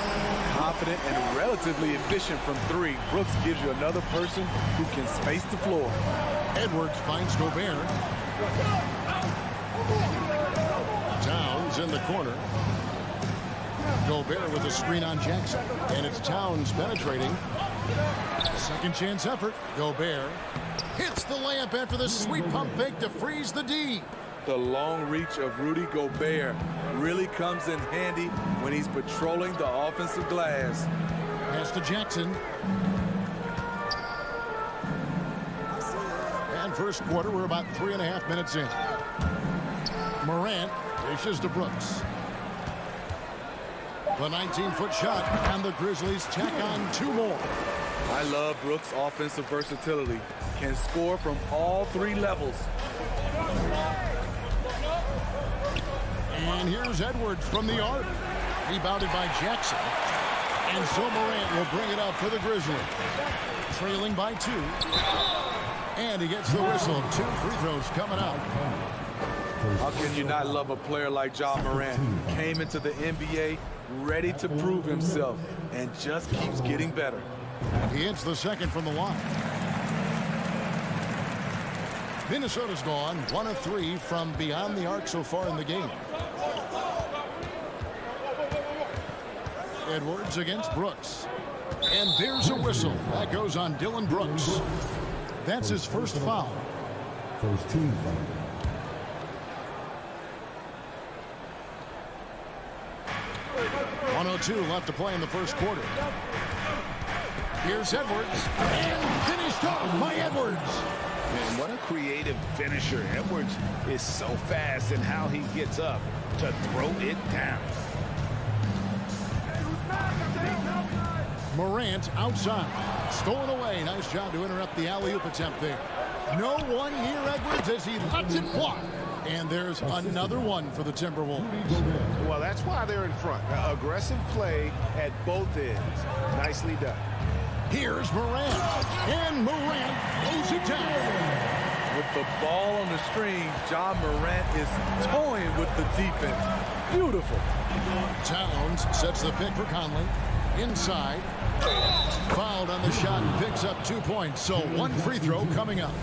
Confident and relatively efficient from 3. Brooks gives you another person who can space the floor. Edwards finds Gobert. Towns in the corner. Gobert with a screen on Jackson. And it's Towns penetrating. Second chance effort. Gobert hits the layup after the sweet pump fake to freeze the D. The long reach of Rudy Gobert really comes in handy when he's patrolling the offensive glass. Pass to Jackson. And first quarter, we're about 3.5 minutes in. Morant dishes to Brooks. The 19-foot shot, and the Grizzlies tack on 2 more. I love Brooks' offensive versatility. Can score from all 3 levels. And here's Edwards from the arc. Rebounded by Jackson. And so Morant will bring it up for the Grizzlies. Trailing by 2. And he gets the whistle. 2 free throws coming up. How can you not love a player like Ja Morant? Came into the NBA ready to prove himself and just keeps getting better. He hits the second from the line. Minnesota's gone 1 of 3 from beyond the arc so far in the game. Edwards against Brooks. And there's a whistle. That goes on Dylan Brooks. That's his first foul. First team foul. .102 left to play in the first quarter. Here's Edwards. And finished off by Edwards. And what a creative finisher. Edwards is so fast in how he gets up to throw it down. Morant outside. Stolen away. Nice job to interrupt the alley-oop attempt there. No one near Edwards as he lets it fly. And there's another one for the Timberwolves. Well, that's why they're in front. Aggressive play at both ends. Nicely done. Here's Morant. And Morant throws it down. With the ball on the string, John Morant is toying with the defense. Beautiful. Towns sets the pick for Conley. Inside. Fouled on the shot and picks up 2 points. So one free throw coming up.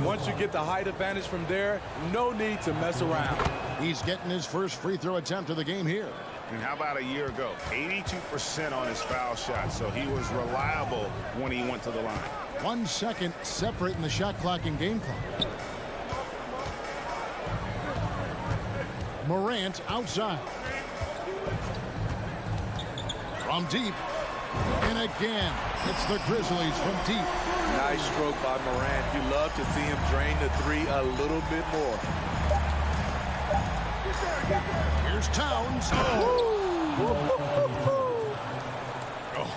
Once you get the height advantage from there, no need to mess around. He's getting his first free throw attempt of the game here. And how about a year ago? 82% on his foul shot, so he was reliable when he went to the line. 1 second separating the shot clock and game clock. Morant outside. From deep. And again, it's the Grizzlies from deep. Nice stroke by Morant. You love to see him drain the three a little bit more. Here's Towns.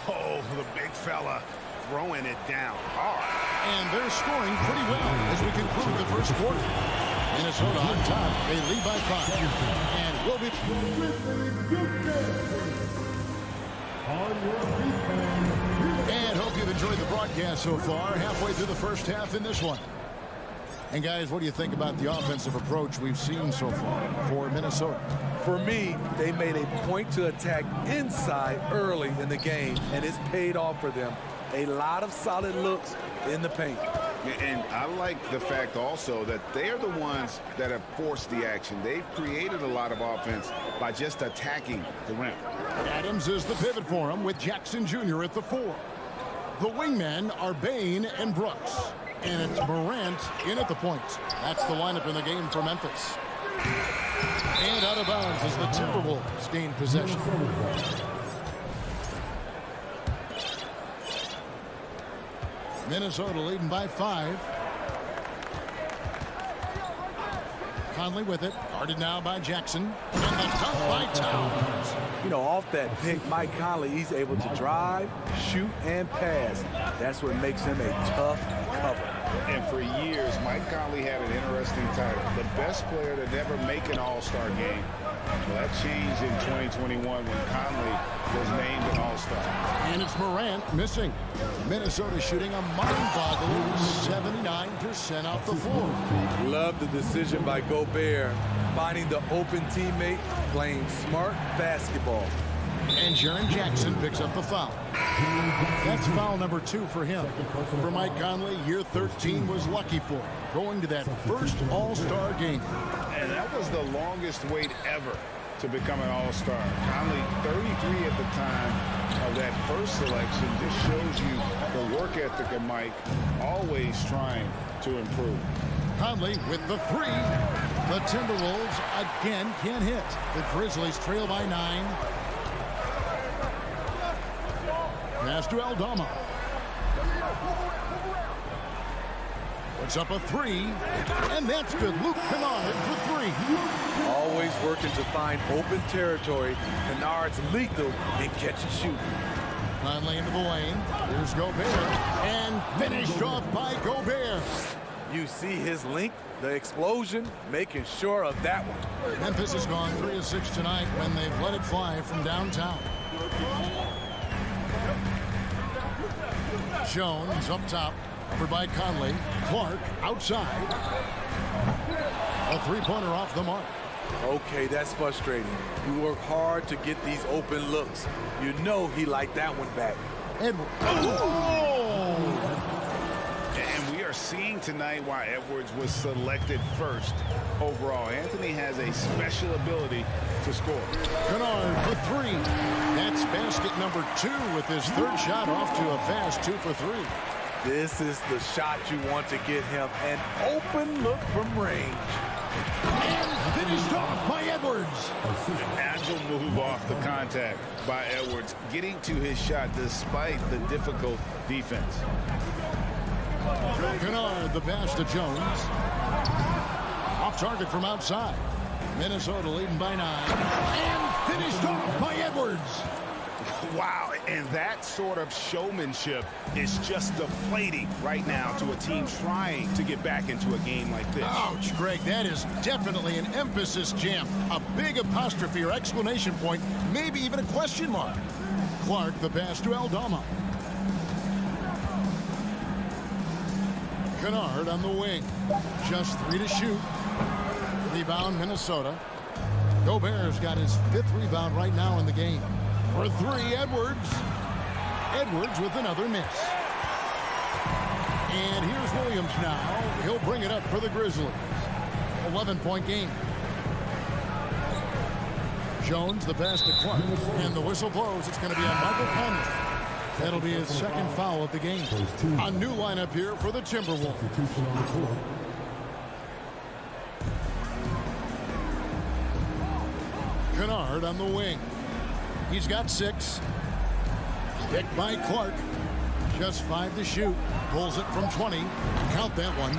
Oh, the big fella throwing it down hard. And they're scoring pretty well as we conclude the first quarter. Minnesota on top. They lead by 5. And will be... And hope you've enjoyed the broadcast so far. Halfway through the first half in this one. And guys, what do you think about the offensive approach we've seen so far for Minnesota? For me, they made a point to attack inside early in the game, and it's paid off for them. A lot of solid looks in the paint. And I like the fact also that they're the ones that have forced the action. They've created a lot of offense by just attacking the rim. Adams is the pivot for him with Jackson Jr. at the 4. The wingmen are Bane and Brooks. And it's Morant in at the point. That's the lineup in the game for Memphis. And out of bounds as the Timberwolves gain possession. Minnesota leading by 5. Conley with it. Guarded now by Jackson. And the dunk by Towns. You know, off that pick, Mike Conley, he's able to drive, shoot, and pass. That's what makes him a tough cover. And for years, Mike Conley had an interesting title. The best player to never make an all-star game. Well, that changed in 2021 when Conley was named an all-star. And it's Morant missing. Minnesota shooting a mind-boggling 79% off the floor. Love the decision by Gobert, finding the open teammate, playing smart basketball. And Jaren Jackson picks up the foul. That's foul number 2 for him. For Mike Conley, year 13 was lucky for him, going to that first all-star game. And that was the longest wait ever to become an all-star. Conley, 33 at the time of that first selection, just shows you the work ethic of Mike, always trying to improve. Conley with the 3. The Timberwolves again can't hit. The Grizzlies trail by 9. Pass to Aldama. Puts up a 3. And that's good. Luke Kennard for 3. Always working to find open territory. Kennard's lethal in catch and shoot. Conley into the lane. Here's Gobert. And finished off by Gobert. You see his length, the explosion, making sure of that one. Memphis has gone 3 of 6 tonight when they've let it fly from downtown. Jones up top, covered by Conley. Clark outside. A 3-pointer off the mark. Okay, that's frustrating. You work hard to get these open looks. You know he liked that one back. Edwards. Oh! And we are seeing tonight why Edwards was selected first overall. Anthony has a special ability to score. Kennard for 3. That's basket number 2 with his 3rd shot off to a fast 2 for 3. This is the shot you want to get him. An open look from range. And finished off by Edwards. An agile move off the contact by Edwards, getting to his shot despite the difficult defense. Kennard, the pass to Jones. Off target from outside. Minnesota leading by 9. And finished off by Edwards. Wow, and that sort of showmanship is just deflating right now to a team trying to get back into a game like this. Ouch, Greg, that is definitely an emphasis jam. A big apostrophe or exclamation point, maybe even a question mark. Clark, the pass to Aldama. Kennard on the wing. Just 3 to shoot. Rebound, Minnesota. Gobert's got his 5th rebound right now in the game. For 3, Edwards. Edwards with another miss. And here's Williams now. He'll bring it up for the Grizzlies. 11-point game. Jones, the pass to Clark. And the whistle blows. It's going to be on Michael Conley. That'll be his 2nd foul of the game. A new lineup here for the Timberwolves. Kennard on the wing. He's got 6. Picked by Clark. Just 5 to shoot. Pulls it from 20. Count that one.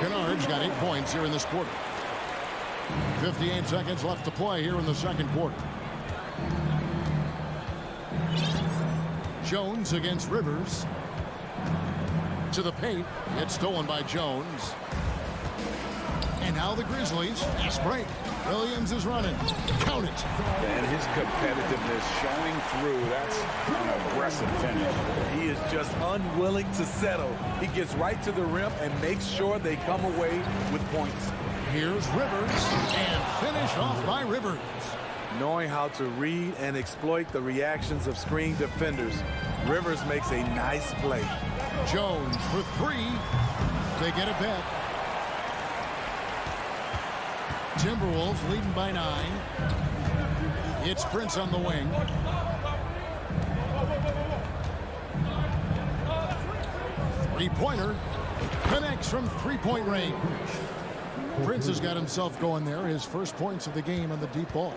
Kennard's got 8 points here in this quarter. 58 seconds left to play here in the 2nd quarter. Jones against Rivers. To the paint. It's stolen by Jones. And now the Grizzlies. Fast break. Williams is running. Count it. And his competitiveness showing through. That's an aggressive finish. He is just unwilling to settle. He gets right to the rim and makes sure they come away with points. Here's Rivers. And finished off by Rivers. Knowing how to read and exploit the reactions of screen defenders, Rivers makes a nice play. Jones for 3. They get it back. Timberwolves leading by 9. It's Prince on the wing. Three-pointer. Connects from 3-point range. Prince has got himself going there. His first points of the game on the deep ball.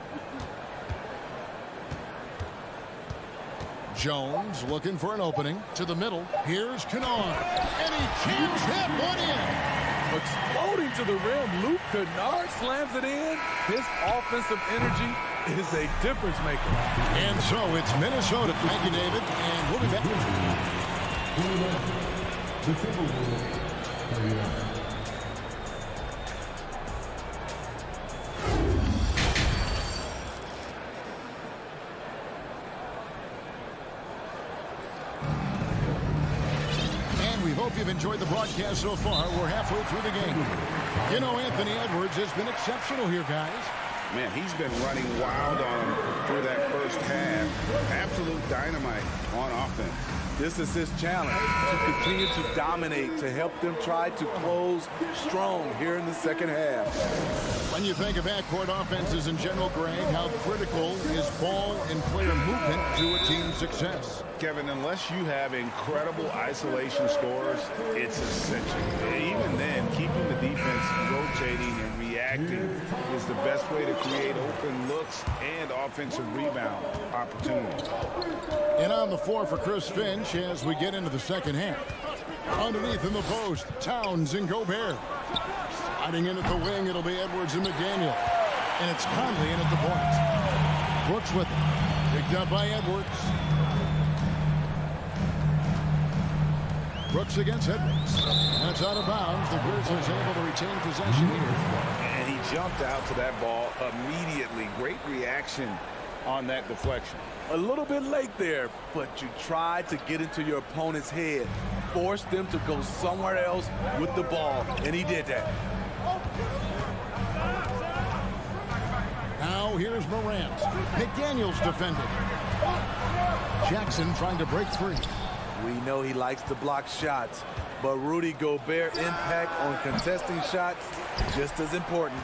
Jones looking for an opening. To the middle. Here's Kennard. And he jams that one in. Exploding to the rim, Luke Kennard slams it in. His offensive energy is a difference maker. And so it's Minnesota. Thank you, David. And we'll be back. Hope you've enjoyed the broadcast so far. We're halfway through the game. You know, Anthony Edwards has been exceptional here, guys. Man, he's been running wild on him through that first half. Absolute dynamite on offense. This is his challenge, to continue to dominate, to help them try to close strong here in the second half. When you think of backcourt offenses in general, Greg, how critical is ball and player movement to a team's success? Kevin, unless you have incredible isolation scores, it's essential. Even then, keeping the defense rotating and reacting is the best way to create open looks and offensive rebound opportunities. And on the floor for Chris Finch as we get into the second half. Underneath in the post, Towns and Gobert. Sliding in at the wing, it'll be Edwards and McDaniel. And it's Conley in at the point. Brooks with it. Picked up by Edwards. Brooks against Edwards. And it's out of bounds. The Grizzlies able to retain possession here. And he jumped out to that ball immediately. Great reaction on that deflection. A little bit late there, but you tried to get into your opponent's head. Force them to go somewhere else with the ball, and he did that. Now here's Morant. McDaniel's defending. Jackson trying to break free. We know he likes to block shots, but Rudy Gobert's impact on contesting shots just as important.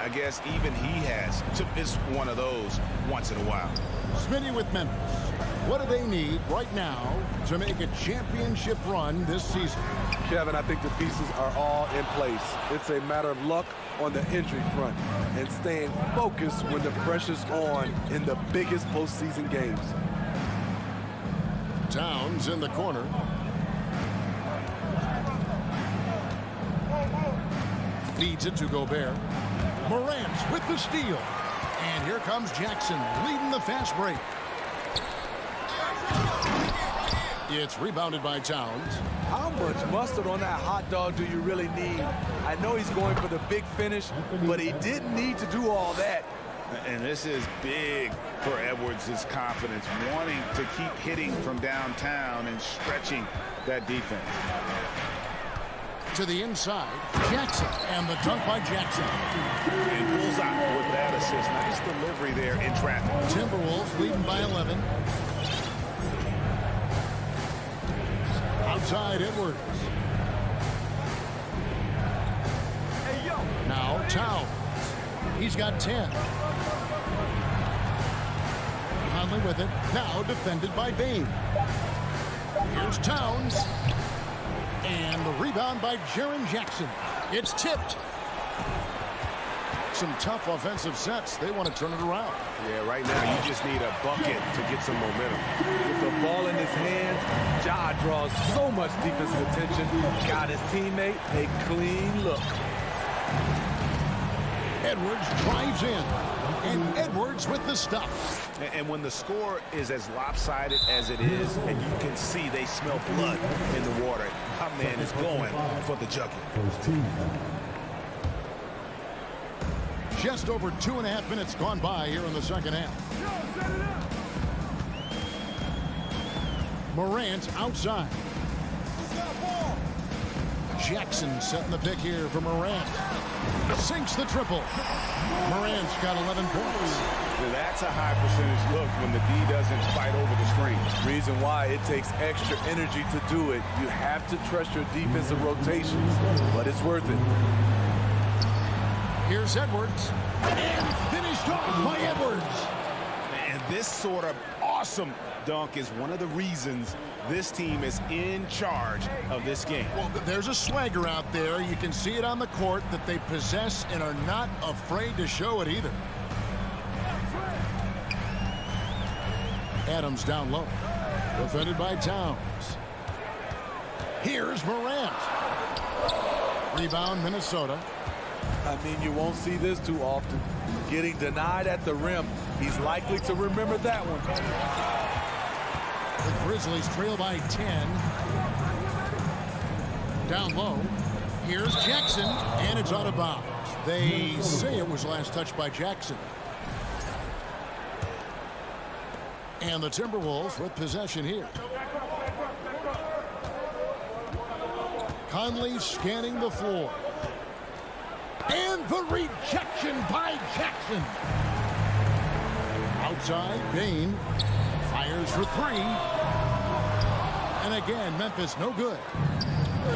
I guess even he has to miss one of those once in a while. Smitty with Memphis. What do they need right now to make a championship run this season? Kevin, I think the pieces are all in place. It's a matter of luck on the injury front and staying focused when the pressure's on in the biggest postseason games. Towns in the corner. Feeds it to Gobert. Morant with the steal. And here comes Jackson leading the fast break. It's rebounded by Towns. How much mustard on that hot dog do you really need? I know he's going for the big finish, but he didn't need to do all that. And this is big for Edwards' confidence, wanting to keep hitting from downtown and stretching that defense. To the inside, Jackson, and the dunk by Jackson. And bullseye with that assist. Nice delivery there in traffic. Timberwolves leading by 11. Outside Edwards. Now Towns. He's got 10. Conley with it. Now defended by Bain. Here's Towns. And the rebound by Jaren Jackson. It's tipped. Some tough offensive sets. They want to turn it around. Yeah, right now you just need a bucket to get some momentum. With the ball in his hands, Ja draws so much defensive attention. Got his teammate a clean look. Edwards drives in. And Edwards with the stuff. And when the score is as lopsided as it is, and you can see they smell blood in the water, my man is going for the jugular. Just over 2.5 minutes gone by here in the second half. Morant outside. Jackson setting the pick here for Morant. Sinks the triple. Morant's got 11 points. That's a high percentage look when the D doesn't fight over the screen. Reason why it takes extra energy to do it. You have to trust your defensive rotations, but it's worth it. Here's Edwards. And finished off by Edwards. And this sort of awesome dunk is one of the reasons this team is in charge of this game. Well, there's a swagger out there. You can see it on the court that they possess and are not afraid to show it either. Adams down low. Defended by Towns. Here's Morant. Rebound, Minnesota. I mean, you won't see this too often. Getting denied at the rim. He's likely to remember that one. The Grizzlies trail by 10. Down low. Here's Jackson, and it's out of bounds. They say it was last touched by Jackson. And the Timberwolves with possession here. Conley scanning the floor. And the rejection by Jackson. Outside, Bain fires for three. And again, Memphis no good.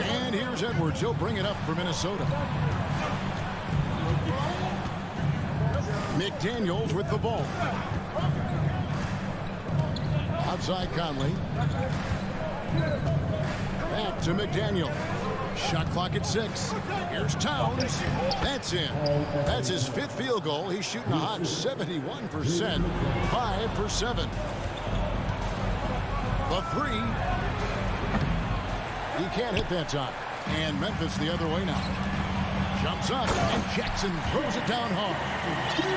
And here's Edwards. He'll bring it up for Minnesota. McDaniels with the ball. Outside Conley. Back to McDaniel. Shot clock at 6. Here's Towns. That's in. That's his 5th field goal. He's shooting a hot 71%. 5 for 7. The 3. He can't hit that time. And Memphis the other way now. Jumps up, and Jackson throws it down hard.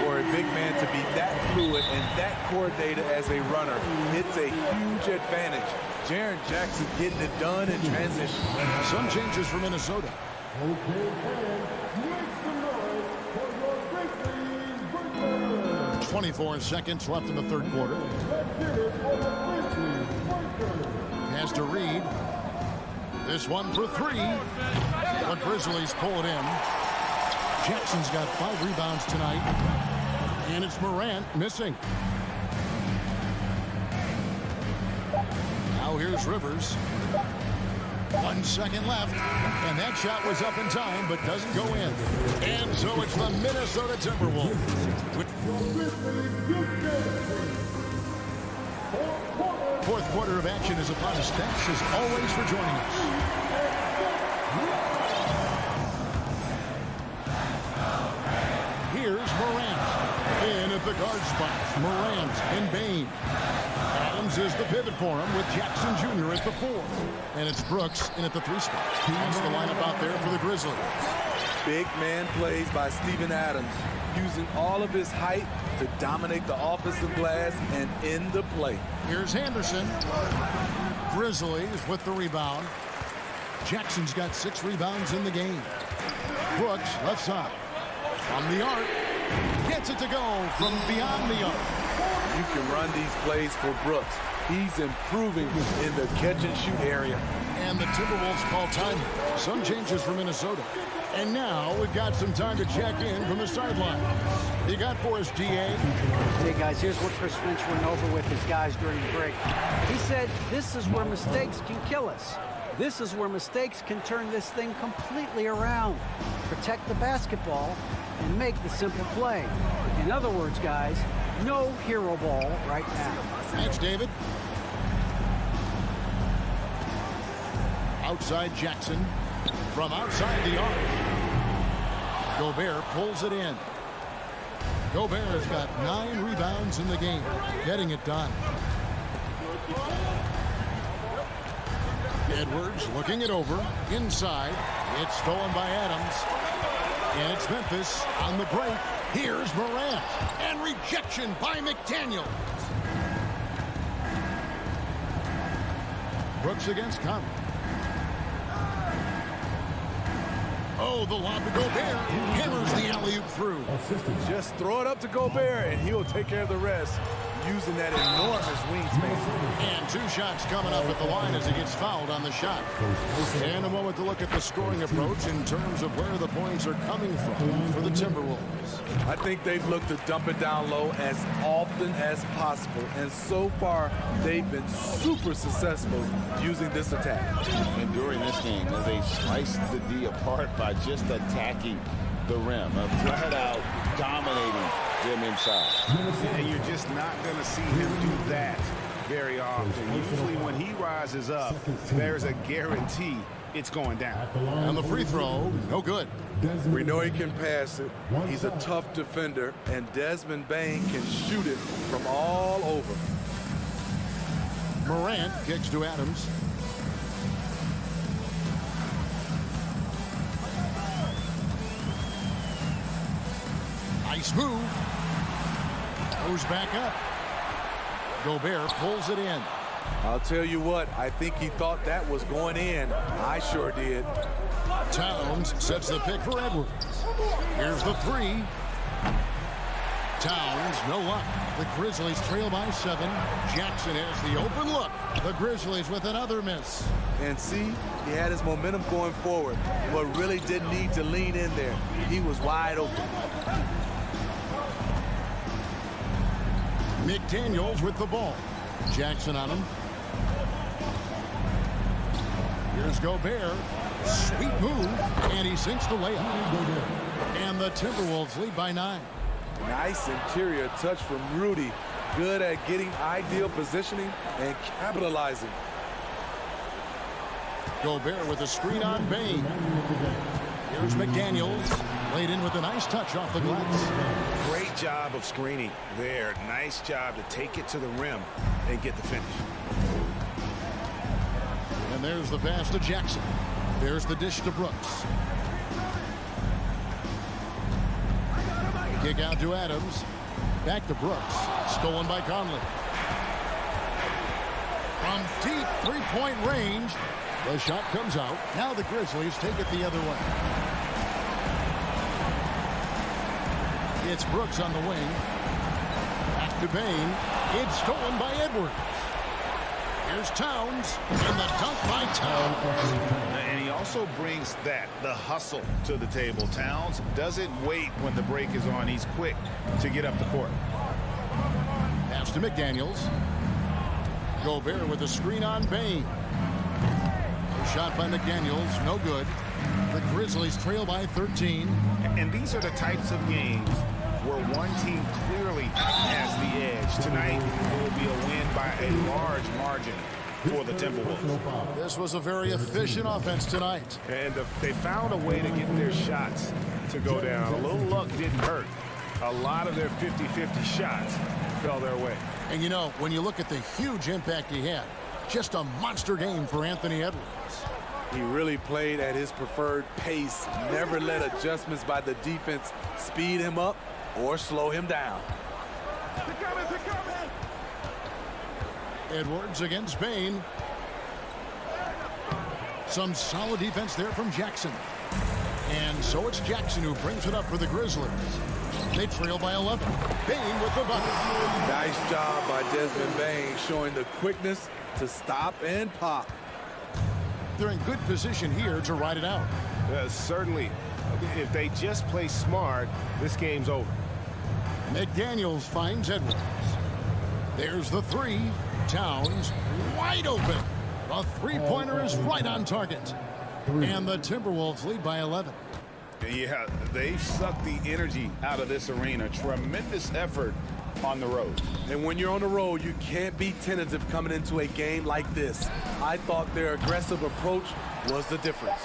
For a big man to be that fluid and that coordinated as a runner, it's a huge advantage. Jaren Jackson getting it done in transition. Some changes for Minnesota. 24 seconds left in the third quarter. Has to Reed. This one for 3. The Grizzlies pull it in. Jackson's got 5 rebounds tonight. And it's Morant missing. Now here's Rivers. 1 second left. And that shot was up in time, but doesn't go in. And so it's the Minnesota Timberwolves. Fourth quarter of action is upon us. Thanks as always for joining us. Here's Morant. In at the guard spot. Morant and Bain. Adams is the pivot for him with Jackson Jr. at the 4. And it's Brooks in at the 3 spot. That's the lineup out there for the Grizzlies. Big man plays by Steven Adams, using all of his height to dominate the offensive glass and end the play. Here's Henderson. Grizzlies with the rebound. Jackson's got 6 rebounds in the game. Brooks, left side. From the arc. Gets it to go from beyond the arc. You can run these plays for Brooks. He's improving in the catch-and-shoot area. And the Timberwolves call time. Some changes for Minnesota. And now we've got some time to check in from the sideline. You got for us, GA? Hey, guys, here's what Chris Finch went over with his guys during the break. He said, this is where mistakes can kill us. This is where mistakes can turn this thing completely around. Protect the basketball and make the simple play. In other words, guys, no hero ball right now. Thanks, David. Outside Jackson. From outside the arc. Gobert pulls it in. Gobert has got 9 rebounds in the game. Getting it done. Edwards looking it over. Inside. It's stolen by Adams. And it's Memphis on the break. Here's Morant. And rejection by McDaniel. Brooks against Conley. Oh, the lob to Gobert. Hammers the alley-oop through. Just throw it up to Gobert, and he'll take care of the rest, using that enormous wingspan. And 2 shots coming up at the line as he gets fouled on the shot. And a moment to look at the scoring approach in terms of where the points are coming from for the Timberwolves. I think they've looked to dump it down low as often as possible, and so far they've been super successful using this attack. And during this game, they sliced the D apart by just attacking the rim, flat out dominating them inside. And you're just not going to see him do that very often. Usually when he rises up, there's a guarantee it's going down. And the free throw, no good. We know he can pass it. He's a tough defender, and Desmond Bane can shoot it from all over. Morant kicks to Adams. Nice move. Goes back up. Gobert pulls it in. I'll tell you what, I think he thought that was going in. I sure did. Towns sets the pick for Edwards. Here's the 3. Towns, no luck. The Grizzlies trail by 7. Jackson has the open look. The Grizzlies with another miss. And see, he had his momentum going forward, but really didn't need to lean in there. He was wide open. McDaniels with the ball. Jackson on him. Here's Gobert. Sweet move. And he sinks the layup. And the Timberwolves lead by 9. Nice interior touch from Rudy. Good at getting ideal positioning and capitalizing. Gobert with a screen on Bane. Here's McDaniels. Laid in with a nice touch off the glass. Great job of screening there. Nice job to take it to the rim and get the finish. And there's the pass to Jackson. There's the dish to Brooks. Kick out to Adams. Back to Brooks. Stolen by Conley. From deep three-point range. The shot comes out. Now the Grizzlies take it the other way. It's Brooks on the wing. Back to Bane. It's stolen by Edwards. Here's Towns. And the dunk by Towns. And he also brings the hustle to the table. Towns doesn't wait when the break is on. He's quick to get up the court. Pass to McDaniels. Gobert with a screen on Bane. Shot by McDaniels, no good. The Grizzlies trail by 13. And these are the types of games where one team clearly has the edge. Tonight, it will be a win by a large margin for the Timberwolves. This was a very efficient offense tonight. And they found a way to get their shots to go down. A little luck didn't hurt. A lot of their 50-50 shots fell their way. And you know, when you look at the huge impact he had, just a monster game for Anthony Edwards. He really played at his preferred pace, never let adjustments by the defense speed him up or slow him down. Edwards against Bain. Some solid defense there from Jackson. And so it's Jackson who brings it up for the Grizzlies. They trail by 11. Bain with the bucket. Nice job by Desmond Bain, showing the quickness to stop and pop. They're in good position here to ride it out. Certainly. If they just play smart, this game's over. McDaniels finds Edwards. There's the three. Towns wide open. The three-pointer is right on target. And the Timberwolves lead by 11. Yeah, they've sucked the energy out of this arena. Tremendous effort on the road. And when you're on the road, you can't be tentative coming into a game like this. I thought their aggressive approach was the difference.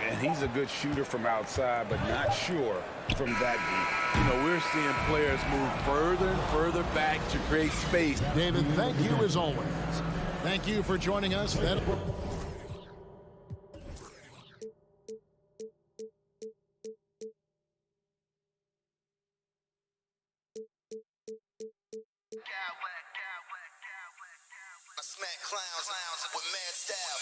And he's a good shooter from outside, but not sure from that deep. You know, we're seeing players move further and further back to create space. David, thank you as always. Thank you for joining us. I smack clowns with mad style.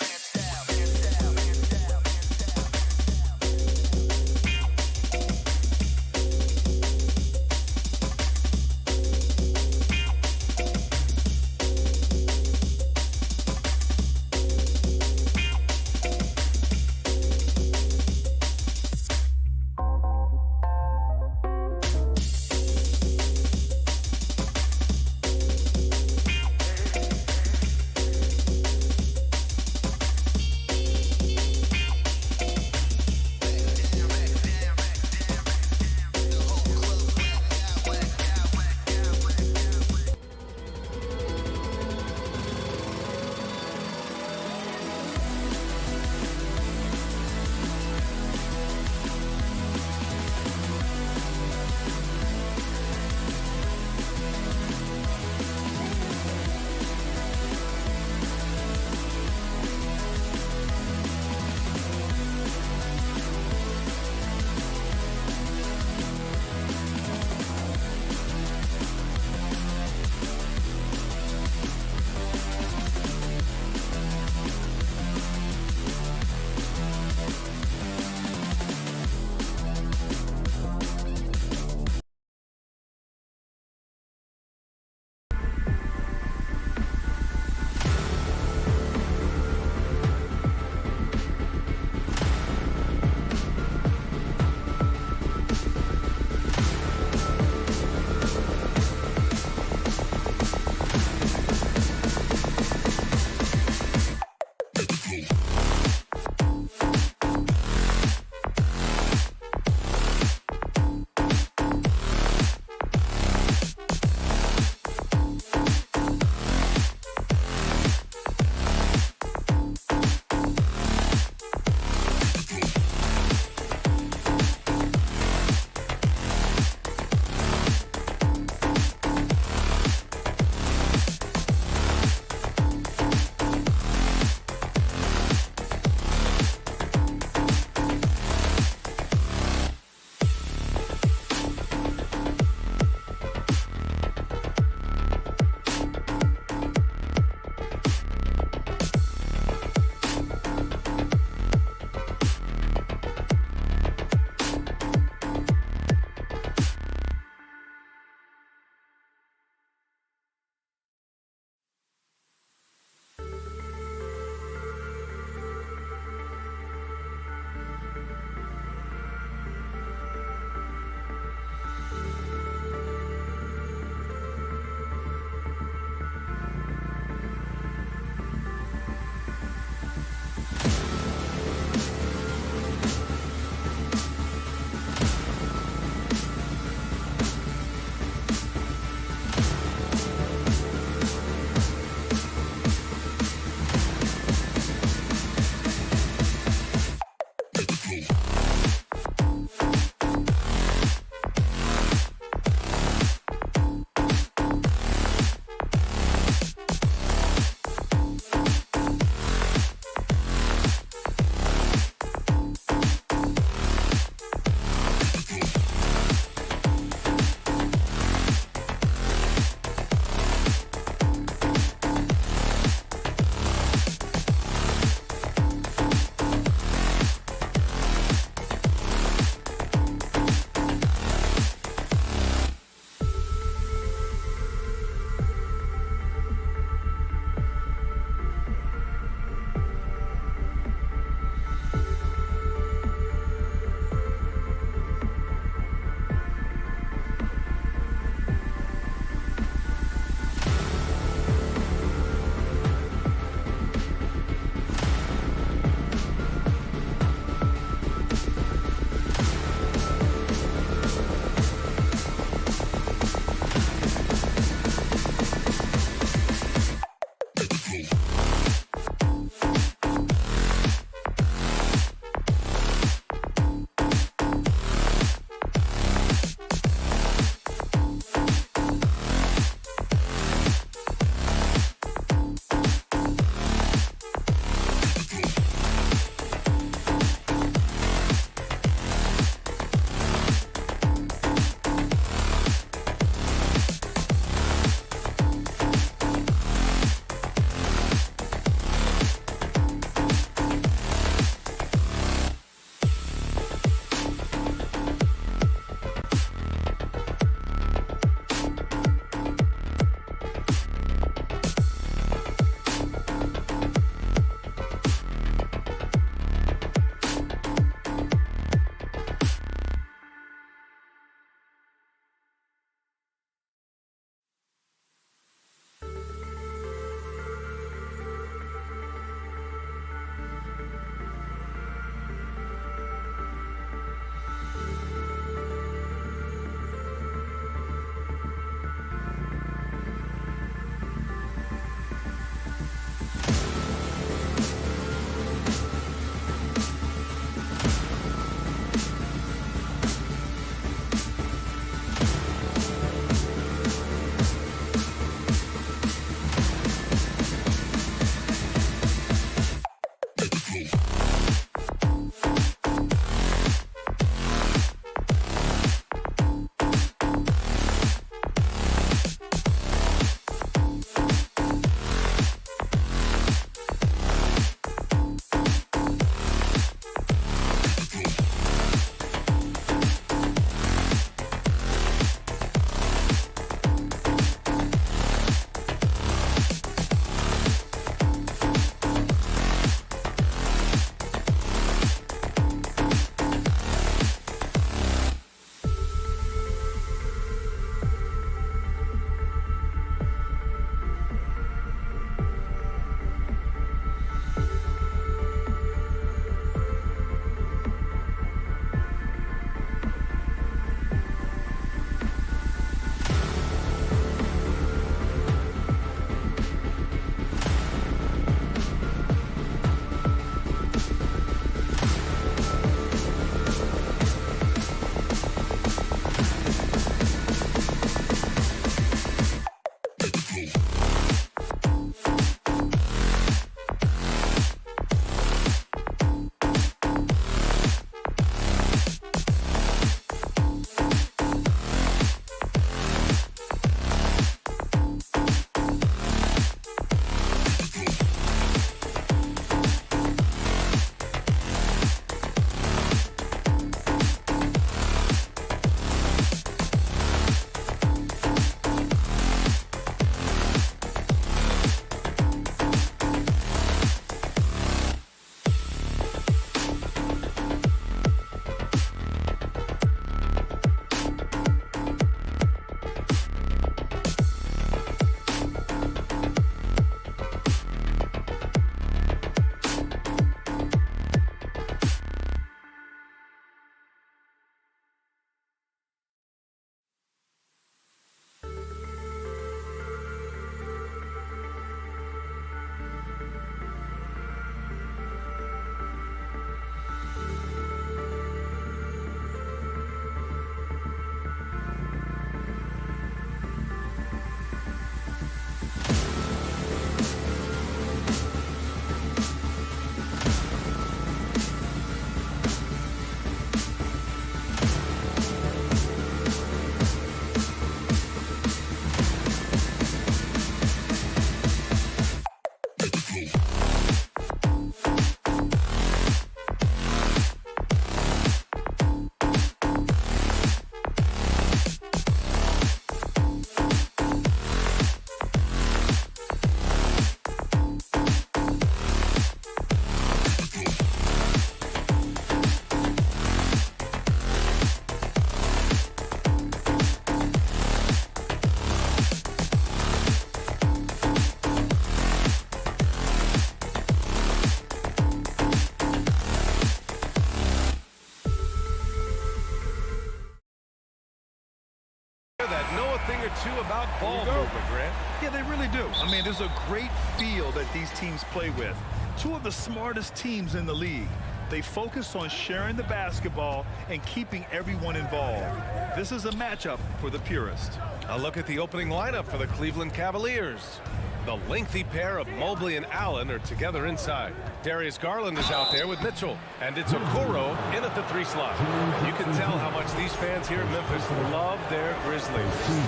that know a thing or two about ball movement, Grant. Yeah, they really do. I mean, there's a great feel that these teams play with. Two of the smartest teams in the league. They focus on sharing the basketball and keeping everyone involved. This is a matchup for the purist. A look at the opening lineup for the Cleveland Cavaliers. The lengthy pair of Mobley and Allen are together inside. Darius Garland is out there with Mitchell. And it's Okoro in at the 3 slot. You can tell how much these fans here in Memphis love their Grizzlies.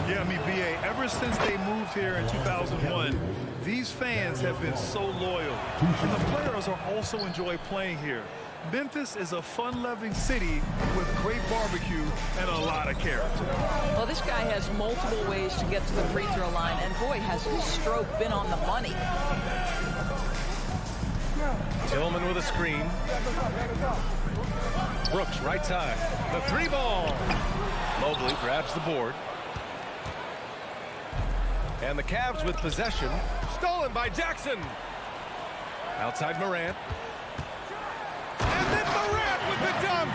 Yeah, I mean, B.A., ever since they moved here in 2001, these fans have been so loyal. And the players are also enjoy playing here. Memphis is a fun-loving city with great barbecue and a lot of character. Well, this guy has multiple ways to get to the free throw line, and boy, has his stroke been on the money. Tillman with a screen. Brooks right side. The 3 ball. Mobley grabs the board. And the Cavs with possession. Stolen by Jackson. Outside Morant. And then Morant with the dunk.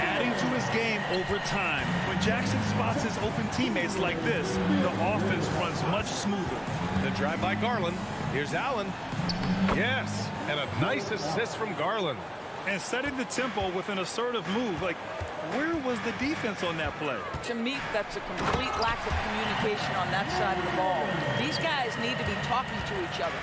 Adding to his game over time. When Jackson spots his open teammates like this, the offense runs much smoother. The drive by Garland. Here's Allen. Yes, and a nice assist from Garland. And setting the tempo with an assertive move. Like, where was the defense on that play? To me, that's a complete lack of communication on that side of the ball. These guys need to be talking to each other.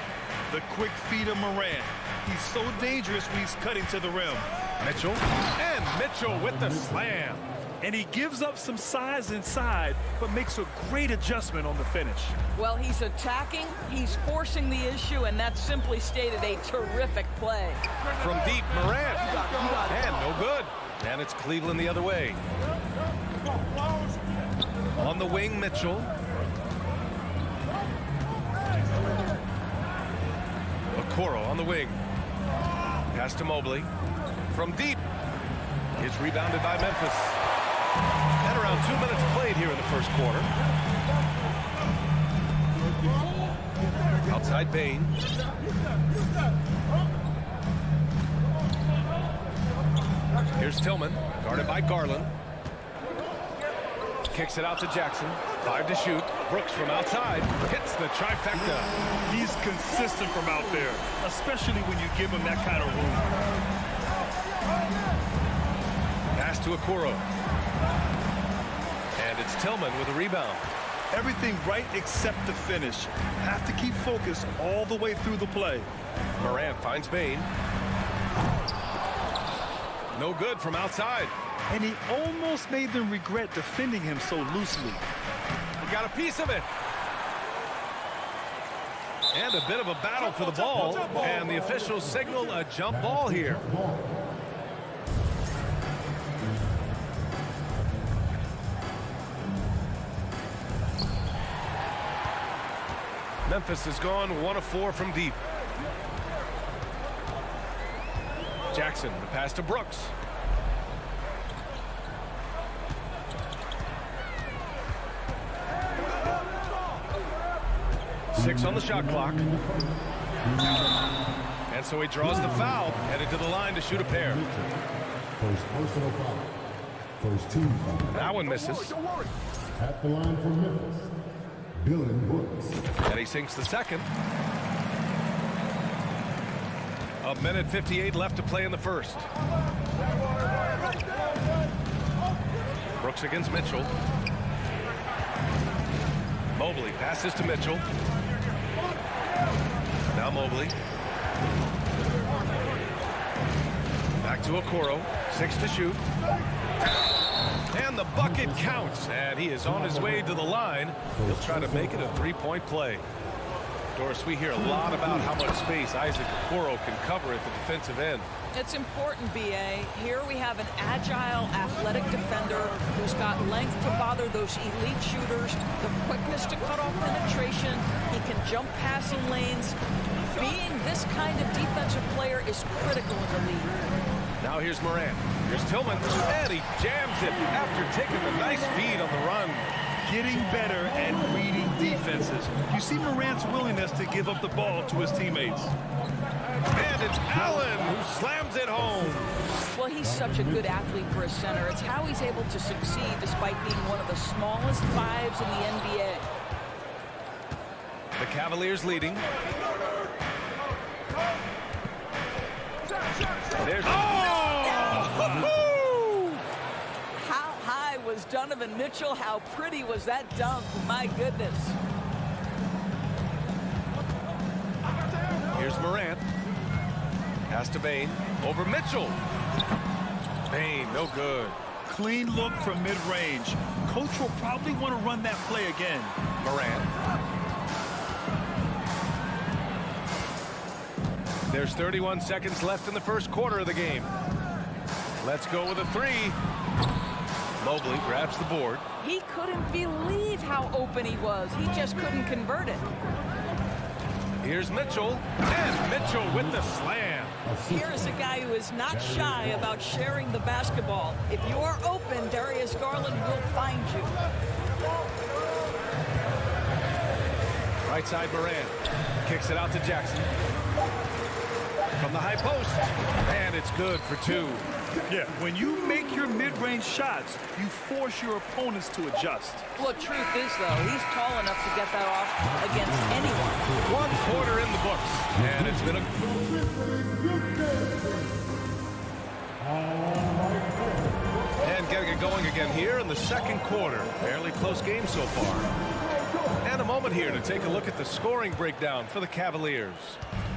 The quick feed of Morant. He's so dangerous when he's cutting to the rim. Mitchell. And Mitchell with the slam. And he gives up some size inside, but makes a great adjustment on the finish. Well, he's attacking, he's forcing the issue, and that's simply stated a terrific play. From deep, Morant. And no good. And it's Cleveland the other way. On the wing, Mitchell. Okoro on the wing. Pass to Mobley. From deep. It's rebounded by Memphis. And around 2 minutes played here in the first quarter. Outside Bane. Here's Tillman, guarded by Garland. Kicks it out to Jackson. 5 to shoot. Brooks from outside hits the trifecta. He's consistent from out there, especially when you give him that kind of room. Pass to Okoro. And it's Tillman with a rebound. Everything right except the finish. Have to keep focused all the way through the play. Morant finds Bane. No good from outside. And he almost made them regret defending him so loosely. He got a piece of it. And a bit of a battle for the ball. And the officials signal a jump ball here. Memphis has gone 1 of 4 from deep. Jackson, the pass to Brooks. Six on the shot clock. And so he draws the foul, headed to the line to shoot a pair. First personal foul. First team foul. That one misses. At the line for Memphis, Dylan Brooks. And he sinks the second. 1:58 left to play in the first. Brooks against Mitchell. Mobley passes to Mitchell. Now Mobley. Back to Okoro. 6 to shoot. And the bucket counts. And he is on his way to the line. He'll try to make it a three-point play. Doris, we hear a lot about how much space Isaac Okoro can cover at the defensive end. It's important, B.A. Here we have an agile, athletic defender who's got length to bother those elite shooters, the quickness to cut off penetration. He can jump passing lanes. Being this kind of defensive player is critical in the league. Now here's Morant. Here's Tillman. And he jams it after taking a nice feed on the run. getting better at reading defenses. You see Morant's willingness to give up the ball to his teammates. And it's Allen who slams it home. Well, he's such a good athlete for a center. It's how he's able to succeed despite being one of the smallest fives in the NBA. The Cavaliers leading. There's How high was Donovan Mitchell? How pretty was that dunk? My goodness. Here's Morant. Pass to Bane. Over Mitchell. Bane, no good. Clean look from mid-range. Coach will probably want to run that play again. Morant. There's 31 seconds left in the first quarter of the game. Let's go with a three. Mobley grabs the board. He couldn't believe how open he was. He just couldn't convert it. Here's Mitchell, and Mitchell with the slam. Here's a guy who is not shy about sharing the basketball. If you're open, Darius Garland will find you. Right side Morant. Kicks it out to Jackson. From the high post. And it's good for two. Yeah, when you make your mid-range shots, you force your opponents to adjust. Well, truth is, though, he's tall enough to get that off against anyone. 1 quarter in the books. And it's been And getting it going again here in the second quarter. Fairly close game so far. And a moment here to take a look at the scoring breakdown for the Cavaliers.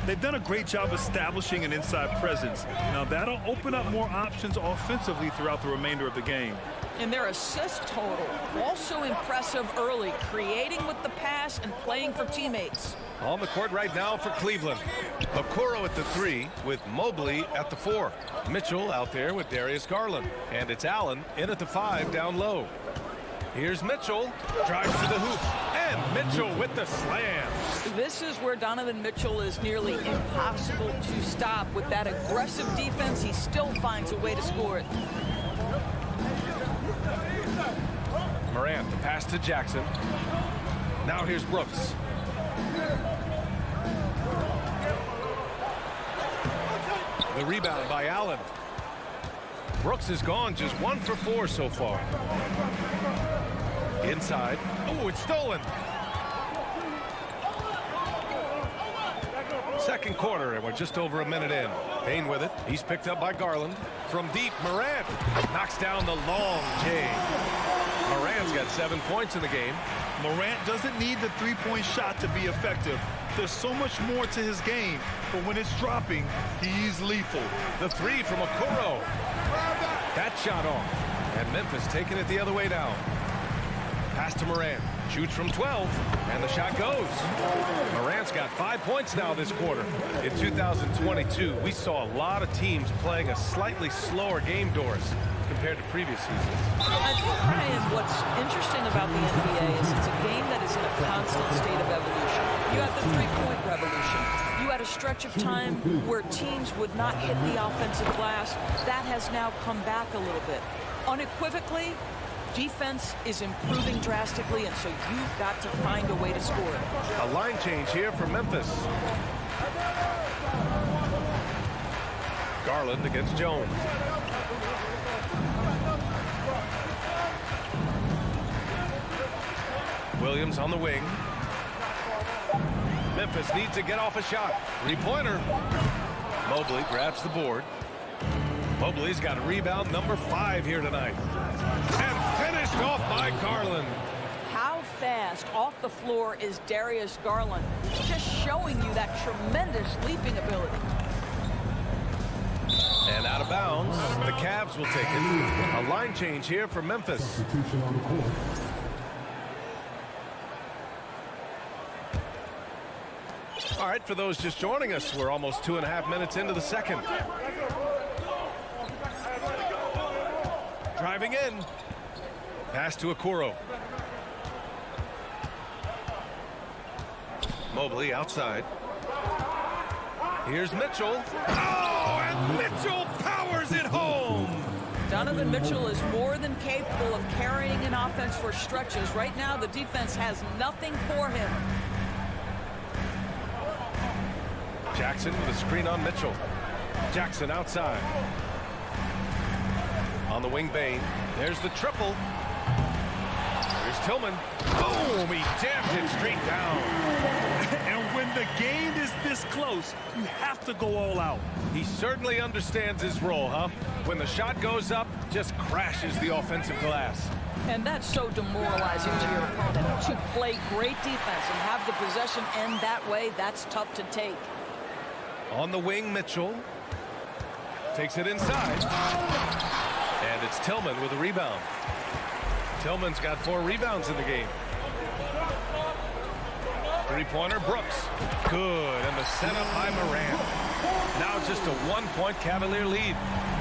They've done a great job establishing an inside presence. Now that'll open up more options offensively throughout the remainder of the game. And their assist total, also impressive early, creating with the pass and playing for teammates. On the court right now for Cleveland. Okoro at the 3 with Mobley at the 4. Mitchell out there with Darius Garland. And it's Allen in at the 5 down low. Here's Mitchell, drives to the hoop, and Mitchell with the slam. This is where Donovan Mitchell is nearly impossible to stop. With that aggressive defense, he still finds a way to score it. Morant, the pass to Jackson. Now here's Brooks. The rebound by Allen. Brooks is gone, just 1 for 4 so far. Inside. Oh, it's stolen. Second quarter, and we're just over a minute in. Bane with it. He's picked up by Garland. From deep, Morant knocks down the long J. Morant's got 7 points in the game. Morant doesn't need the three-point shot to be effective. There's so much more to his game, but when it's dropping, he's lethal. The 3 from Okoro. That shot off, and Memphis taking it the other way down. Pass to Morant. Shoots from 12, and the shot goes. Morant's got 5 points now this quarter. In 2022, we saw a lot of teams playing a slightly slower game, Doris, compared to previous seasons. I think, Brian, what's interesting about the NBA is it's a game that is in a constant state of evolution. You have the three-point revolution. You had a stretch of time where teams would not hit the offensive glass. That has now come back a little bit. Unequivocally, defense is improving drastically, and so you've got to find a way to score it. A line change here for Memphis. Garland against Jones. Williams on the wing. Memphis needs to get off a shot. Three-pointer. Mobley grabs the board. Mobley's got a rebound number 5 here tonight. And finished off by Garland. How fast off the floor is Darius Garland? Just showing you that tremendous leaping ability. And out of bounds, the Cavs will take it. A line change here for Memphis. All right, for those just joining us, we're almost 2.5 minutes into the second. Driving in. Pass to Okoro. Mobley outside. Here's Mitchell. Oh, and Mitchell powers it home. Donovan Mitchell is more than capable of carrying an offense for stretches. Right now, the defense has nothing for him. Jackson with a screen on Mitchell. Jackson outside. On the wing, Bain. There's the triple. Here's Tillman. Boom! He jams it straight down. And when the game is this close, you have to go all out. He certainly understands his role, huh? When the shot goes up, just crashes the offensive glass. And that's so demoralizing to your opponent. To play great defense and have the possession end that way, that's tough to take. On the wing, Mitchell. Takes it inside. And it's Tillman with a rebound. Tillman's got 4 rebounds in the game. Three-pointer, Brooks. Good, and the setup by Morant. Now just a 1-point Cavalier lead.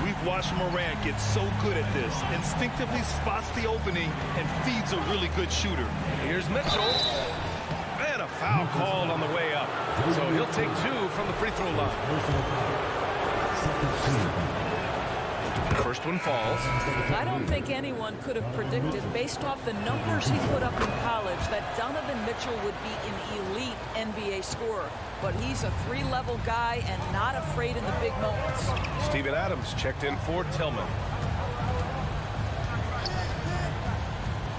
We've watched Morant get so good at this. Instinctively spots the opening and feeds a really good shooter. Here's Mitchell. And a foul called on the way up. So he'll take 2 from the free throw line. First one falls. I don't think anyone could have predicted, based off the numbers he put up in college, that Donovan Mitchell would be an elite NBA scorer. But he's a 3-level guy and not afraid in the big moments. Steven Adams checked in for Tillman.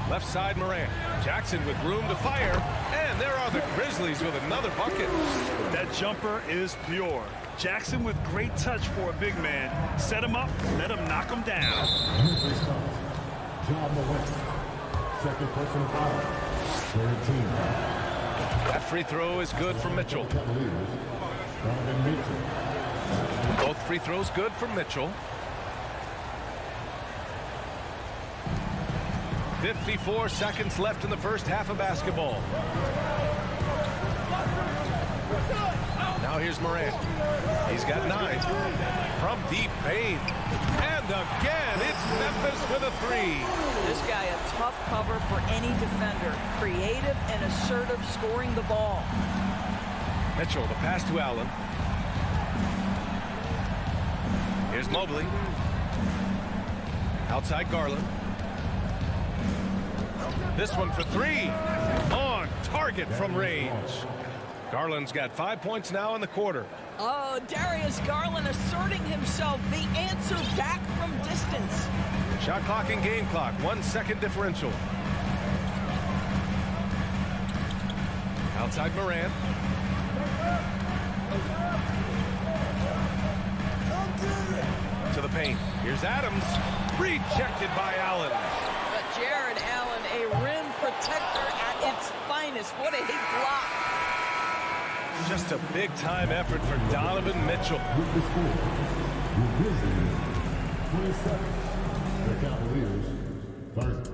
Left side, Morant. Jackson with room to fire. And there are the Grizzlies with another bucket. That jumper is pure. Jackson with great touch for a big man. Set him up, let him knock him down. Second personal foul. Third team. That free throw is good for Mitchell. Both free throws good for Mitchell. 54 seconds left in the first half of basketball. Now here's Morant. He's got 9. From deep, Bain. And again, it's Memphis with a 3. This guy a tough cover for any defender. Creative and assertive scoring the ball. Mitchell, the pass to Allen. Here's Mobley. Outside Garland. This one for 3. On target from range. Garland's got 5 points now in the quarter. Oh, Darius Garland asserting himself. The answer back from distance. Shot clock and game clock. 1 second differential. Outside Morant. To the paint. Here's Adams. Rejected by Allen. But Jared Allen, a rim protector at its finest. What a block. Just a big-time effort for Donovan Mitchell. With the score, the Grizzlies 27, the Cavaliers 30.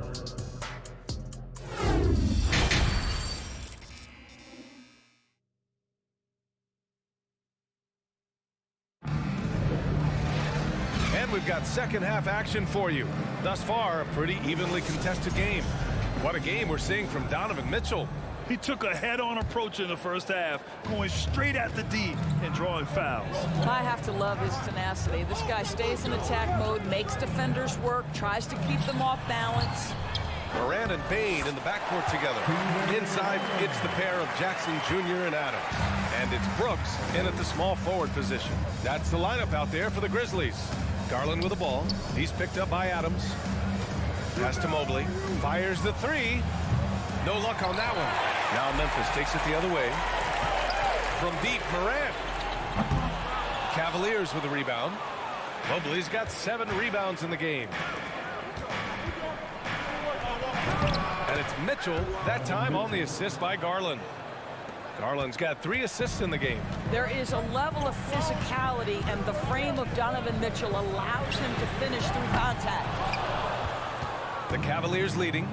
And we've got second half action for you. Thus far, a pretty evenly contested game. What a game we're seeing from Donovan Mitchell. He took a head-on approach in the first half, going straight at the D and drawing fouls. I have to love his tenacity. This guy stays in attack mode, makes defenders work, tries to keep them off balance. Morant and Bain in the backcourt together. Inside, it's the pair of Jackson Jr. and Adams. And it's Brooks in at the small forward position. That's the lineup out there for the Grizzlies. Garland with the ball. He's picked up by Adams. Pass to Mobley. Fires the 3. No luck on that one. Now Memphis takes it the other way. From deep, Morant. Cavaliers with the rebound. Mobley's got 7 rebounds in the game. And it's Mitchell, that time on the assist by Garland. Garland's got 3 assists in the game. There is a level of physicality, and the frame of Donovan Mitchell allows him to finish through contact. The Cavaliers leading.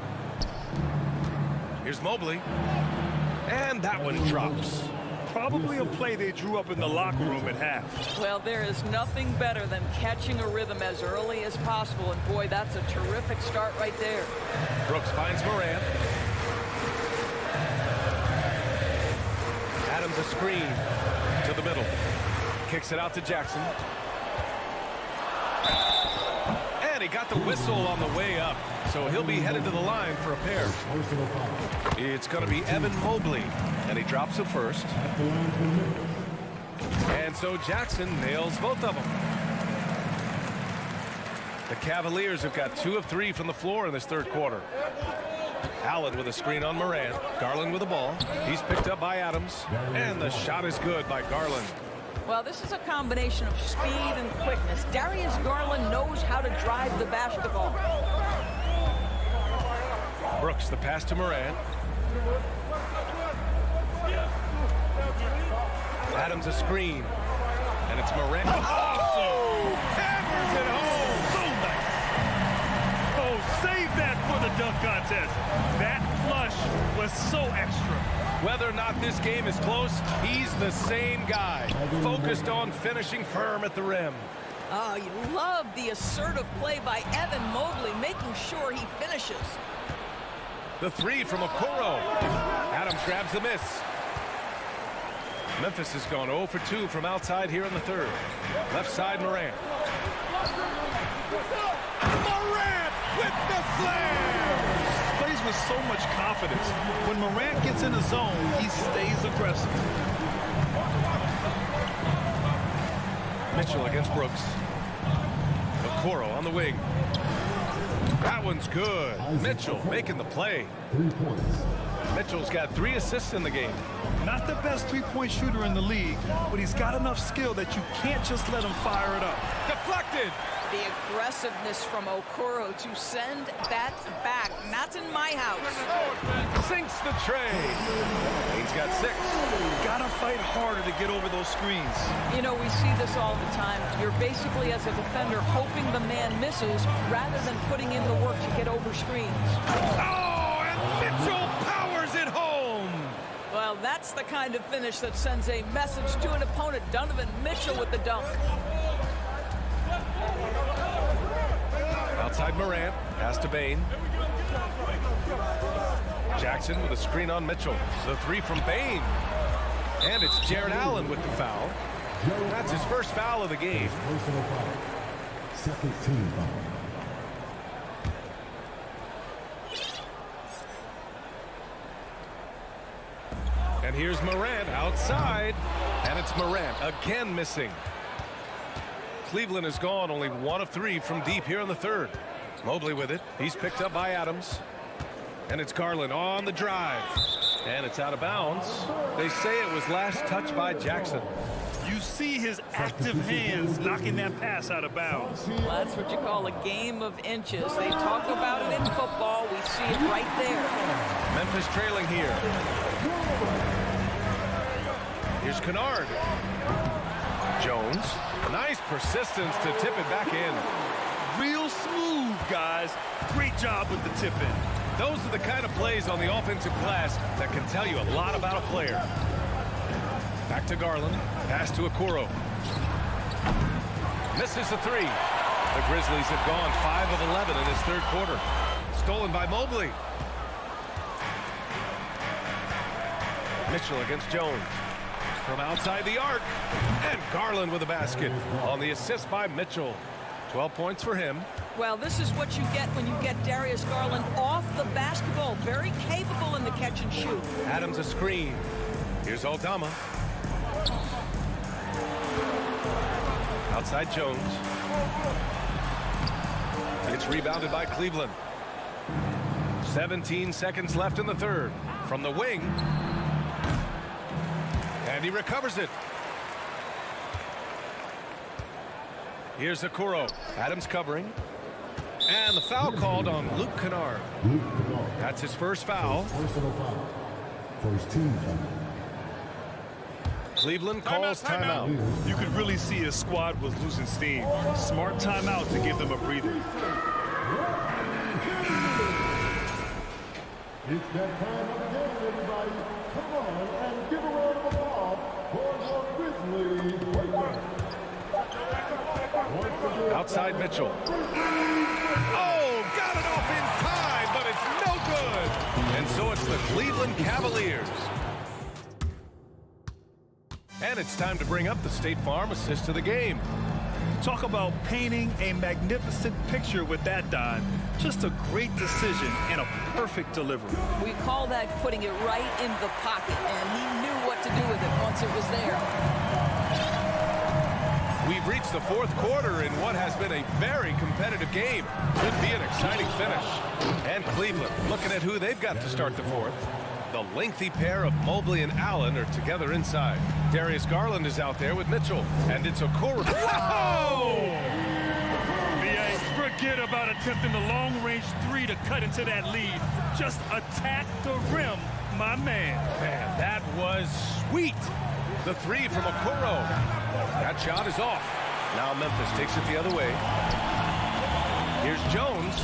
Here's Mobley. And that one drops. Probably a play they drew up in the locker room at half. Well, there is nothing better than catching a rhythm as early as possible, and boy, that's a terrific start right there. Brooks finds Morant. Adams a screen to the middle. Kicks it out to Jackson. And he got the whistle on the way up, so he'll be headed to the line for a pair. It's going to be Evan Mobley, and he drops it first. And so Jackson nails both of them. The Cavaliers have got 2 of 3 from the floor in this third quarter. Allen with a screen on Morant. Garland with the ball. He's picked up by Adams, and the shot is good by Garland. Well, this is a combination of speed and quickness. Darius Garland knows how to drive the basketball. Brooks, the pass to Morant. Adams a screen, and it's Morant. Oh! Hammers it home! So nice! Oh, save that for the dunk contest. That flush was so extra. Whether or not this game is close, he's the same guy, focused on finishing firm at the rim. Oh, you love the assertive play by Evan Mobley, making sure he finishes. The 3 from Okoro. Adams grabs the miss. Memphis has gone 0 for 2 from outside here in the third. Left side, Morant. Morant with the slam! Plays with so much confidence. When Morant gets in the zone, he stays aggressive. Mitchell against Brooks. Okoro on the wing. That one's good. Mitchell making the play. 3 points. Mitchell's got 3 assists in the game. Not the best three-point shooter in the league, but he's got enough skill that you can't just let him fire it up. Deflected. The aggressiveness from Okoro to send that back. Not in my house. Sinks the tray. He's got 6. Gotta fight harder to get over those screens. You know, we see this all the time. You're basically, as a defender, hoping the man misses rather than putting in the work to get over screens. Oh, and Mitchell powers it home. Well, that's the kind of finish that sends a message to an opponent. Donovan Mitchell with the dunk. Outside Morant, pass to Bane. Jackson with a screen on Mitchell. The 3 from Bane. And it's Jared Allen with the foul. That's his first foul of the game. Personal foul. Second team foul. And here's Morant outside. And it's Morant again missing. Cleveland has gone only 1 of 3 from deep here in the third. Mobley with it. He's picked up by Adams. And it's Garland on the drive. And it's out of bounds. They say it was last touched by Jackson. You see his active hands knocking that pass out of bounds. Well, that's what you call a game of inches. They talk about it in football. We see it right there. Memphis trailing here. Here's Kennard. Jones. Nice persistence to tip it back in. Real smooth, guys. Great job with the tip-in. Those are the kind of plays on the offensive glass that can tell you a lot about a player. Back to Garland. Pass to Okoro. Misses the 3. The Grizzlies have gone 5 of 11 in this third quarter. Stolen by Mobley. Mitchell against Jones. From outside the arc. And Garland with a basket on the assist by Mitchell. 12 points for him. Well, this is what you get when you get Darius Garland off the basketball. Very capable in the catch and shoot. Adams a screen. Here's Aldama. Outside Jones. It's rebounded by Cleveland. 17 seconds left in the third. From the wing. And he recovers it. Here's Okoro. Adams covering. And the foul called on Luke Kennard. That's his first foul. Personal foul. First team foul. Cleveland calls timeout. You could really see his squad was losing steam. Smart timeout to give them a breather. It's that time of the game, everybody. Come on and give a round of applause for your Grizzlies. Outside Mitchell. Oh, got it off in time, but it's no good. And so it's the Cleveland Cavaliers. And it's time to bring up the State Farm assist of the game. Talk about painting a magnificent picture with that dime. Just a great decision and a perfect delivery. We call that putting it right in the pocket, and he knew what to do with it once it was there. We've reached the fourth quarter in what has been a very competitive game. Could be an exciting finish. And Cleveland looking at who they've got to start the fourth. The lengthy pair of Mobley and Allen are together inside. Darius Garland is out there with Mitchell. And it's Okoro. Whoa! Forget about attempting the long-range three to cut into that lead. Just attack the rim, my man. Man, that was sweet. The three from Okoro. That shot is off. Now Memphis takes it the other way. Here's Jones.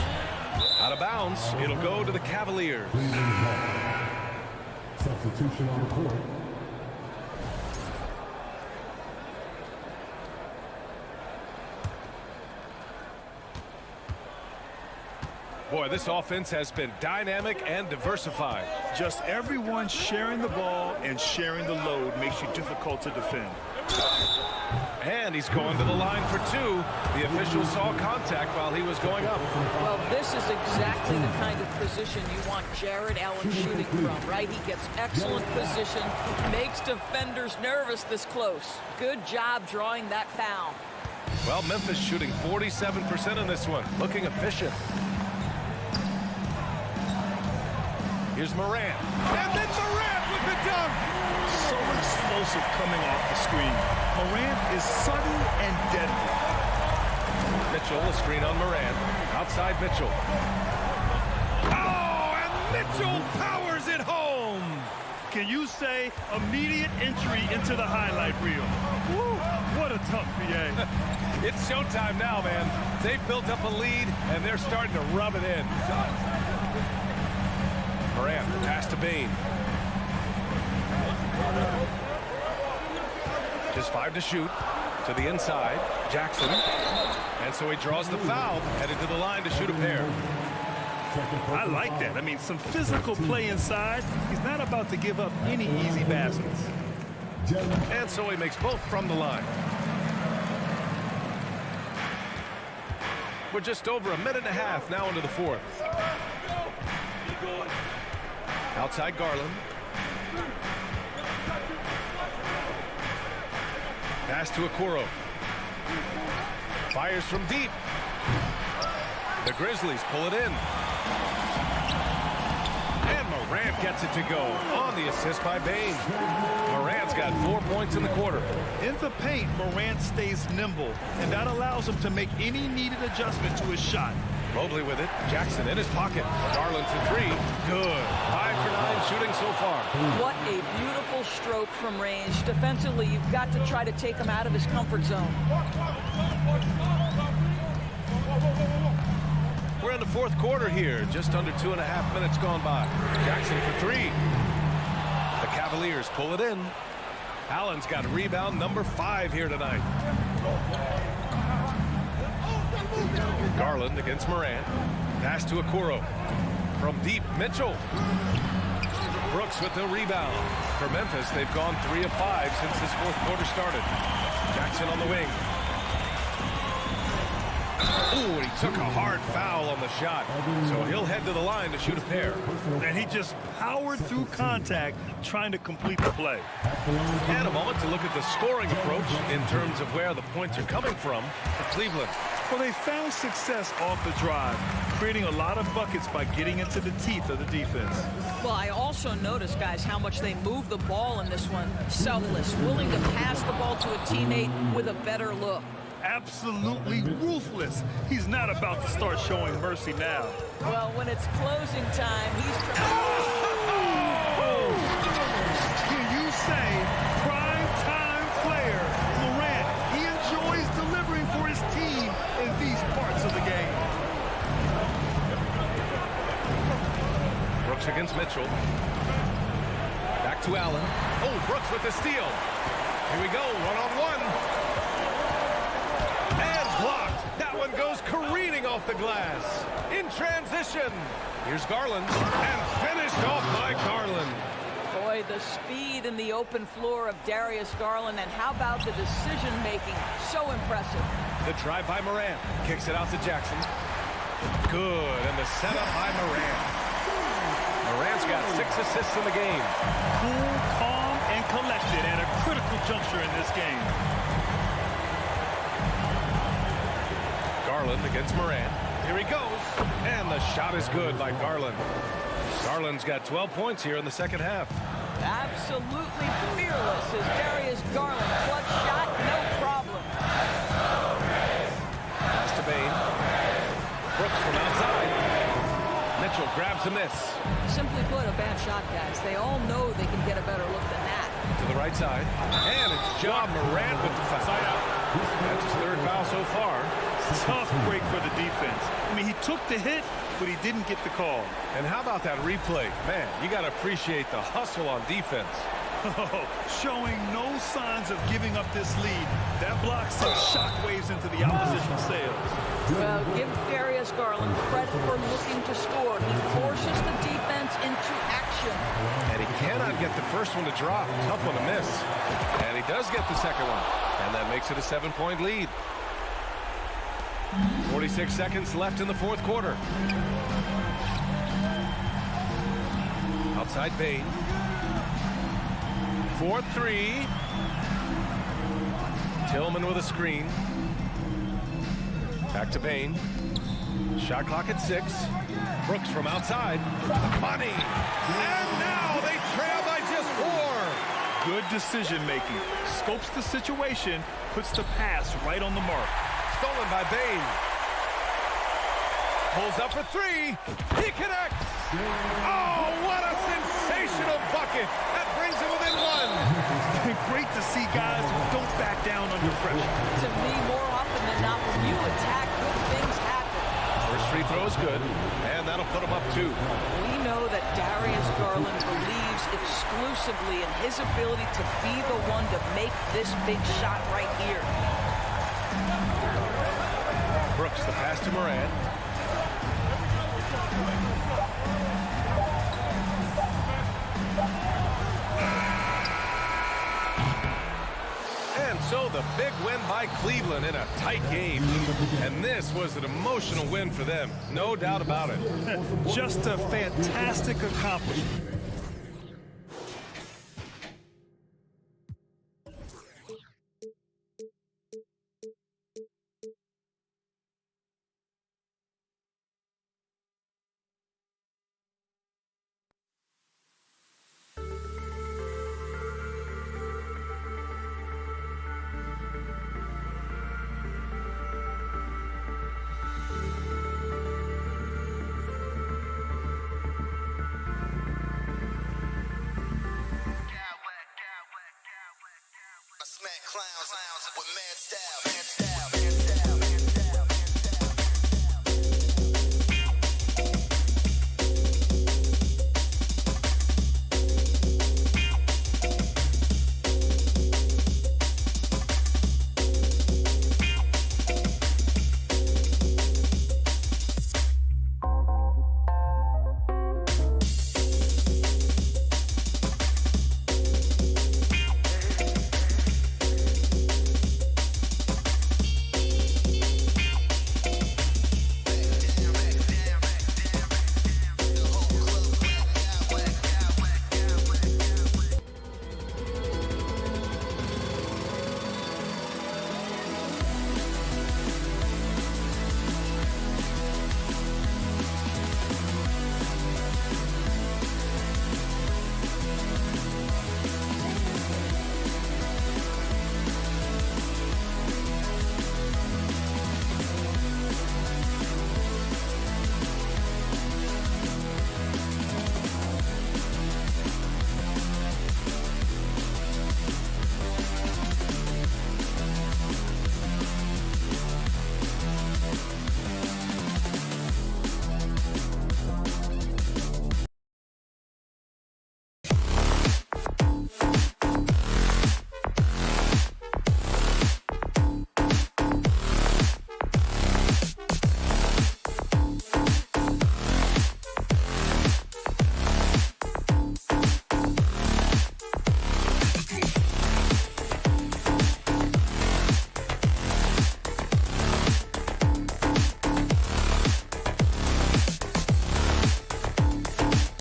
Out of bounds. It'll go to the Cavaliers. Substitution on the court. Boy, this offense has been dynamic and diversified. Just everyone sharing the ball and sharing the load makes you difficult to defend. And he's going to the line for two. The official saw contact while he was going up. Well, this is exactly the kind of position you want Jared Allen shooting from, right? He gets excellent position, makes defenders nervous this close. Good job drawing that foul. Well, Memphis shooting 47% in this one, looking efficient. Here's Morant. And then Morant with the dunk. So explosive coming off the screen. Morant is sudden and deadly. Mitchell, a screen on Morant. Outside Mitchell. Oh, and Mitchell powers it home. Can you say immediate entry into the highlight reel? Woo, what a tough PA. It's showtime now, man. They've built up a lead, and they're starting to rub it in. Morant, pass to Bane. Just 5 to shoot. To the inside, Jackson. And so he draws the foul, headed to the line to shoot a pair. I like that. I mean, some physical play inside. He's not about to give up any easy baskets. And so he makes both from the line. We're just over a minute and a half now into the fourth. Outside Garland. Pass to Okoro. Fires from deep. The Grizzlies pull it in. And Morant gets it to go on the assist by Bane. Morant's got 4 points in the quarter. In the paint, Morant stays nimble, and that allows him to make any needed adjustment to his shot. Mobley with it. Jackson in his pocket. Garland for three. Good. 5 for 9 shooting so far. What a beautiful stroke from range. Defensively, you've got to try to take him out of his comfort zone. We're in the fourth quarter here. Just under 2.5 minutes gone by. Jackson for three. The Cavaliers pull it in. Allen's got rebound number 5 here tonight. Garland against Morant. Pass to Okoro. From deep, Mitchell. Brooks with the rebound. For Memphis, they've gone 3 of 5 since this fourth quarter started. Jackson on the wing. Ooh, and he took a hard foul on the shot. So he'll head to the line to shoot a pair. And he just powered through contact trying to complete the play. And a moment to look at the scoring approach in terms of where the points are coming from for Cleveland. Well, they found success off the drive, creating a lot of buckets by getting into the teeth of the defense. Well, I also noticed, guys, how much they move the ball in this one. Selfless, willing to pass the ball to a teammate with a better look. Absolutely ruthless. He's not about to start showing mercy now. Well, when it's closing time, he's Can you say prime time player Morant? He enjoys delivering for his team in these parts of the game. Brooks against Mitchell. Back to Allen. Oh, Brooks with the steal. Here we go, one-on-one. And blocked. That one goes careening off the glass. In transition. Here's Garland. And finished off by Garland. Boy, boy, the speed and the open floor of Darius Garland, and how about the decision-making? So impressive. The drive by Moran. Kicks it out to Jackson. Good, and the setup by Moran. Moran's got 6 assists in the game. Cool, calm, and collected at a critical juncture in this game. Garland against Moran. Here he goes. And the shot is good by Garland. Garland's got 12 points here in the second half. Absolutely fearless is Darius Garland. Clutch shot, no problem. Pass to Bane. Brooks from outside. Mitchell grabs a miss. Simply put, a bad shot, guys. They all know they can get a better look than that. To the right side. And it's Ja Morant with the foul. That's his 3rd foul so far. Tough break for the defense. I mean, he took the hit, but he didn't get the call. And how about that replay? Man, you got to appreciate the hustle on defense. Showing no signs of giving up this lead. That block sent shockwaves into the opposition sails. Well, give Darius Garland credit for looking to score. He forces the defense into action. And he cannot get the first one to drop. Tough one to miss. And he does get the second one. And that makes it a 7-point lead. 46 seconds left in the 4th quarter. Outside Bane. 4-3. Tillman with a screen. Back to Bane. Shot clock at 6. Brooks from outside. Money. And now they trail by just 4. Good decision making. Scopes the situation, puts the pass right on the mark. Stolen by Bane. Pulls up for 3. He connects. Oh, what a sensational bucket. That brings him within 1. Great to see guys who don't back down under pressure. To me, more often than not, when you attack, good things happen. First free throw is good, and that'll put him up 2. We know that Darius Garland believes exclusively in his ability to be the one to make this big shot right here. Brooks, the pass to Moran. And so the big win by Cleveland in a tight game. And this was an emotional win for them. No doubt about it. Just a fantastic accomplishment. Clowns with mad style.